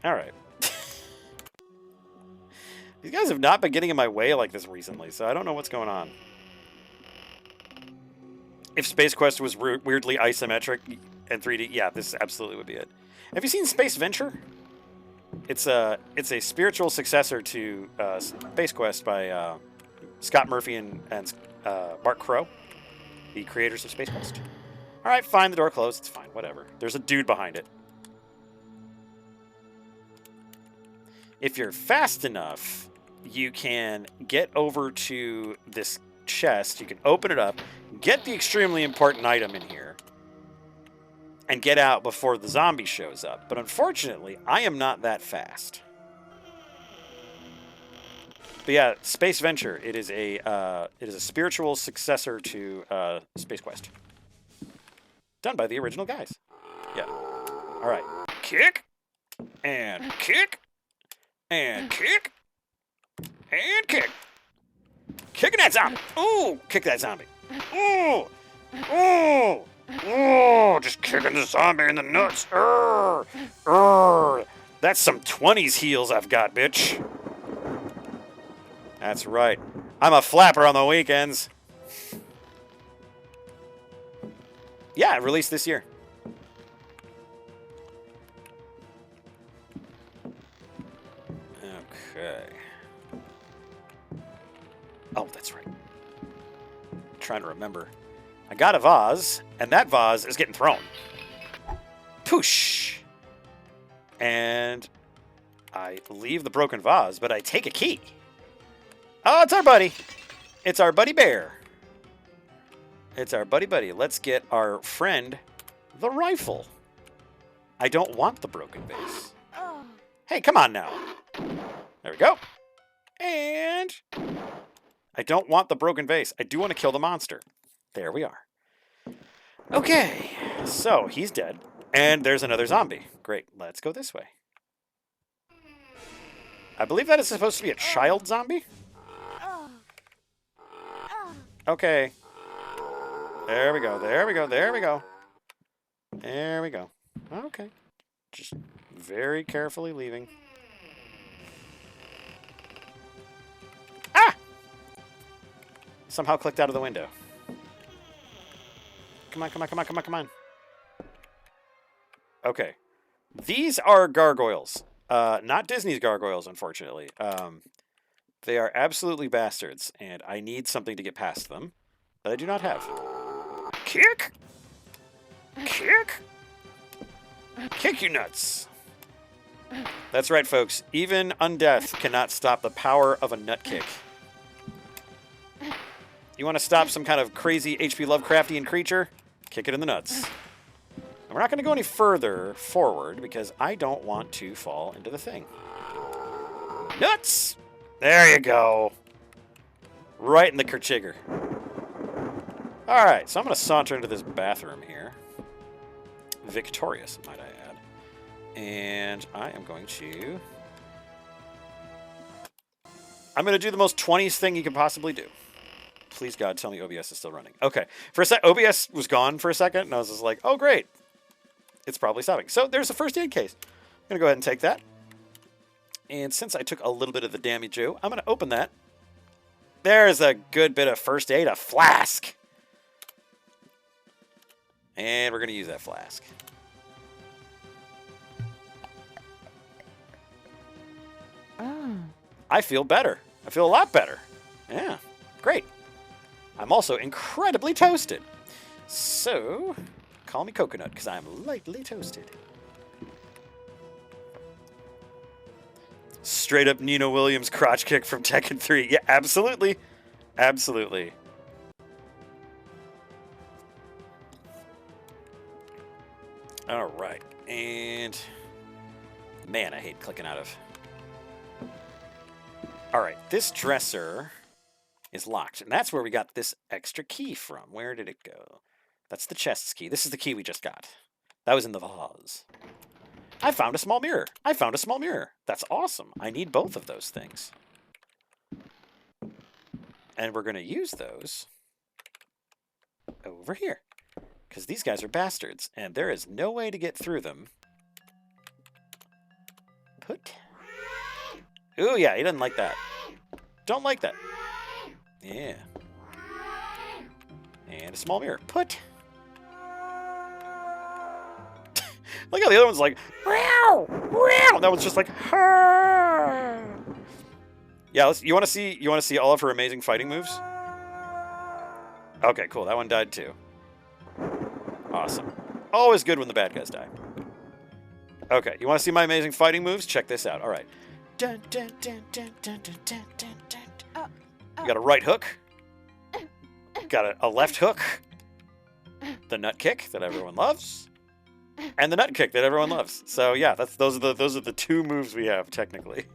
Alright. These guys have not been getting in my way like this recently, so I don't know what's going on. If Space Quest was weirdly isometric and 3D, yeah, this absolutely would be it. Have you seen Space Venture? It's a spiritual successor to Space Quest by Scott Murphy and Mark Crow, the creators of Space Quest. All right, fine, the door closed. It's fine, whatever. There's a dude behind it. If you're fast enough, you can get over to this chest. You can open it up, get the extremely important item in here, and get out before the zombie shows up. But unfortunately, I am not that fast. But yeah, Space Venture. It is a spiritual successor to Space Quest, done by the original guys. Yeah. All right. Kick and kick and kick and kick. Kicking that zombie. Ooh, kick that zombie. Ooh, ooh, ooh. Just kicking the zombie in the nuts. That's some 20s heals I've got, bitch. That's right. I'm a flapper on the weekends. Yeah, released this year. Okay. Oh, that's right. I'm trying to remember. I got a vase, and that vase is getting thrown. Poosh! And I leave the broken vase, but I take a key. Oh, it's our buddy. It's our buddy bear. It's our buddy. Let's get our friend the rifle. I don't want the broken vase. Hey, come on now. There we go. And I don't want the broken vase. I do want to kill the monster. There we are. Okay, so he's dead. And there's another zombie. Great, let's go this way. I believe that is supposed to be a child zombie. Okay. There we go. Okay. Just very carefully leaving. Ah! Somehow clicked out of the window. Come on. Okay. These are gargoyles. Not Disney's gargoyles, unfortunately. They are absolutely bastards, and I need something to get past them that I do not have. Kick! Kick, you nuts! That's right, folks. Even undeath cannot stop the power of a nut kick. You want to stop some kind of crazy H.P. Lovecraftian creature? Kick it in the nuts. And we're not going to go any further forward because I don't want to fall into the thing. Nuts! There you go. Right in the kerchigger. Alright, so I'm going to saunter into this bathroom here. Victorious, might I add. And I am going to... I'm going to do the most 20s thing you can possibly do. Please, God, tell me OBS is still running. Okay. For a sec, OBS was gone for a second, and I was just like, oh, great. It's probably stopping. So there's a first aid case. I'm going to go ahead and take that. And since I took a little bit of the damage, I'm going to open that. There's a good bit of first aid, a flask. And we're going to use that flask. I feel better. I feel a lot better. Yeah, great. I'm also incredibly toasted. So, call me coconut because I'm lightly toasted. Straight up Nino Williams crotch kick from Tekken 3. Yeah, absolutely. Absolutely. All right. And man, I hate clicking out of. All right. This dresser is locked. And that's where we got this extra key from. Where did it go? That's the chest's key. This is the key we just got. That was in the vase. I found a small mirror. That's awesome. I need both of those things. And we're going to use those over here. Because these guys are bastards. And there is no way to get through them. Put. Ooh, yeah, he doesn't like that. Don't like that. Yeah. And a small mirror. Put. Look how the other one's like, wow, wow. That one's just like, ha. Yeah. You want to see all of her amazing fighting moves? Okay, cool. That one died too. Awesome. Always good when the bad guys die. Okay, you want to see my amazing fighting moves? Check this out. All right. Dun, dun, dun, dun, dun, dun, dun, dun, dun. Uh, You got a right hook. Got a left hook. The nut kick that everyone loves. And the nut kick that everyone loves. So yeah, those are the two moves we have technically.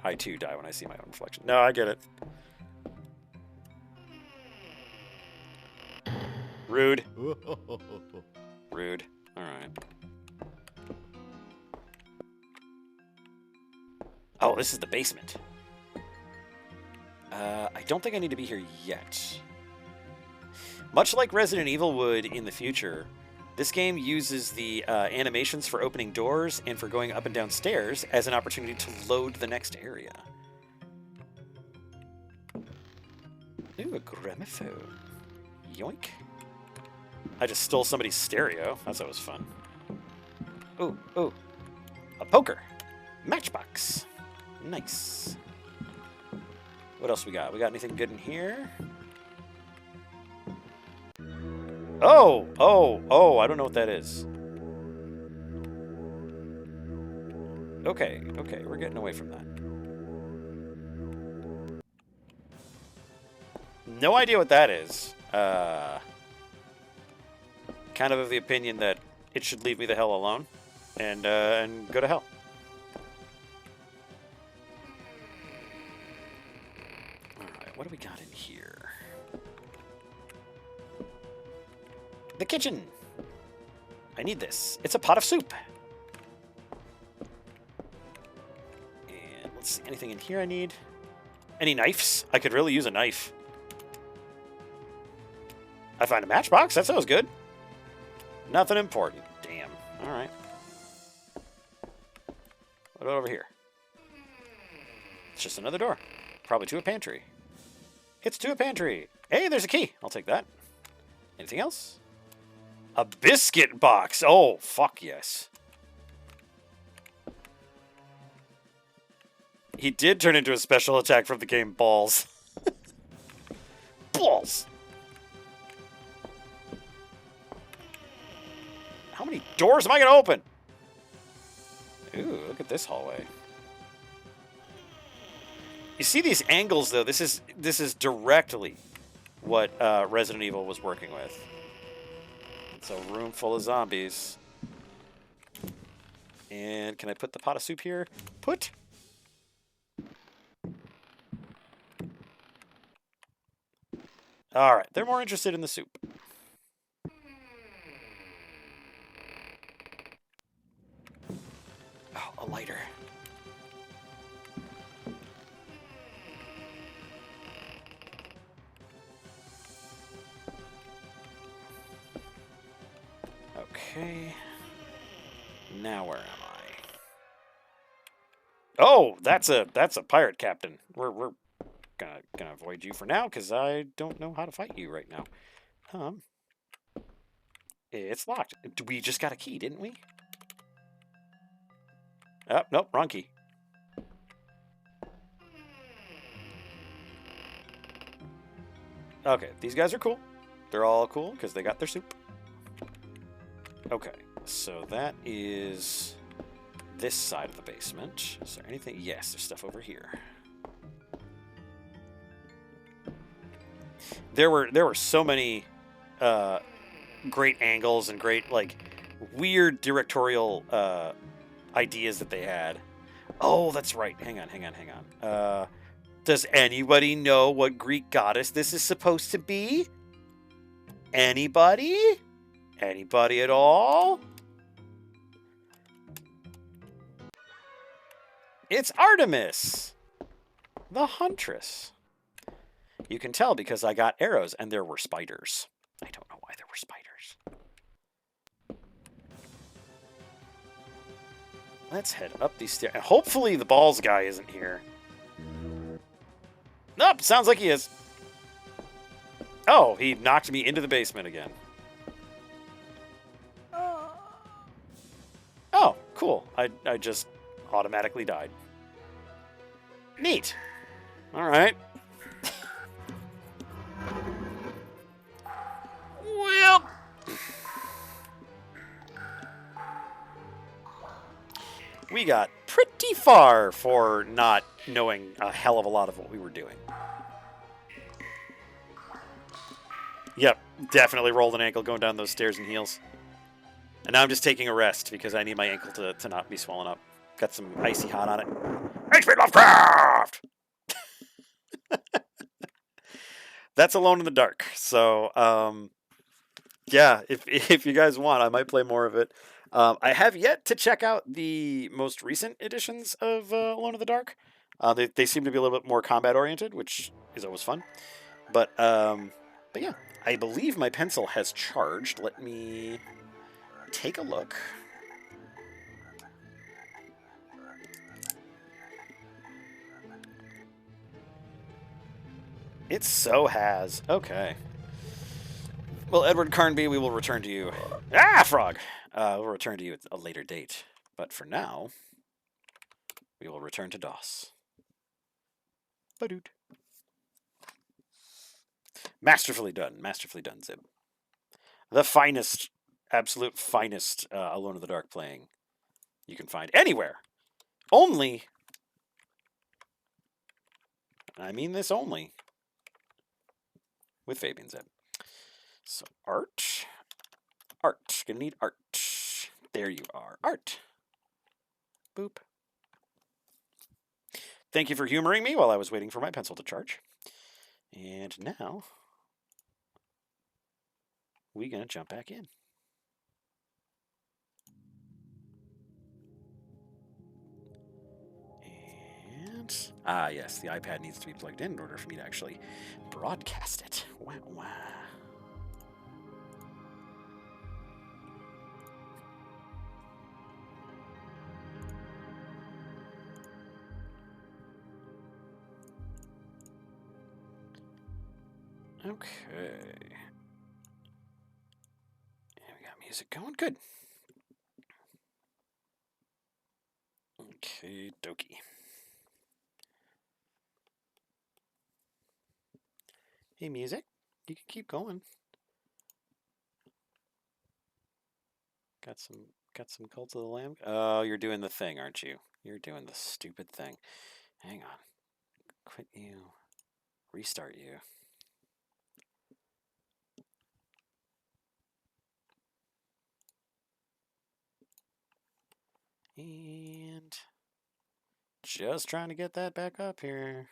I too die when I see my own reflection. No, I get it. Rude. Rude. Alright. Oh, this is the basement. I don't think I need to be here yet. Much like Resident Evil would in the future, this game uses the animations for opening doors and for going up and down stairs as an opportunity to load the next area. Ooh, a gramophone. Yoink. I just stole somebody's stereo. That's always fun. Ooh, ooh. A poker. Matchbox. Nice. What else we got? We got anything good in here? Oh! Oh! Oh! I don't know what that is. Okay, okay. We're getting away from that. No idea what that is. Kind of the opinion that it should leave me the hell alone and go to hell. Alright, what do we got in here? The kitchen! I need this. It's a pot of soup. And let's see, anything in here I need? Any knives? I could really use a knife. I find a matchbox. That sounds good. Nothing important. Damn. Alright. What about over here? It's just another door. Probably to a pantry. It's to a pantry. Hey, there's a key. I'll take that. Anything else? A biscuit box. Oh, fuck yes. He did turn into a special attack from the game Balls. Balls! How many doors am I going to open? Ooh, look at this hallway. You see these angles, though? This is directly what Resident Evil was working with. It's a room full of zombies. And can I put the pot of soup here? Put. All right, they're more interested in the soup. Oh, a lighter. Okay. Now where am I? Oh, that's a pirate captain. We're gonna avoid you for now because I don't know how to fight you right now. It's locked. We just got a key, didn't we? Oh, nope, wrong key. Okay, these guys are cool. They're all cool because they got their soup. Okay, so that is this side of the basement. Is there anything? Yes, there's stuff over here. There were so many great angles and great, like, weird directorial ideas that they had. Oh, that's right. Hang on. Does anybody know what Greek goddess this is supposed to be? Anybody? Anybody at all? It's Artemis, the Huntress. You can tell because I got arrows and there were spiders. I don't know why there were spiders. Let's head up these stairs. And hopefully the balls guy isn't here. Nope, sounds like he is. Oh, he knocked me into the basement again. Oh, cool. I just automatically died. Neat. All right. Well. we got pretty far for not knowing a hell of a lot of what we were doing. Yep, definitely rolled an ankle going down those stairs in heels. And now I'm just taking a rest because I need my ankle to not be swollen up. Got some icy hot on it. HP Lovecraft! That's Alone in the Dark. So, yeah, if you guys want, I might play more of it. I have yet to check out the most recent editions of Alone in the Dark. They seem to be a little bit more combat oriented, which is always fun. But yeah, I believe my pencil has charged. Let me take a look. It so has. Okay. Well, Edward Carnby, we will return to you. Ah, frog! We'll return to you at a later date. But for now, we will return to DOS. Badoot. Masterfully done, Zib. The finest, absolute finest Alone in the Dark playing you can find anywhere. Only, I mean this only, with Fabian Zib. So art. Gonna need art. There you are, art. Boop. Thank you for humoring me while I was waiting for my pencil to charge. And now, we're gonna jump back in. And, yes, the iPad needs to be plugged in order for me to actually broadcast it. Wah, wah. Okay. And we got music going. Good. Okay, dokie. Hey, music. You can keep going. Got some Cult of the Lamb. Oh, you're doing the thing, aren't you? You're doing the stupid thing. Hang on. Quit you. Restart you. And just trying to get that back up here.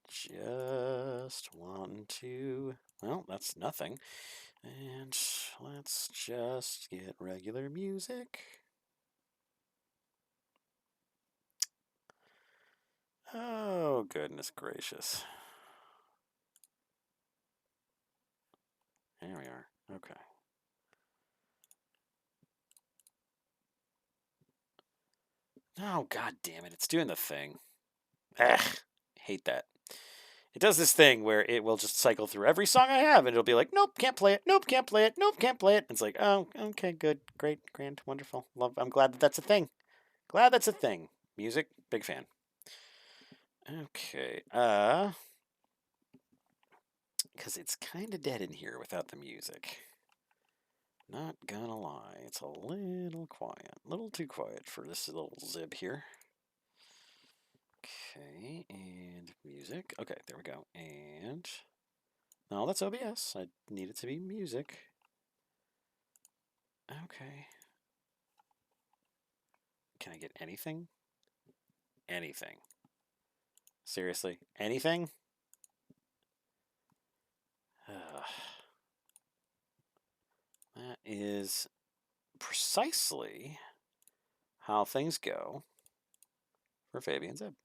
Just wanting to... Well, that's nothing. And let's just get regular music. Oh, goodness gracious. There we are. Okay. Oh, god damn it. It's doing the thing. Ugh. Hate that. It does this thing where it will just cycle through every song I have, and it'll be like, nope, can't play it, nope, can't play it, nope, can't play it. It's like, oh, okay, good, great, grand, wonderful. Love. I'm glad that that's a thing. Glad that's a thing. Music, big fan. Okay, because it's kind of dead in here without the music. Not gonna lie, it's a little quiet. A little too quiet for this little Zib here. Okay, and music. Okay, there we go. And... no, that's OBS. I need it to be music. Okay. Can I get anything? Anything. Seriously? Anything? That is precisely how things go for Fabian Zib.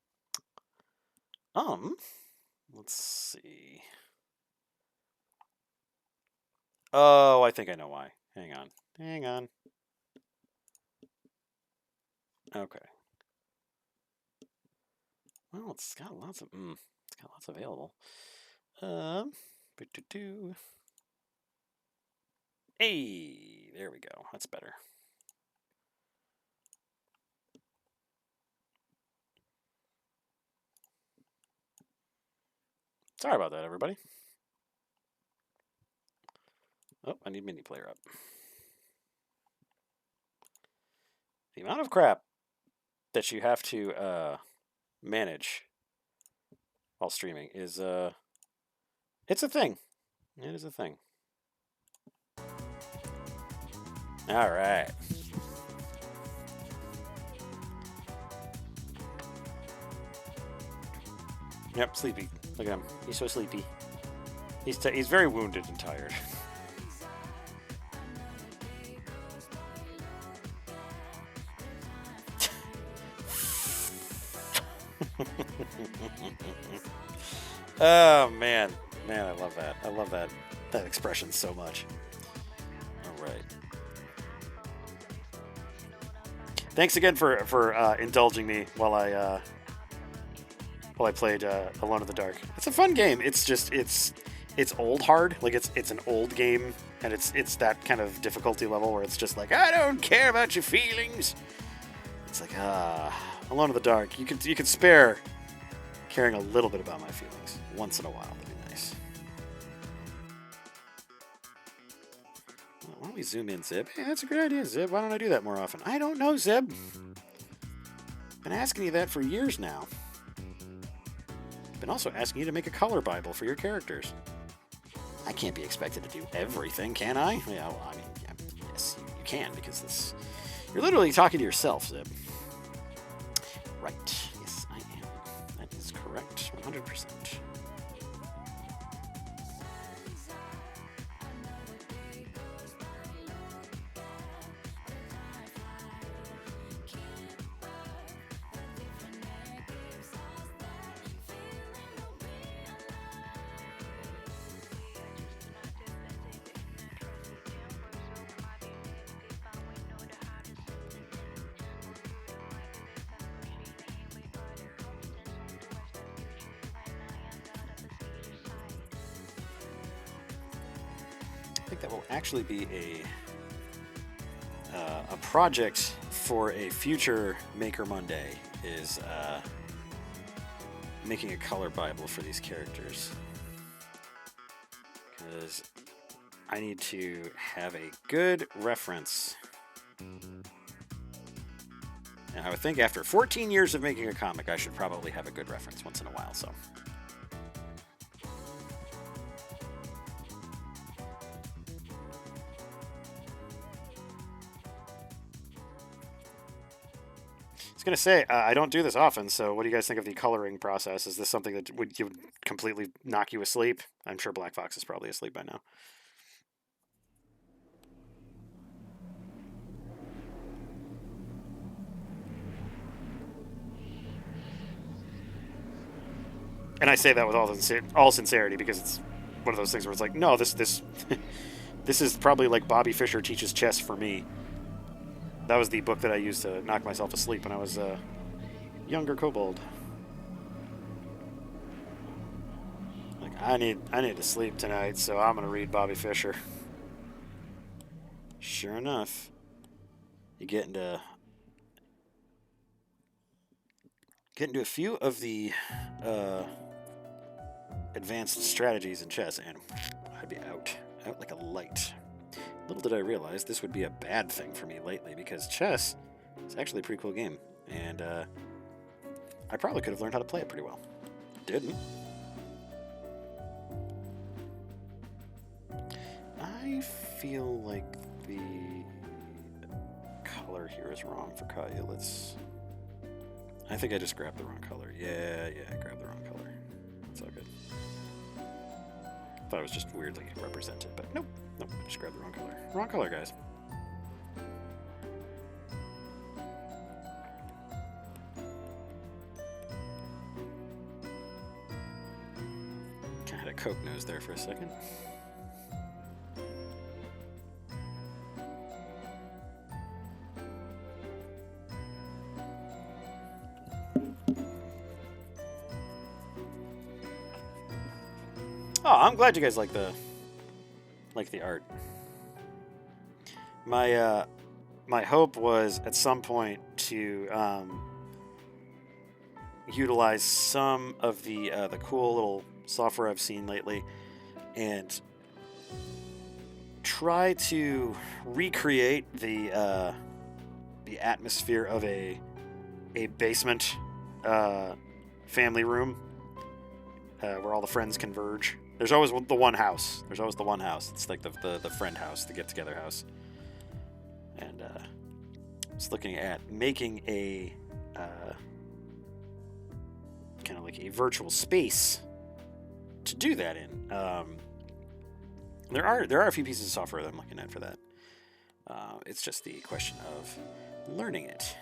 Let's see. Oh, I think I know why. Hang on. Okay. Well, it's got lots available. Hey, there we go. That's better. Sorry about that, everybody. Oh, I need mini player up. The amount of crap that you have to manage while streaming is it's a thing. It is a thing. All right. Yep, sleepy. Look at him. He's so sleepy. He's very wounded and tired. Oh man, I love that. I love that expression so much. All right. Thanks again for indulging me while I played Alone in the Dark. It's a fun game. It's just it's old hard. Like it's an old game, and it's that kind of difficulty level where it's just like, I don't care about your feelings. It's like Alone in the Dark. You could spare caring a little bit about my feelings once in a while. That'd be nice. Why don't we zoom in, Zib? Hey, that's a good idea, Zib. Why don't I do that more often? I don't know, Zib. Been asking you that for years now. Been also asking you to make a color Bible for your characters. I can't be expected to do everything, can I? Yeah, well, I mean, yeah, yes, you can, because you're literally talking to yourself, Zib. Right. Yes, I am. That is correct. 100%. I think that will actually be a project for a future Maker Monday, is making a color Bible for these characters. Because I need to have a good reference. And I would think after 14 years of making a comic, I should probably have a good reference once in a while, so... Gonna say I don't do this often, so what do you guys think of the coloring process? Is this something that would completely knock you asleep? I'm sure Black Fox is probably asleep by now. And I say that with all sincerity, because it's one of those things where it's like, no, this this is probably like Bobby Fischer Teaches Chess for me. That was the book that I used to knock myself asleep when I was a younger kobold. Like, I need to sleep tonight, so I'm gonna read Bobby Fischer. Sure enough, you get into a few of the advanced strategies in chess, and I'd be out like a light. Little did I realize this would be a bad thing for me lately, because chess is actually a pretty cool game, and I probably could have learned how to play it pretty well. Didn't. I feel like the color here is wrong for Kaya. I think I just grabbed the wrong color. Yeah, I grabbed the wrong color. It's all good. Thought it was just weirdly represented, but nope, I just grabbed the wrong color. Wrong color, guys. I had a Coke nose there for a second. Oh, I'm glad you guys like the art. My hope was at some point to utilize some of the cool little software I've seen lately and try to recreate the the atmosphere of a basement family room where all the friends converge. There's always the one house. There's always the one house. It's like the friend house, the get-together house. And I was looking at making a kind of like a virtual space to do that in. There are a few pieces of software that I'm looking at for that. It's just the question of learning it.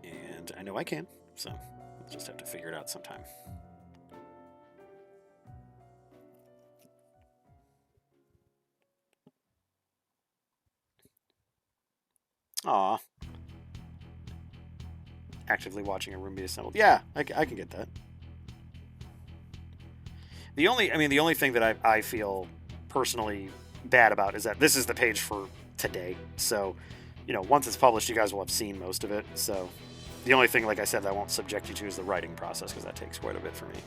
And I know I can, so we'll just have to figure it out sometime. Aw. Actively watching a room be assembled. Yeah, I can get that. The only thing that I feel personally bad about is that this is the page for today. So, once it's published, you guys will have seen most of it. So, the only thing, like I said, that I won't subject you to is the writing process, because that takes quite a bit for me.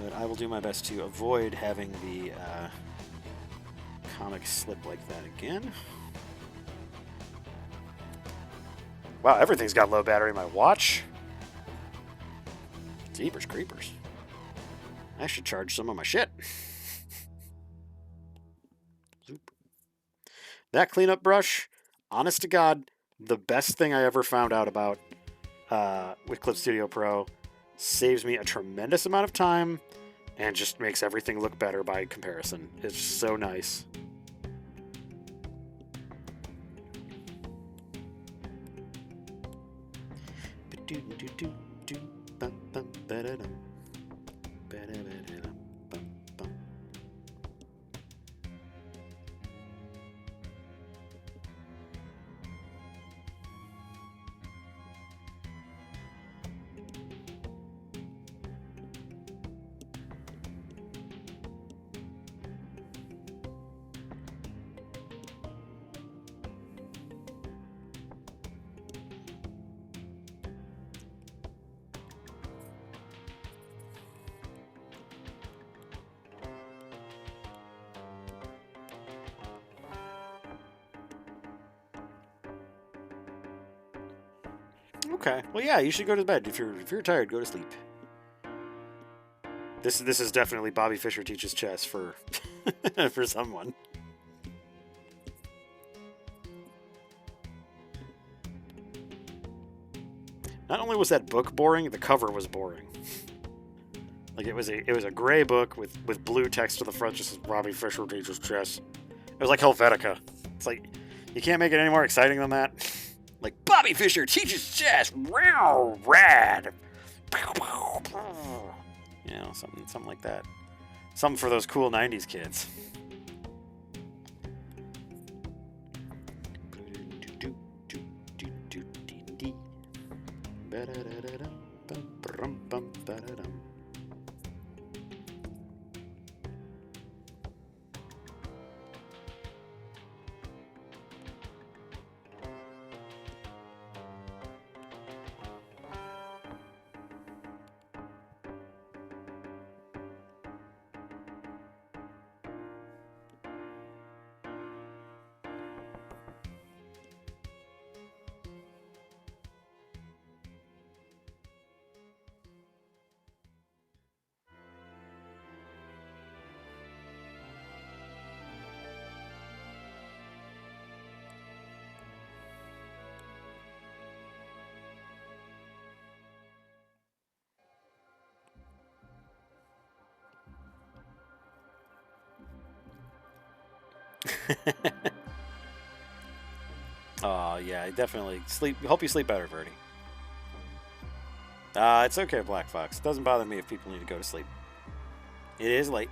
But I will do my best to avoid having the comic slip like that again. Wow, everything's got low battery in my watch. Jeepers creepers. I should charge some of my shit. That cleanup brush, honest to God, the best thing I ever found out about with Clip Studio Pro. Saves me a tremendous amount of time and just makes everything look better by comparison. It's so nice. Okay. Well, yeah, you should go to bed. If you're tired, go to sleep. This is definitely Bobby Fischer teaches chess for for someone. Not only was that book boring, the cover was boring. Like it was a gray book with blue text to the front, just says Bobby Fischer teaches chess. It was like Helvetica. It's like you can't make it any more exciting than that. Like, Bobby Fischer teaches chess. Wow, rad. Something like that. Something for those cool 90s kids. Oh, yeah, I definitely sleep. Hope you sleep better, Verdi. It's okay, Black Fox. It doesn't bother me if people need to go to sleep. It is late.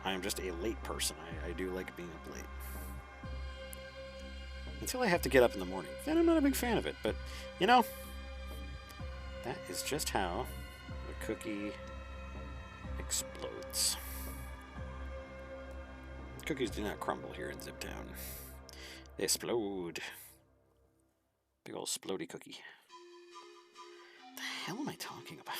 I am just a late person. I do like being up late. Until I have to get up in the morning. Then I'm not a big fan of it. But, that is just how the cookie explodes. Cookies do not crumble here in Ziptown. They explode. Big old splody cookie. What the hell am I talking about?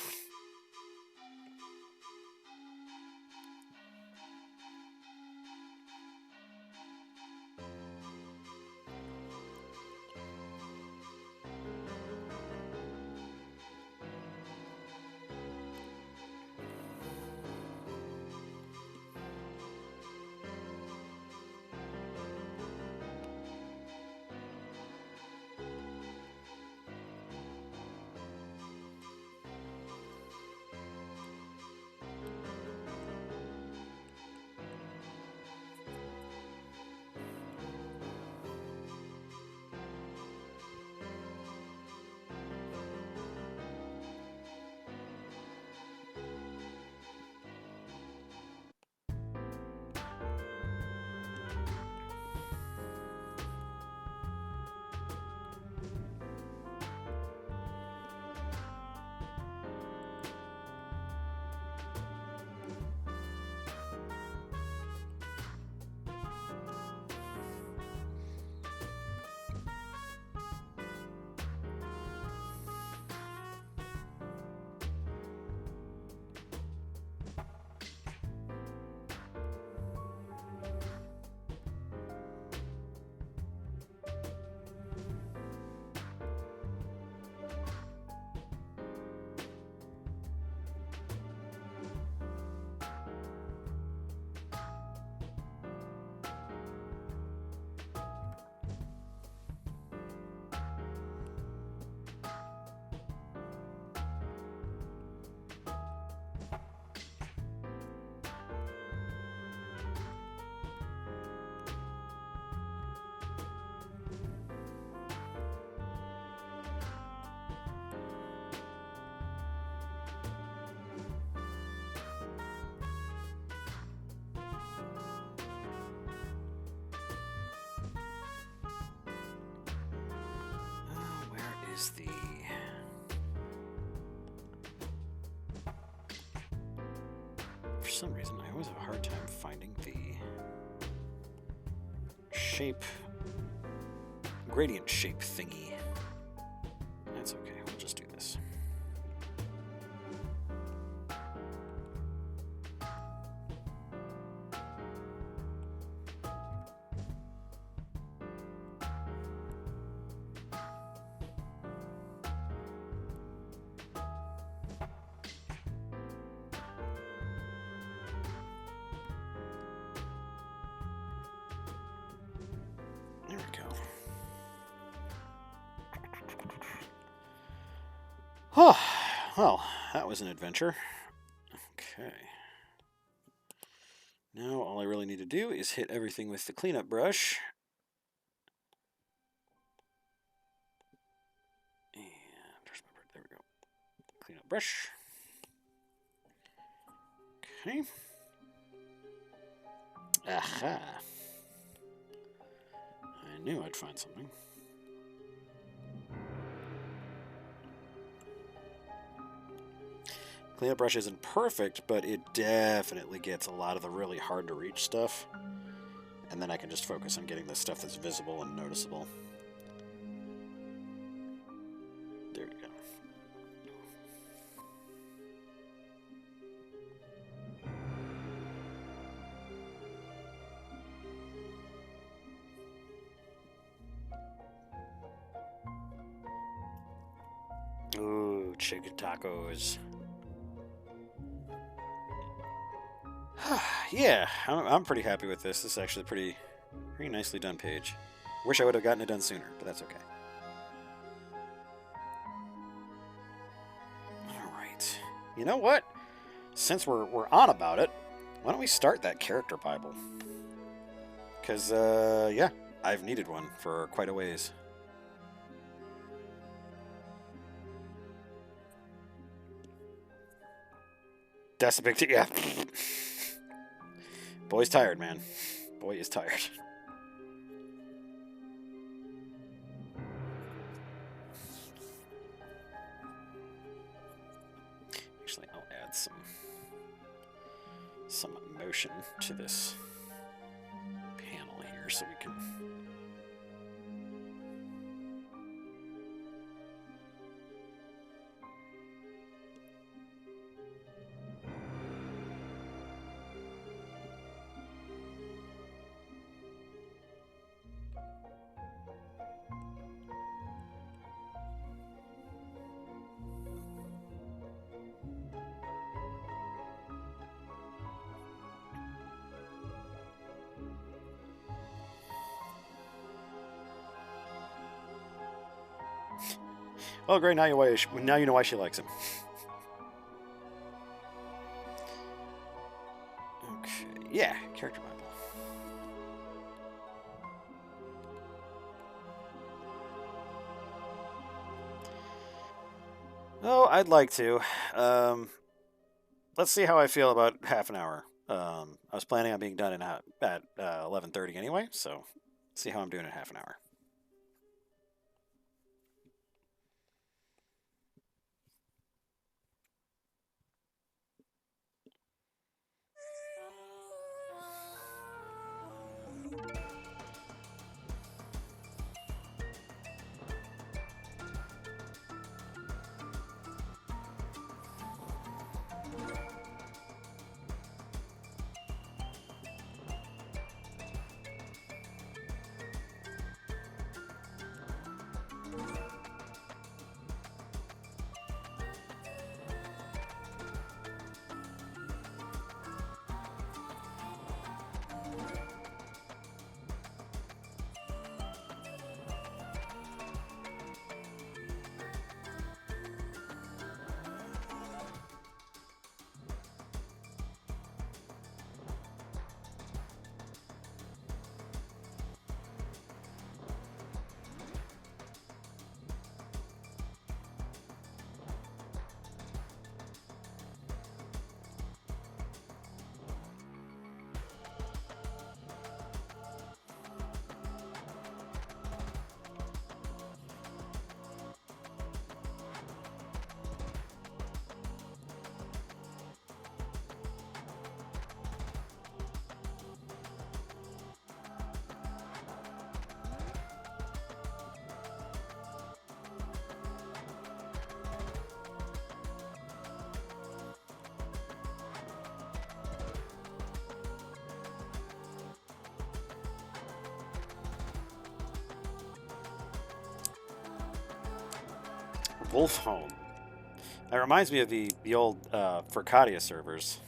Is the for some reason I always have a hard time finding the shape gradient shape thingy. That's okay, we'll just do this. There we go. Oh, well, that was an adventure. Okay. Now all I really need to do is hit everything with the cleanup brush. And there's my bird. There we go. Cleanup brush. Okay. Aha. I knew I'd find something. Cleanup brush isn't perfect, but it definitely gets a lot of the really hard to reach stuff. And then I can just focus on getting the stuff that's visible and noticeable. There we go. Ooh, chicken tacos. Yeah, I'm pretty happy with this. This is actually a pretty nicely done page. Wish I would have gotten it done sooner, but that's okay. Alright. You know what? Since we're on about it, why don't we start that character Bible? Because, yeah, I've needed one for quite a ways. That's a big deal. Yeah. Boy's tired, man. Boy is tired. Actually, I'll add some motion to this panel here so we can Well, great. Now you know why she likes him. Okay. Yeah, character Bible. Oh, I'd like to. Let's see how I feel about half an hour. I was planning on being done at 11:30 anyway, so see how I'm doing in half an hour. Wolf Home. That reminds me of the old Furcadia servers.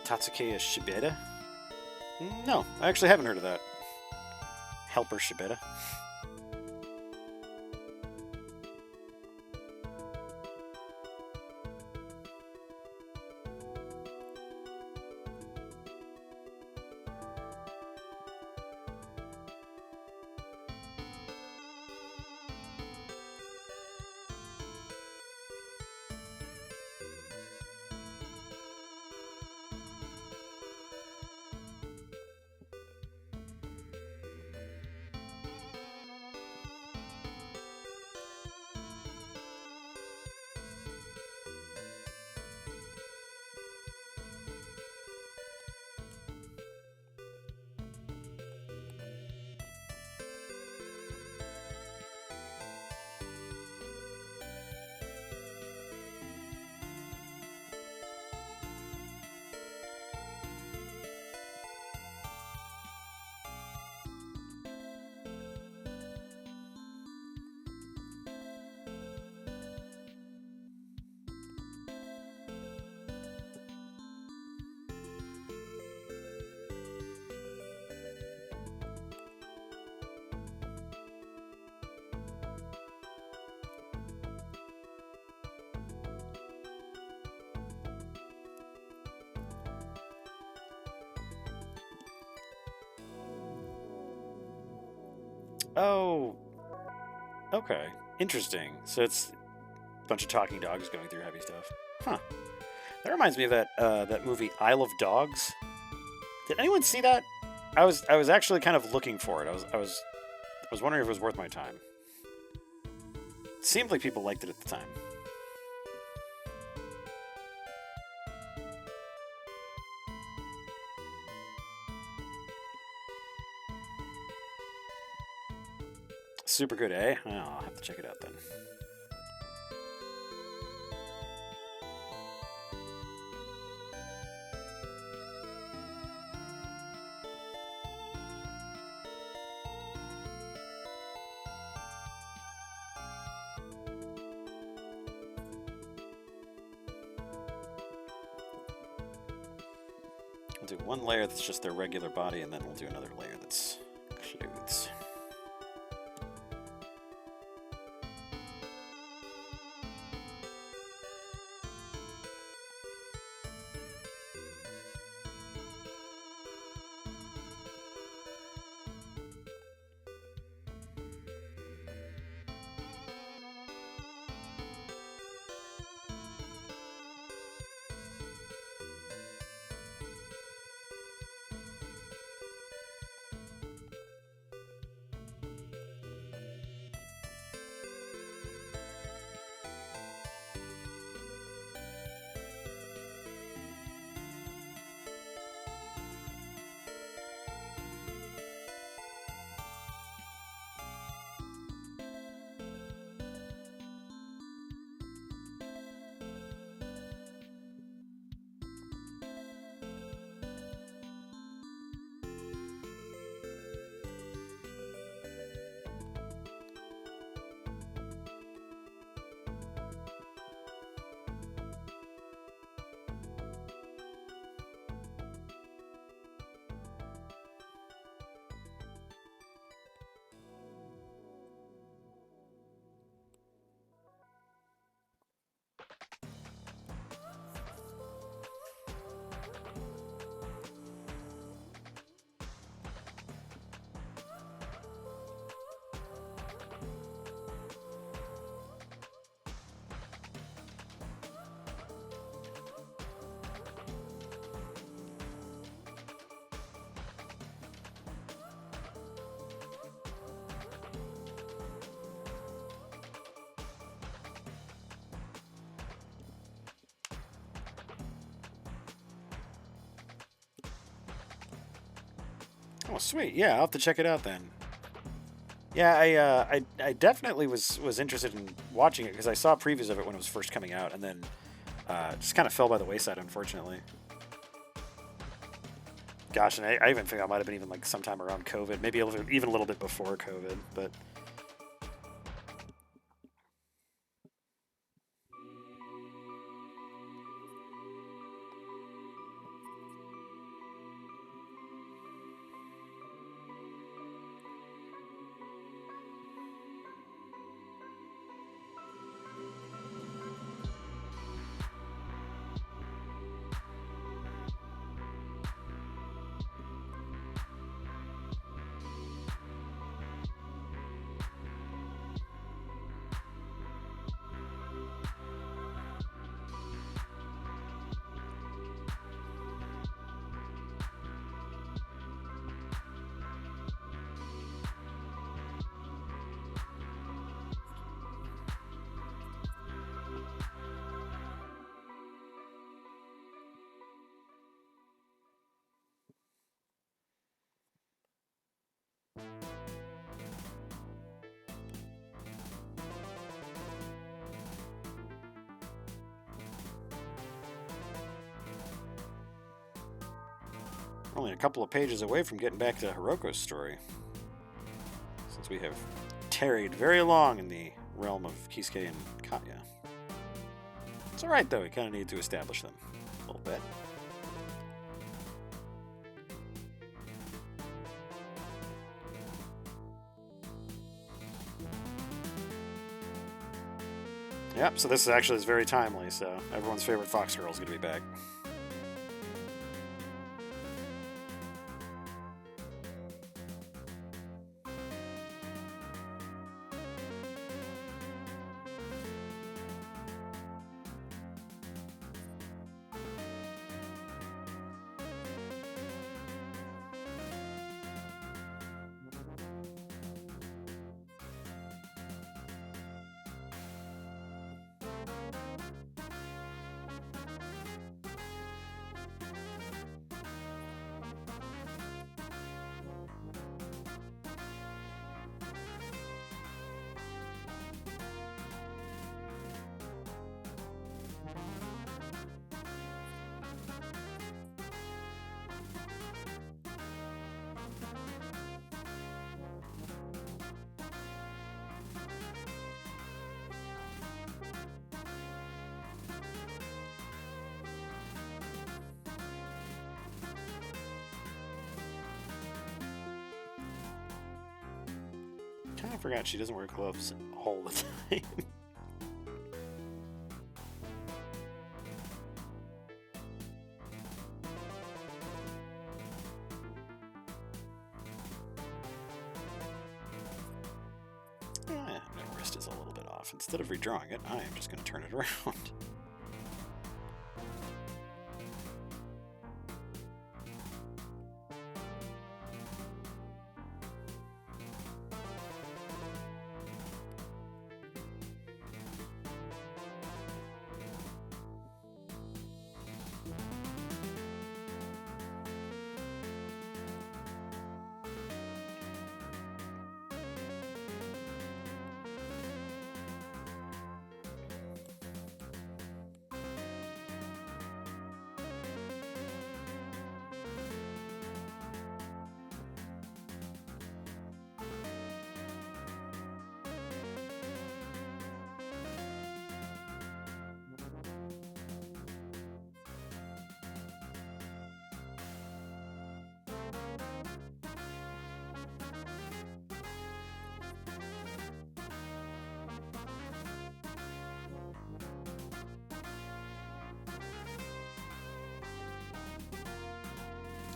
Tatsukeya Shibeda? No, I actually haven't heard of that. Helper Shibeda. Oh, Okay, interesting. So it's a bunch of talking dogs going through heavy stuff. Huh. That reminds me of that movie Isle of Dogs. Did anyone see that? I was actually kind of looking for it. I was wondering if it was worth my time. It seemed like people liked it at the time. Super good, eh? Oh, I'll have to check it out then. We'll do one layer that's just their regular body, and then we'll do another layer that's clothes. Oh, sweet. Yeah, I'll have to check it out then. Yeah, I definitely was interested in watching it because I saw previews of it when it was first coming out, and then just kind of fell by the wayside, unfortunately. Gosh, and I even think that might have been even like sometime around COVID, maybe even a little bit before COVID, but. Only a couple of pages away from getting back to Hiroko's story, since we have tarried very long in the realm of Kisuke and Katya. It's alright though, we kind of need to establish them a little bit. Yep, so this is very timely, so everyone's favorite Fox Girl is going to be back. kind of forgot she doesn't wear gloves all the time. My wrist is a little bit off. Instead of redrawing it, I am just going to turn it around.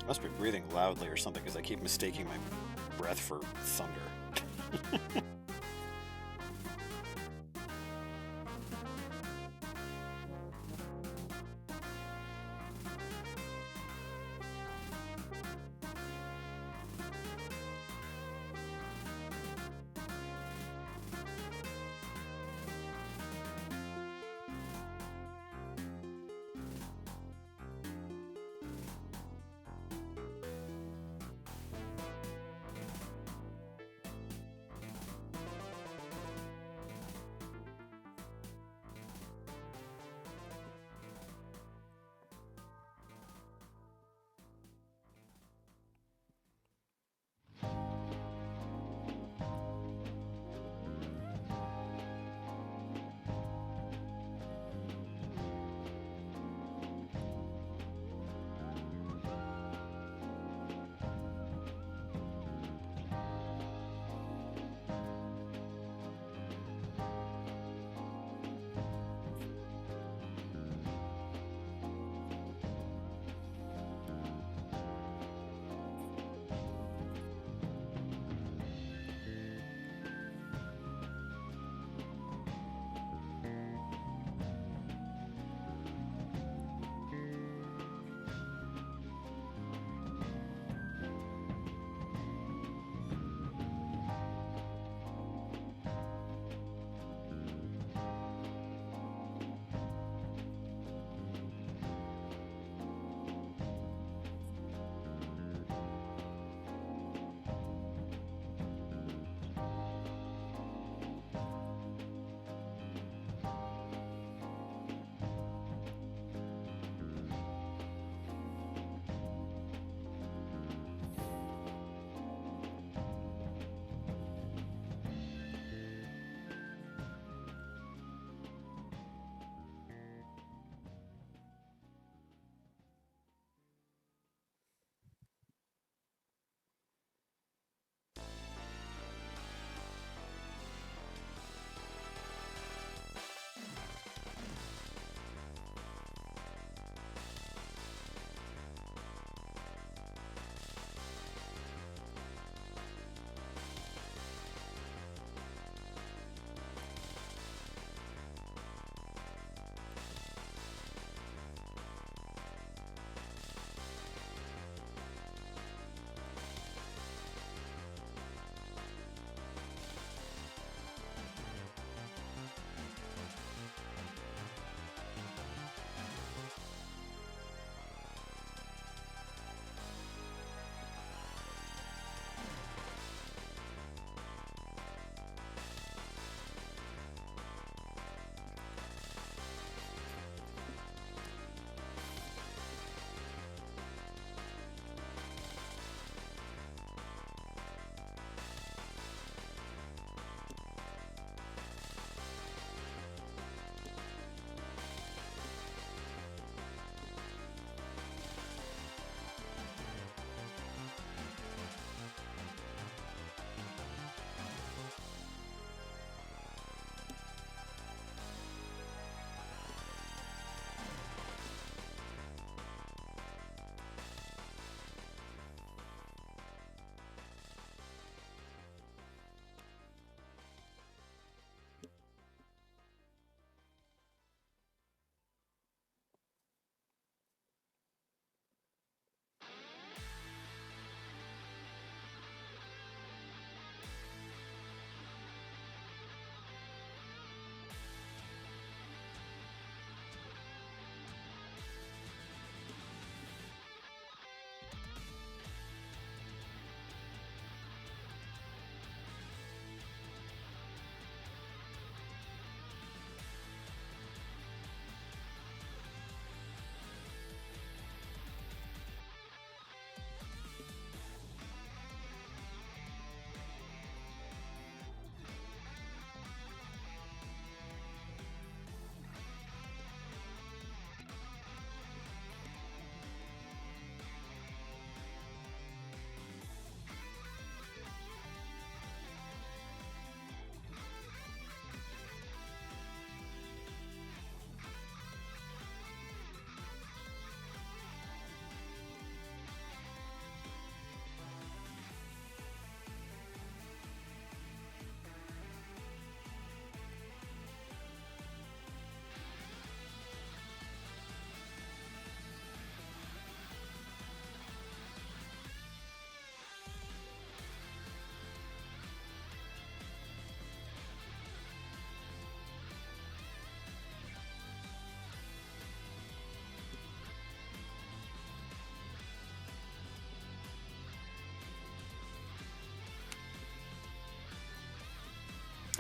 I must be breathing loudly or something because I keep mistaking my breath for thunder.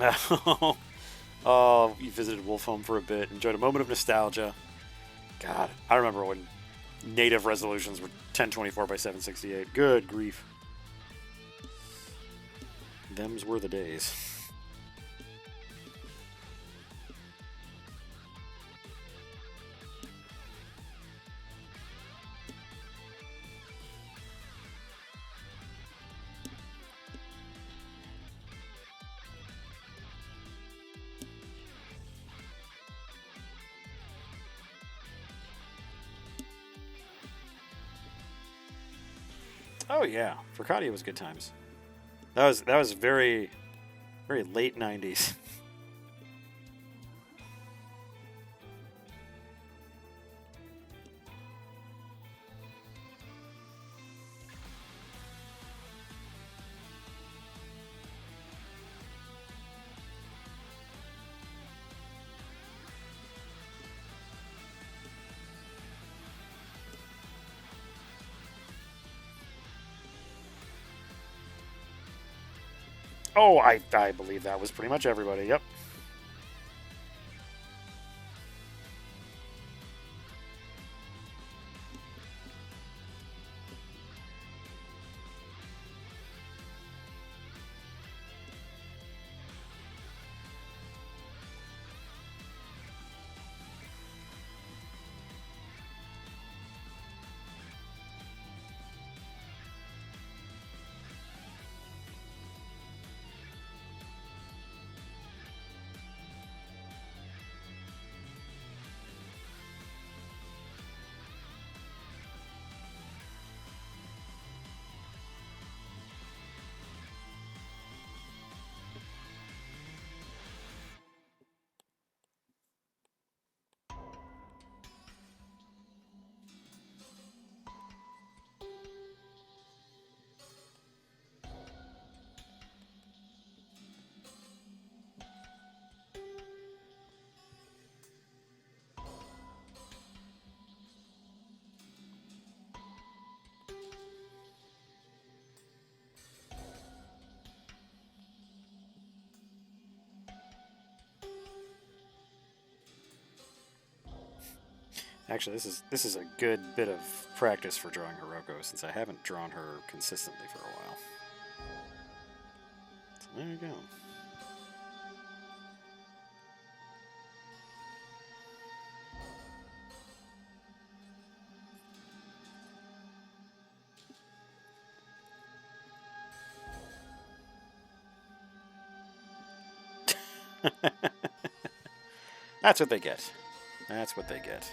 Oh, you visited Wolf Home for a bit, enjoyed a moment of nostalgia. God, I remember when native resolutions were 1024 by 768. Good grief. Them's were the days. Oh yeah, Fricadia was good times. That was very very late 90s. Oh, I believe that was pretty much everybody. Yep. Actually, this is a good bit of practice for drawing Hiroko since I haven't drawn her consistently for a while. So there you go. That's what they get. That's what they get.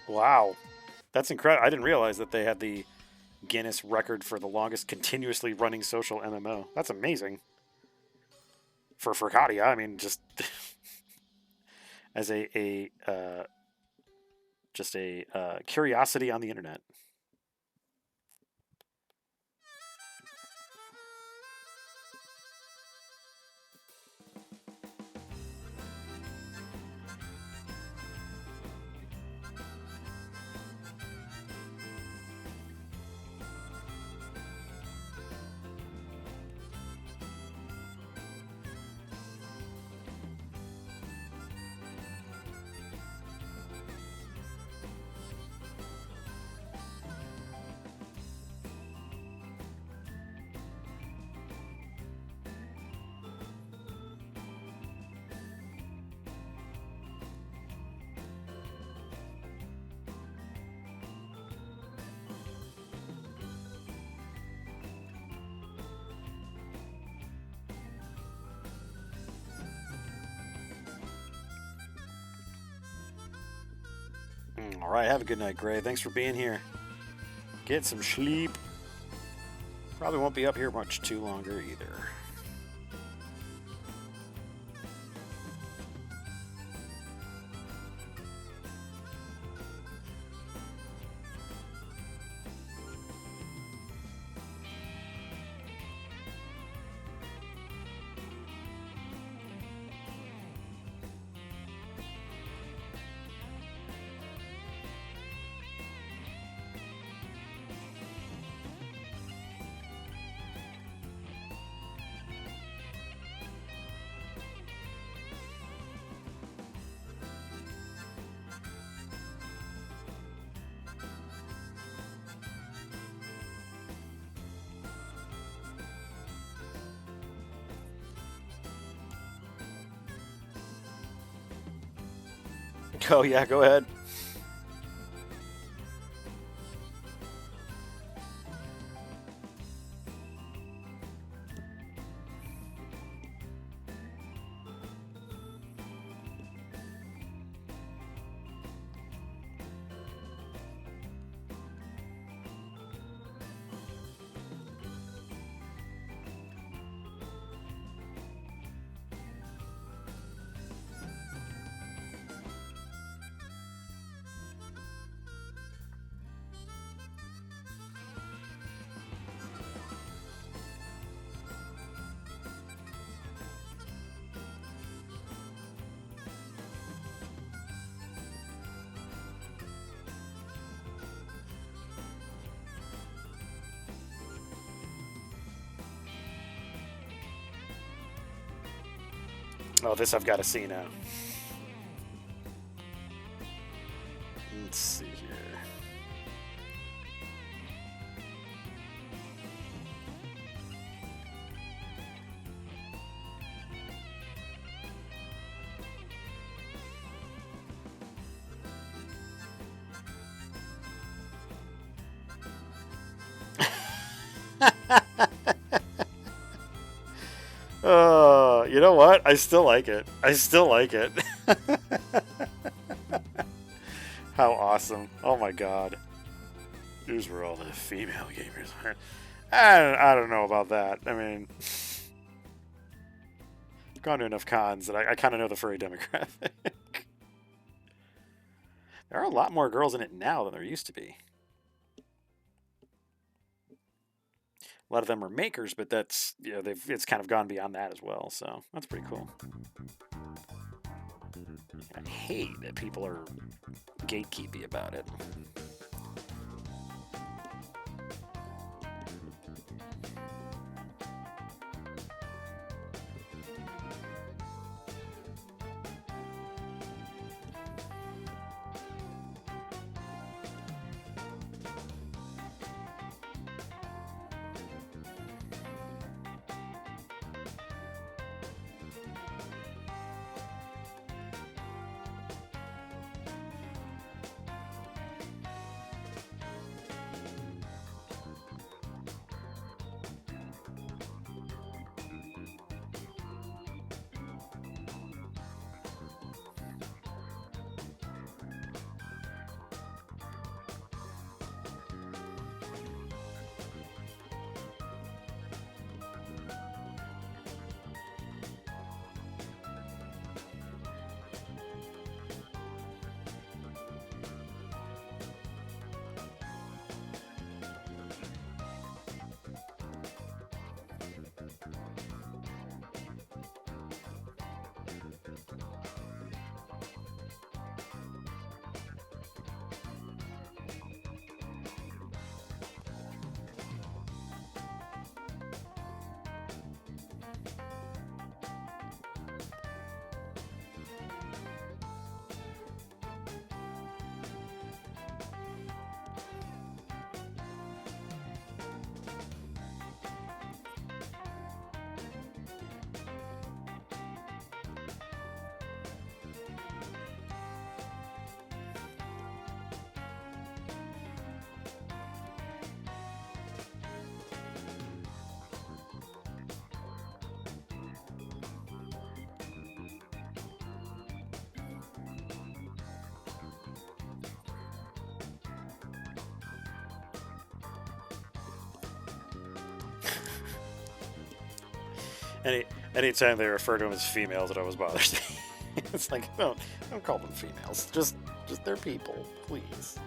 Wow. That's incredible. I didn't realize that they had the Guinness record for the longest continuously running social MMO. That's amazing. For Furcadia, I mean, just as a curiosity on the internet. All right, have a good night, Gray. Thanks for being here. Get some sleep. Probably won't be up here much too longer either. Oh, yeah, go ahead. Oh, this I've got to see now. Let's see here. You know what? I still like it. I still like it. How awesome. Oh my god. These were all the female gamers. I don't know about that. I mean, I've gone to enough cons that I kind of know the furry demographic. There are a lot more girls in it now than there used to be. A lot of them are makers, but that's, you know, it's kind of gone beyond that as well, so that's pretty cool. I hate that people are gatekeepy about it. Anytime they refer to them as females, it always bothers me. It's like, don't call them females. Just they're people, please.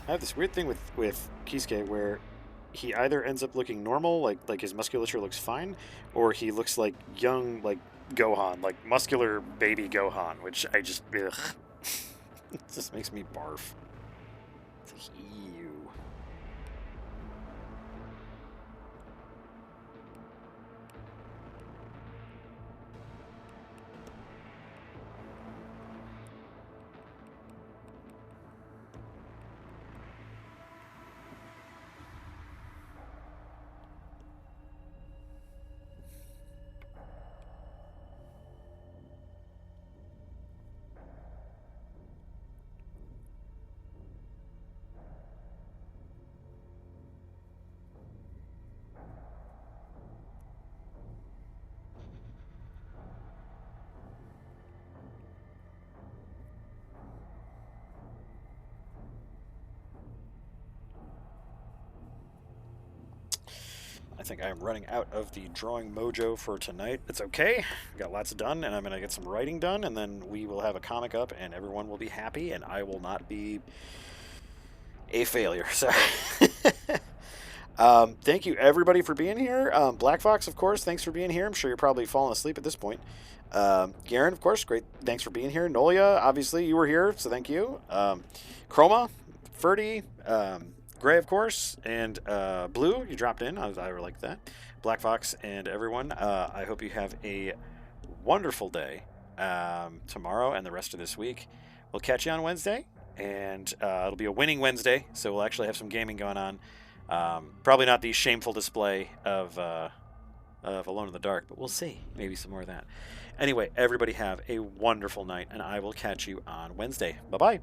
I have this weird thing with Kisuke where he either ends up looking normal, like his musculature looks fine, or he looks like young, like Gohan, like muscular baby Gohan, which I just ugh. It just makes me barf. It's like, ew. think I am running out of the drawing mojo for tonight. It's okay. Got lots done, and I'm going to get some writing done, and then we will have a comic up, and everyone will be happy, and I will not be a failure. So, thank you, everybody, for being here. Black Fox, of course, thanks for being here. I'm sure you're probably falling asleep at this point. Garen, of course, great. Thanks for being here. Nolia, obviously, you were here, so thank you. Chroma, Ferdy, Gray, of course, and Blue, you dropped in. I like that. Black Fox and everyone, I hope you have a wonderful day tomorrow and the rest of this week. We'll catch you on Wednesday, and it'll be a winning Wednesday, so we'll actually have some gaming going on. Probably not the shameful display of Alone in the Dark, but we'll see. Maybe some more of that. Anyway, everybody have a wonderful night, and I will catch you on Wednesday. Bye-bye.